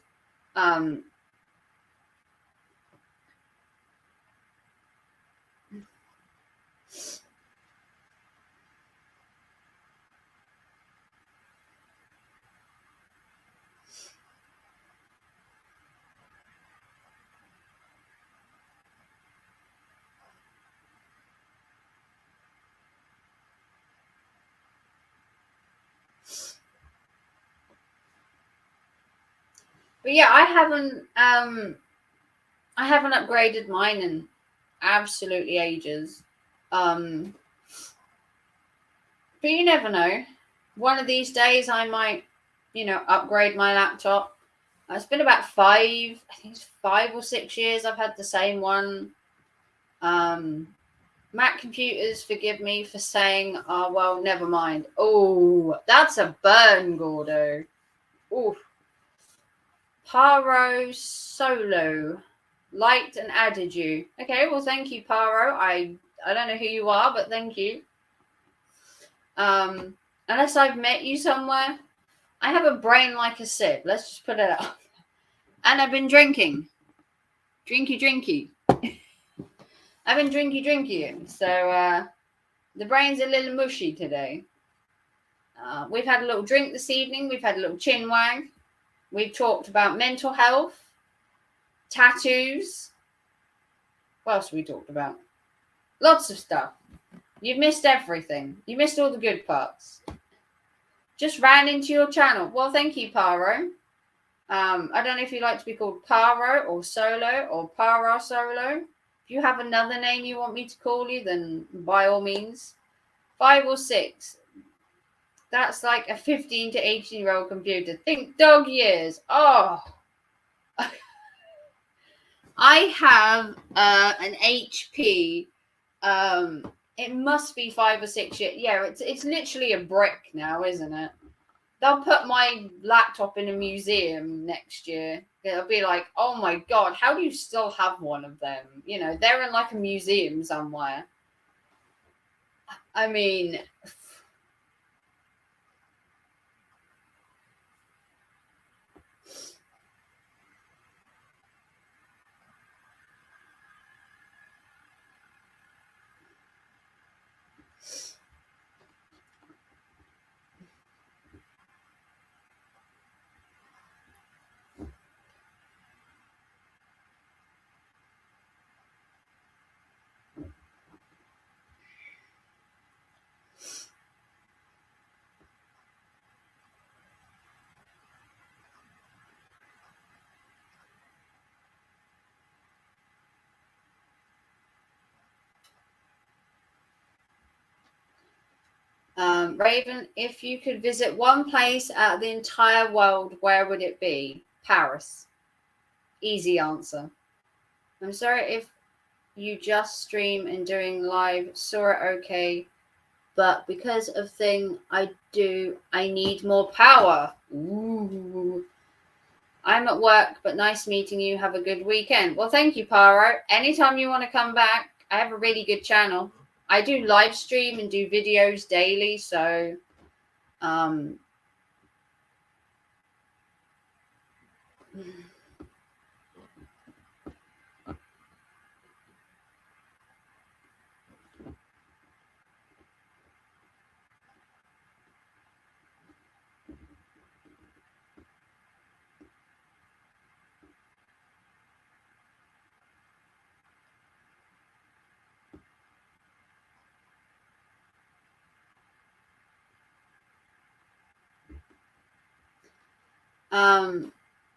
But yeah, I haven't upgraded mine in absolutely ages. But you never know. One of these days I might, upgrade my laptop. It's been about 5 or 6 years I've had the same one. Mac computers, forgive me for saying, oh, well, never mind. Oh, that's a burn, Gordo. Oof. Paro Solo liked and added you. Okay, well, thank you, Paro. I don't know who you are, but thank you. Unless I've met you somewhere. I have a brain like a sieve. Let's just put it up. And I've been drinking. Drinky. I've been drinky. So the brain's a little mushy today. We've had a little drink this evening. We've had a little chin wag. We've talked about mental health, tattoos. What else have we talked about? Lots of stuff. You've missed everything. You missed all the good parts. Just ran into your channel. Well, thank you, Paro. I don't know if you like to be called Paro or Solo or Para Solo. If you have another name you want me to call you, then by all means. 5 or 6. That's like a 15 to 18-year-old computer. Think dog years. Oh. I have an HP. It must be 5 or 6 years. Yeah, it's literally a brick now, isn't it? They'll put my laptop in a museum next year. It'll be like, oh my God, how do you still have one of them? They're in like a museum somewhere. I mean... Raven, if you could visit one place out of the entire world, where would it be? Paris. Easy answer. I'm sorry if you just stream and doing live. Saw it okay. But because of thing I do, I need more power. Ooh. I'm at work, but nice meeting you. Have a good weekend. Well, thank you, Paro. Anytime you want to come back, I have a really good channel. I do live stream and do videos daily, so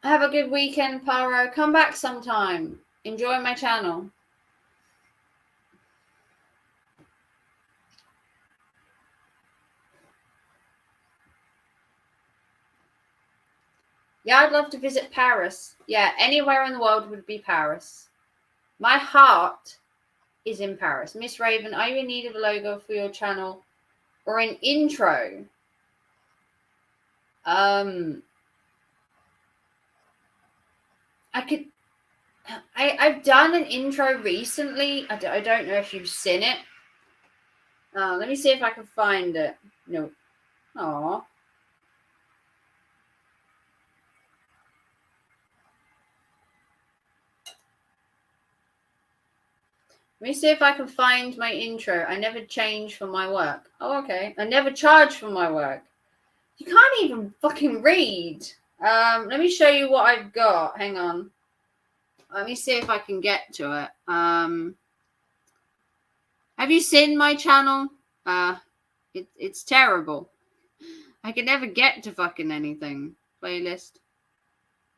have a good weekend, Paro. Come back sometime. Enjoy my channel. Yeah, I'd love to visit Paris. Yeah, anywhere in the world would be Paris. My heart is in Paris. Miss Raven, are you in need of a logo for your channel or an intro? I've done an intro recently. I don't know if you've seen it. Let me see if I can find it. No. Aw. Let me see if I can find my intro. I never change for my work. Oh, okay. I never charge for my work. You can't even fucking read. Let me show you what I've got. Hang on. Let me see if I can get to it. Have you seen my channel? It's terrible. I can never get to fucking anything. Playlist.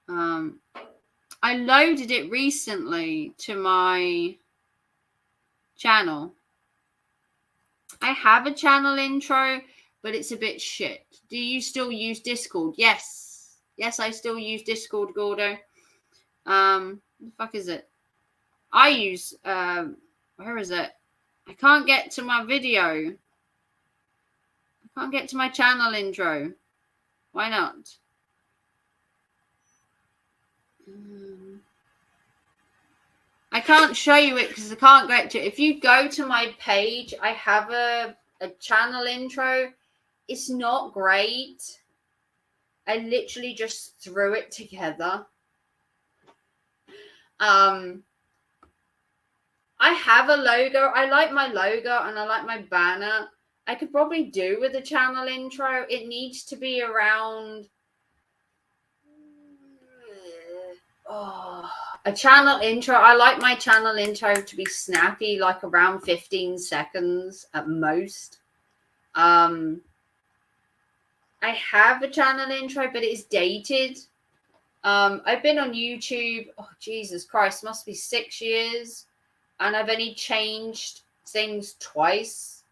I loaded it recently to my channel. I have a channel intro, but it's a bit shit. Do you still use Discord? Yes. Yes, I still use Discord, Gordo. What the fuck is it? I use where is it? I can't get to my video. I can't get to my channel intro. Why not? I can't show you it because I can't get to it. If you go to my page, I have a channel intro. It's not great. I literally just threw it together. I have a logo. I like my logo and I like my banner. I could probably do with a channel intro. It needs to be around a channel intro. I like my channel intro to be snappy, like around 15 seconds at most. I have a channel intro, but it's dated. I've been on YouTube, oh Jesus Christ, must be 6 years, and I've only changed things twice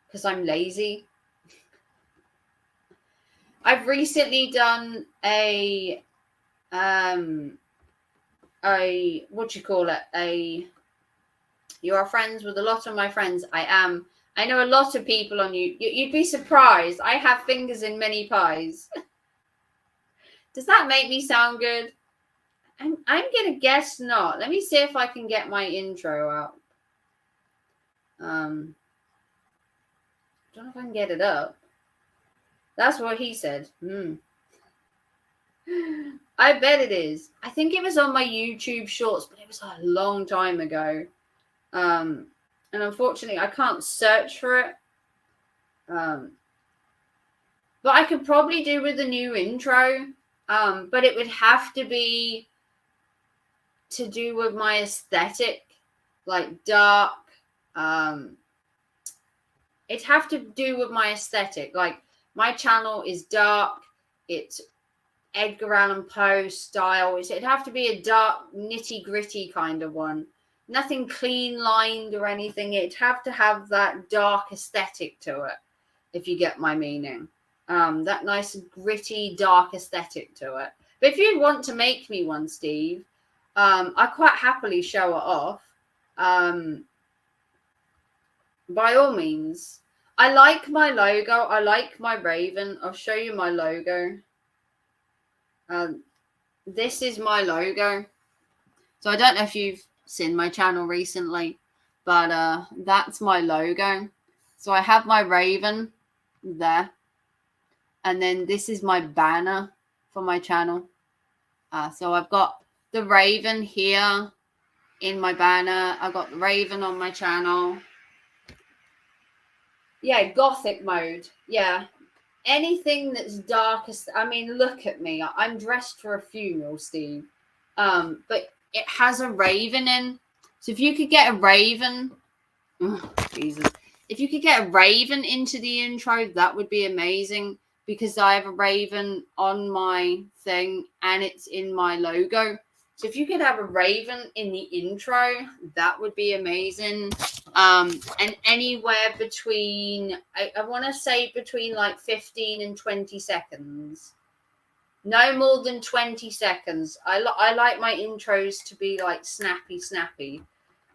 because I'm lazy. I've recently done a what you call it, you are friends with a lot of my friends. I know a lot of people on you. You'd be surprised. I have fingers in many pies. Does that make me sound good? I'm gonna guess not. Let me see if I can get my intro out. I don't know if I can get it up. That's what he said. I bet it is. I think it was on my YouTube shorts, but it was a long time ago. And unfortunately, I can't search for it. But I could probably do with a new intro. But it would have to be to do with my aesthetic, like dark. It'd have to do with my aesthetic. Like my channel is dark. It's Edgar Allan Poe style. It'd have to be a dark, nitty gritty kind of one. Nothing clean lined or anything. It'd have to have that dark aesthetic to it, if you get my meaning. That nice, gritty, dark aesthetic to it. But if you want to make me one, Steve, I quite happily show it off. by all means. I like my logo. I like my raven. I'll show you my logo. This is my logo. So I don't know if you've seen my channel recently, but that's my logo. So I have my raven there. And then this is my banner for my channel. So I've got the raven here in my banner. I've got the raven on my channel. Yeah, gothic mode. Yeah. Anything that's darkest. I mean, look at me. I'm dressed for a funeral, Steve. But it has a raven in. So if you could get a raven, oh, Jesus. If you could get a raven into the intro, that would be amazing, because I have a raven on my thing and it's in my logo. So if you could have a raven in the intro, that would be amazing. And anywhere between, I want to say between like 15 and 20 seconds. No more than 20 seconds. I like my intros to be like snappy.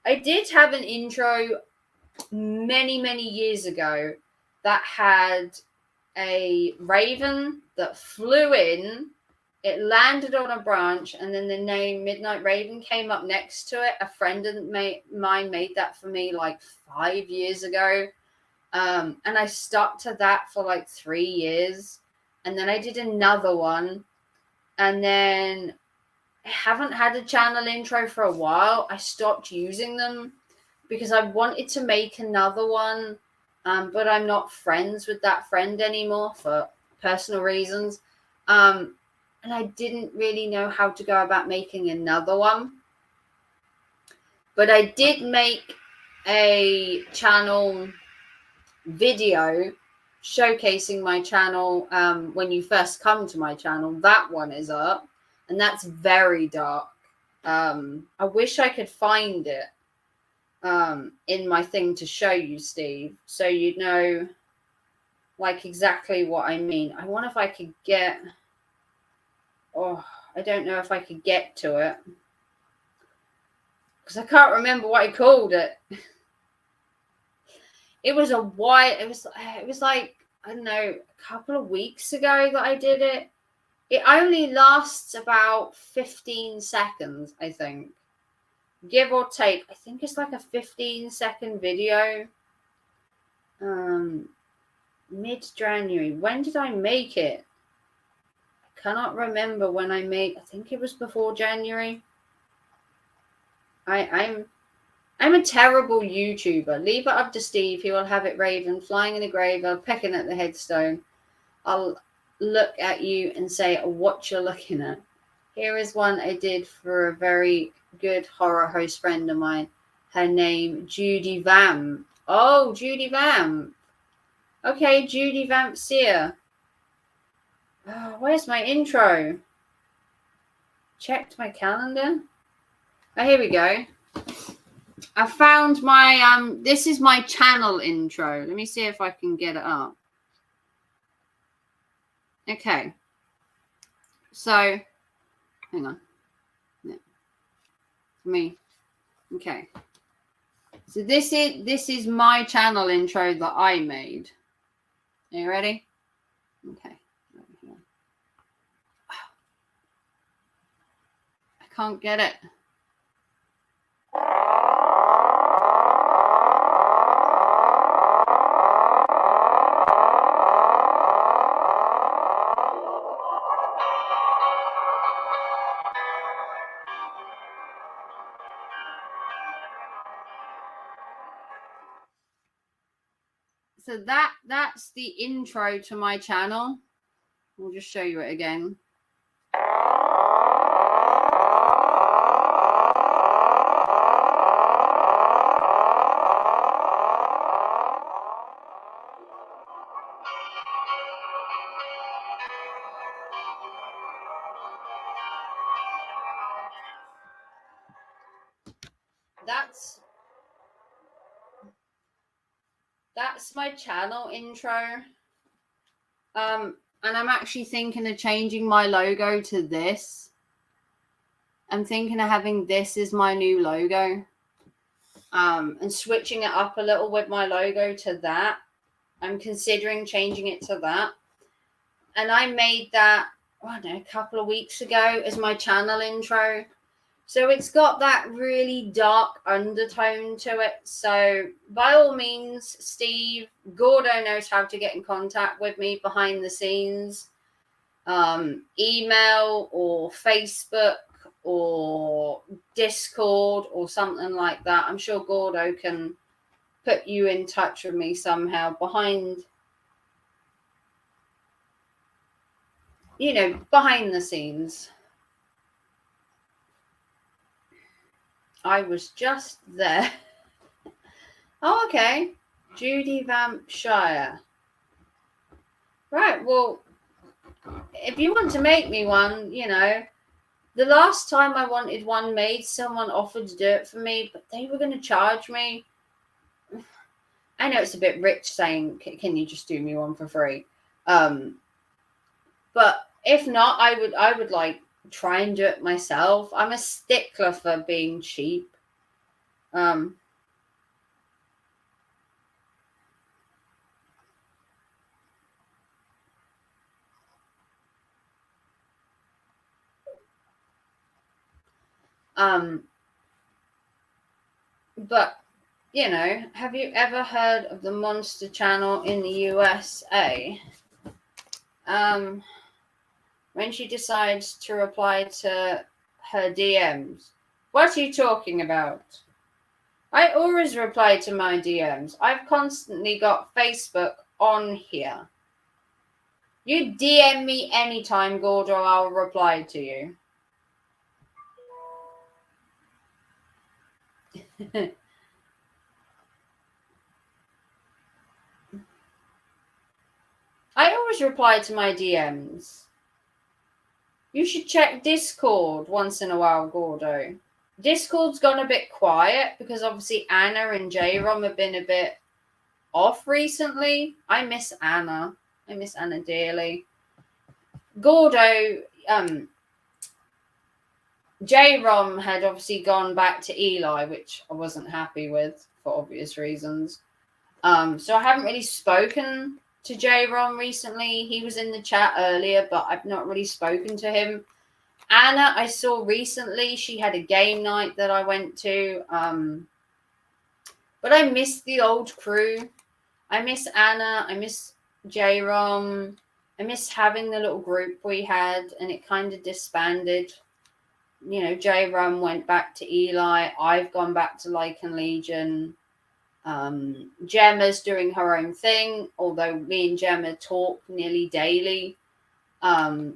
I did have an intro many years ago that had a raven that flew in. It landed on a branch, and then the name Midnight Raven came up next to it. A friend of mine made that for me like 5 years ago. And I stuck to that for like 3 years. And then I did another one. And then I haven't had a channel intro for a while. I stopped using them because I wanted to make another one. But I'm not friends with that friend anymore for personal reasons. And I didn't really know how to go about making another one. But I did make a channel video showcasing my channel when you first come to my channel. That one is up, and that's very dark. I wish I could find it in my thing to show you, Steve, so you know like exactly what I mean. I wonder if I could get... Oh, I don't know if I could get to it, because I can't remember what I called it. It was a while. It was like, I don't know, a couple of weeks ago that I did it. It only lasts about 15 seconds, I think, give or take. I think it's like a 15-second video. Mid-January. When did I make it? Cannot remember when I made. I think it was before January. I'm a terrible YouTuber. Leave it up to Steve. He will have it raven flying in a graveyard, pecking at the headstone. I'll look at you and say what you're looking at. Here is one I did for a very good horror host friend of mine. Her name, Judy Vamp. Oh, Judy Vamp. Okay, Judy Vamp Seer. Oh, where's my intro? Checked my calendar. Oh, here we go. I found my this is my channel intro. Let me see if I can get it up. Okay. So, hang on. Yeah. For me. Okay. So this is my channel intro that I made. Are you ready? Okay. I can't get it. So that's the intro to my channel. I'll just show you it again. That's my channel intro. And I'm actually thinking of changing my logo to this. I'm thinking of having this as my new logo. and switching it up a little with my logo to that. I'm considering changing it to that. And I made that, I don't know, a couple of weeks ago as my channel intro. So it's got that really dark undertone to it. So by all means, Steve, Gordo knows how to get in contact with me behind the scenes. Email or Facebook or Discord or something like that. I'm sure Gordo can put you in touch with me somehow behind the scenes. I was just there. Oh, okay. Judy Vampshire. Right, well, if you want to make me one, the last time I wanted one made, someone offered to do it for me, but they were going to charge me. I know it's a bit rich saying, can you just do me one for free? But if not, I would like try and do it myself. I'm a stickler for being cheap. But have you ever heard of the Monster Channel in the USA? When she decides to reply to her DMs. What are you talking about? I always reply to my DMs. I've constantly got Facebook on here. You DM me anytime, Gordo, I'll reply to you. I always reply to my DMs. You should check Discord once in a while, Gordo. Discord's gone a bit quiet because obviously Anna and J-Rom have been a bit off recently. I miss Anna. I miss Anna dearly. Gordo, J-Rom had obviously gone back to Eli, which I wasn't happy with for obvious reasons. So I haven't really spoken to J-Rom recently. He was in the chat earlier, but I've not really spoken to him. Anna, I saw recently. She had a game night that I went to. But I miss the old crew. I miss Anna. I miss J-Rom. I miss having the little group we had, and it kind of disbanded. J-Rom went back to Eli. I've gone back to Lycan Legion. Gemma's doing her own thing, although me and Gemma talk nearly daily. But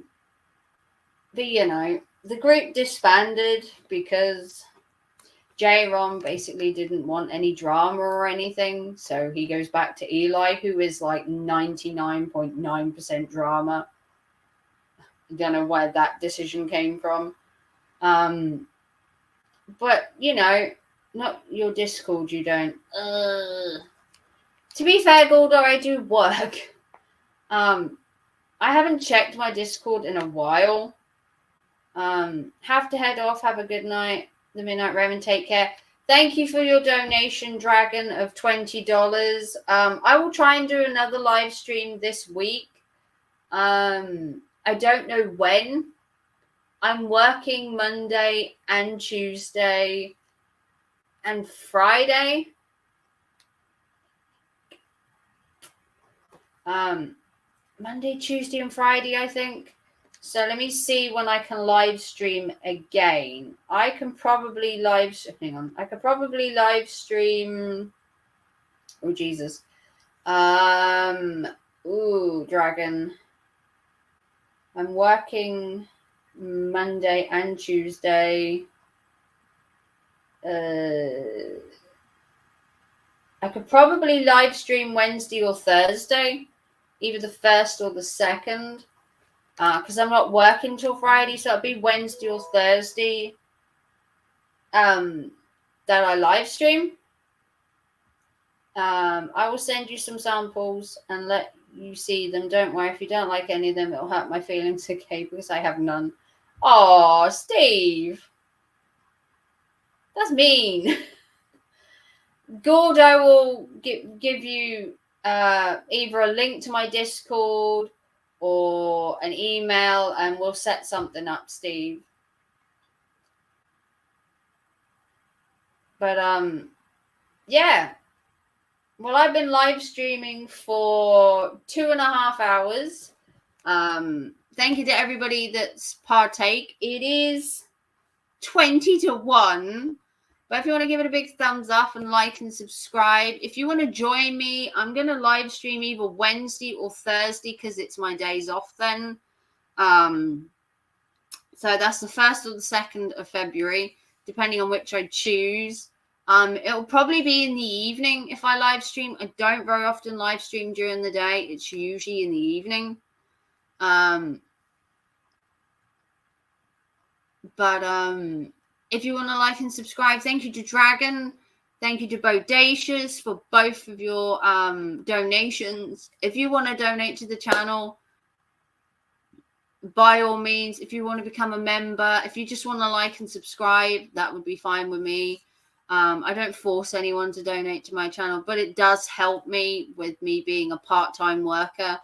the group disbanded because J-Rom basically didn't want any drama or anything, so he goes back to Eli, who is like 99.9% drama. I don't know where that decision came from. But not your Discord, you don't. To be fair, Gordo, I do work. I haven't checked my Discord in a while. Have to head off. Have a good night. The Midnight Raven, take care. Thank you for your donation, Dragon, of $20. I will try and do another live stream this week. I don't know when. I'm working Monday and Tuesday and Friday. Monday, Tuesday, and Friday, I think. So let me see when I can live stream again. I can probably live stream. Oh, Jesus. Dragon. I'm working Monday and Tuesday. I could probably live stream Wednesday or Thursday, either the 1st or the 2nd, because I'm not working till Friday, so it'll be Wednesday or Thursday that I live stream. I will send you some samples and let you see them. Don't worry, if you don't like any of them, it'll hurt my feelings, okay, because I have none. Oh, Steve. That's mean. Gordo will give you either a link to my Discord or an email, and we'll set something up, Steve. But yeah. Well, I've been live streaming for 2.5 hours. Thank you to everybody that's partake. It is 20-1. But if you want to give it a big thumbs up and like and subscribe, if you want to join me, I'm going to live stream either Wednesday or Thursday because it's my days off then. So that's the 1st or the 2nd of February, depending on which I choose. It'll probably be in the evening if I live stream. I don't very often live stream during the day. It's usually in the evening. If you want to like and subscribe, thank you to Dragon. Thank you to Bodacious for both of your donations. If you want to donate to the channel, by all means. If you want to become a member, if you just want to like and subscribe, that would be fine with me. I don't force anyone to donate to my channel, but it does help me with me being a part-time worker.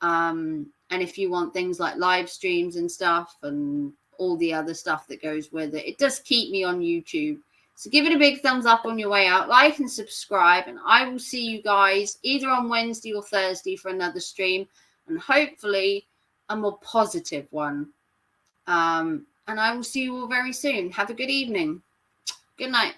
And if you want things like live streams and stuff and all the other stuff that goes with it, it does keep me on YouTube. So give it a big thumbs up on your way out, like and subscribe, and I will see you guys either on Wednesday or Thursday for another stream, and hopefully a more positive one. And I will see you all very soon. Have a good evening. Good night.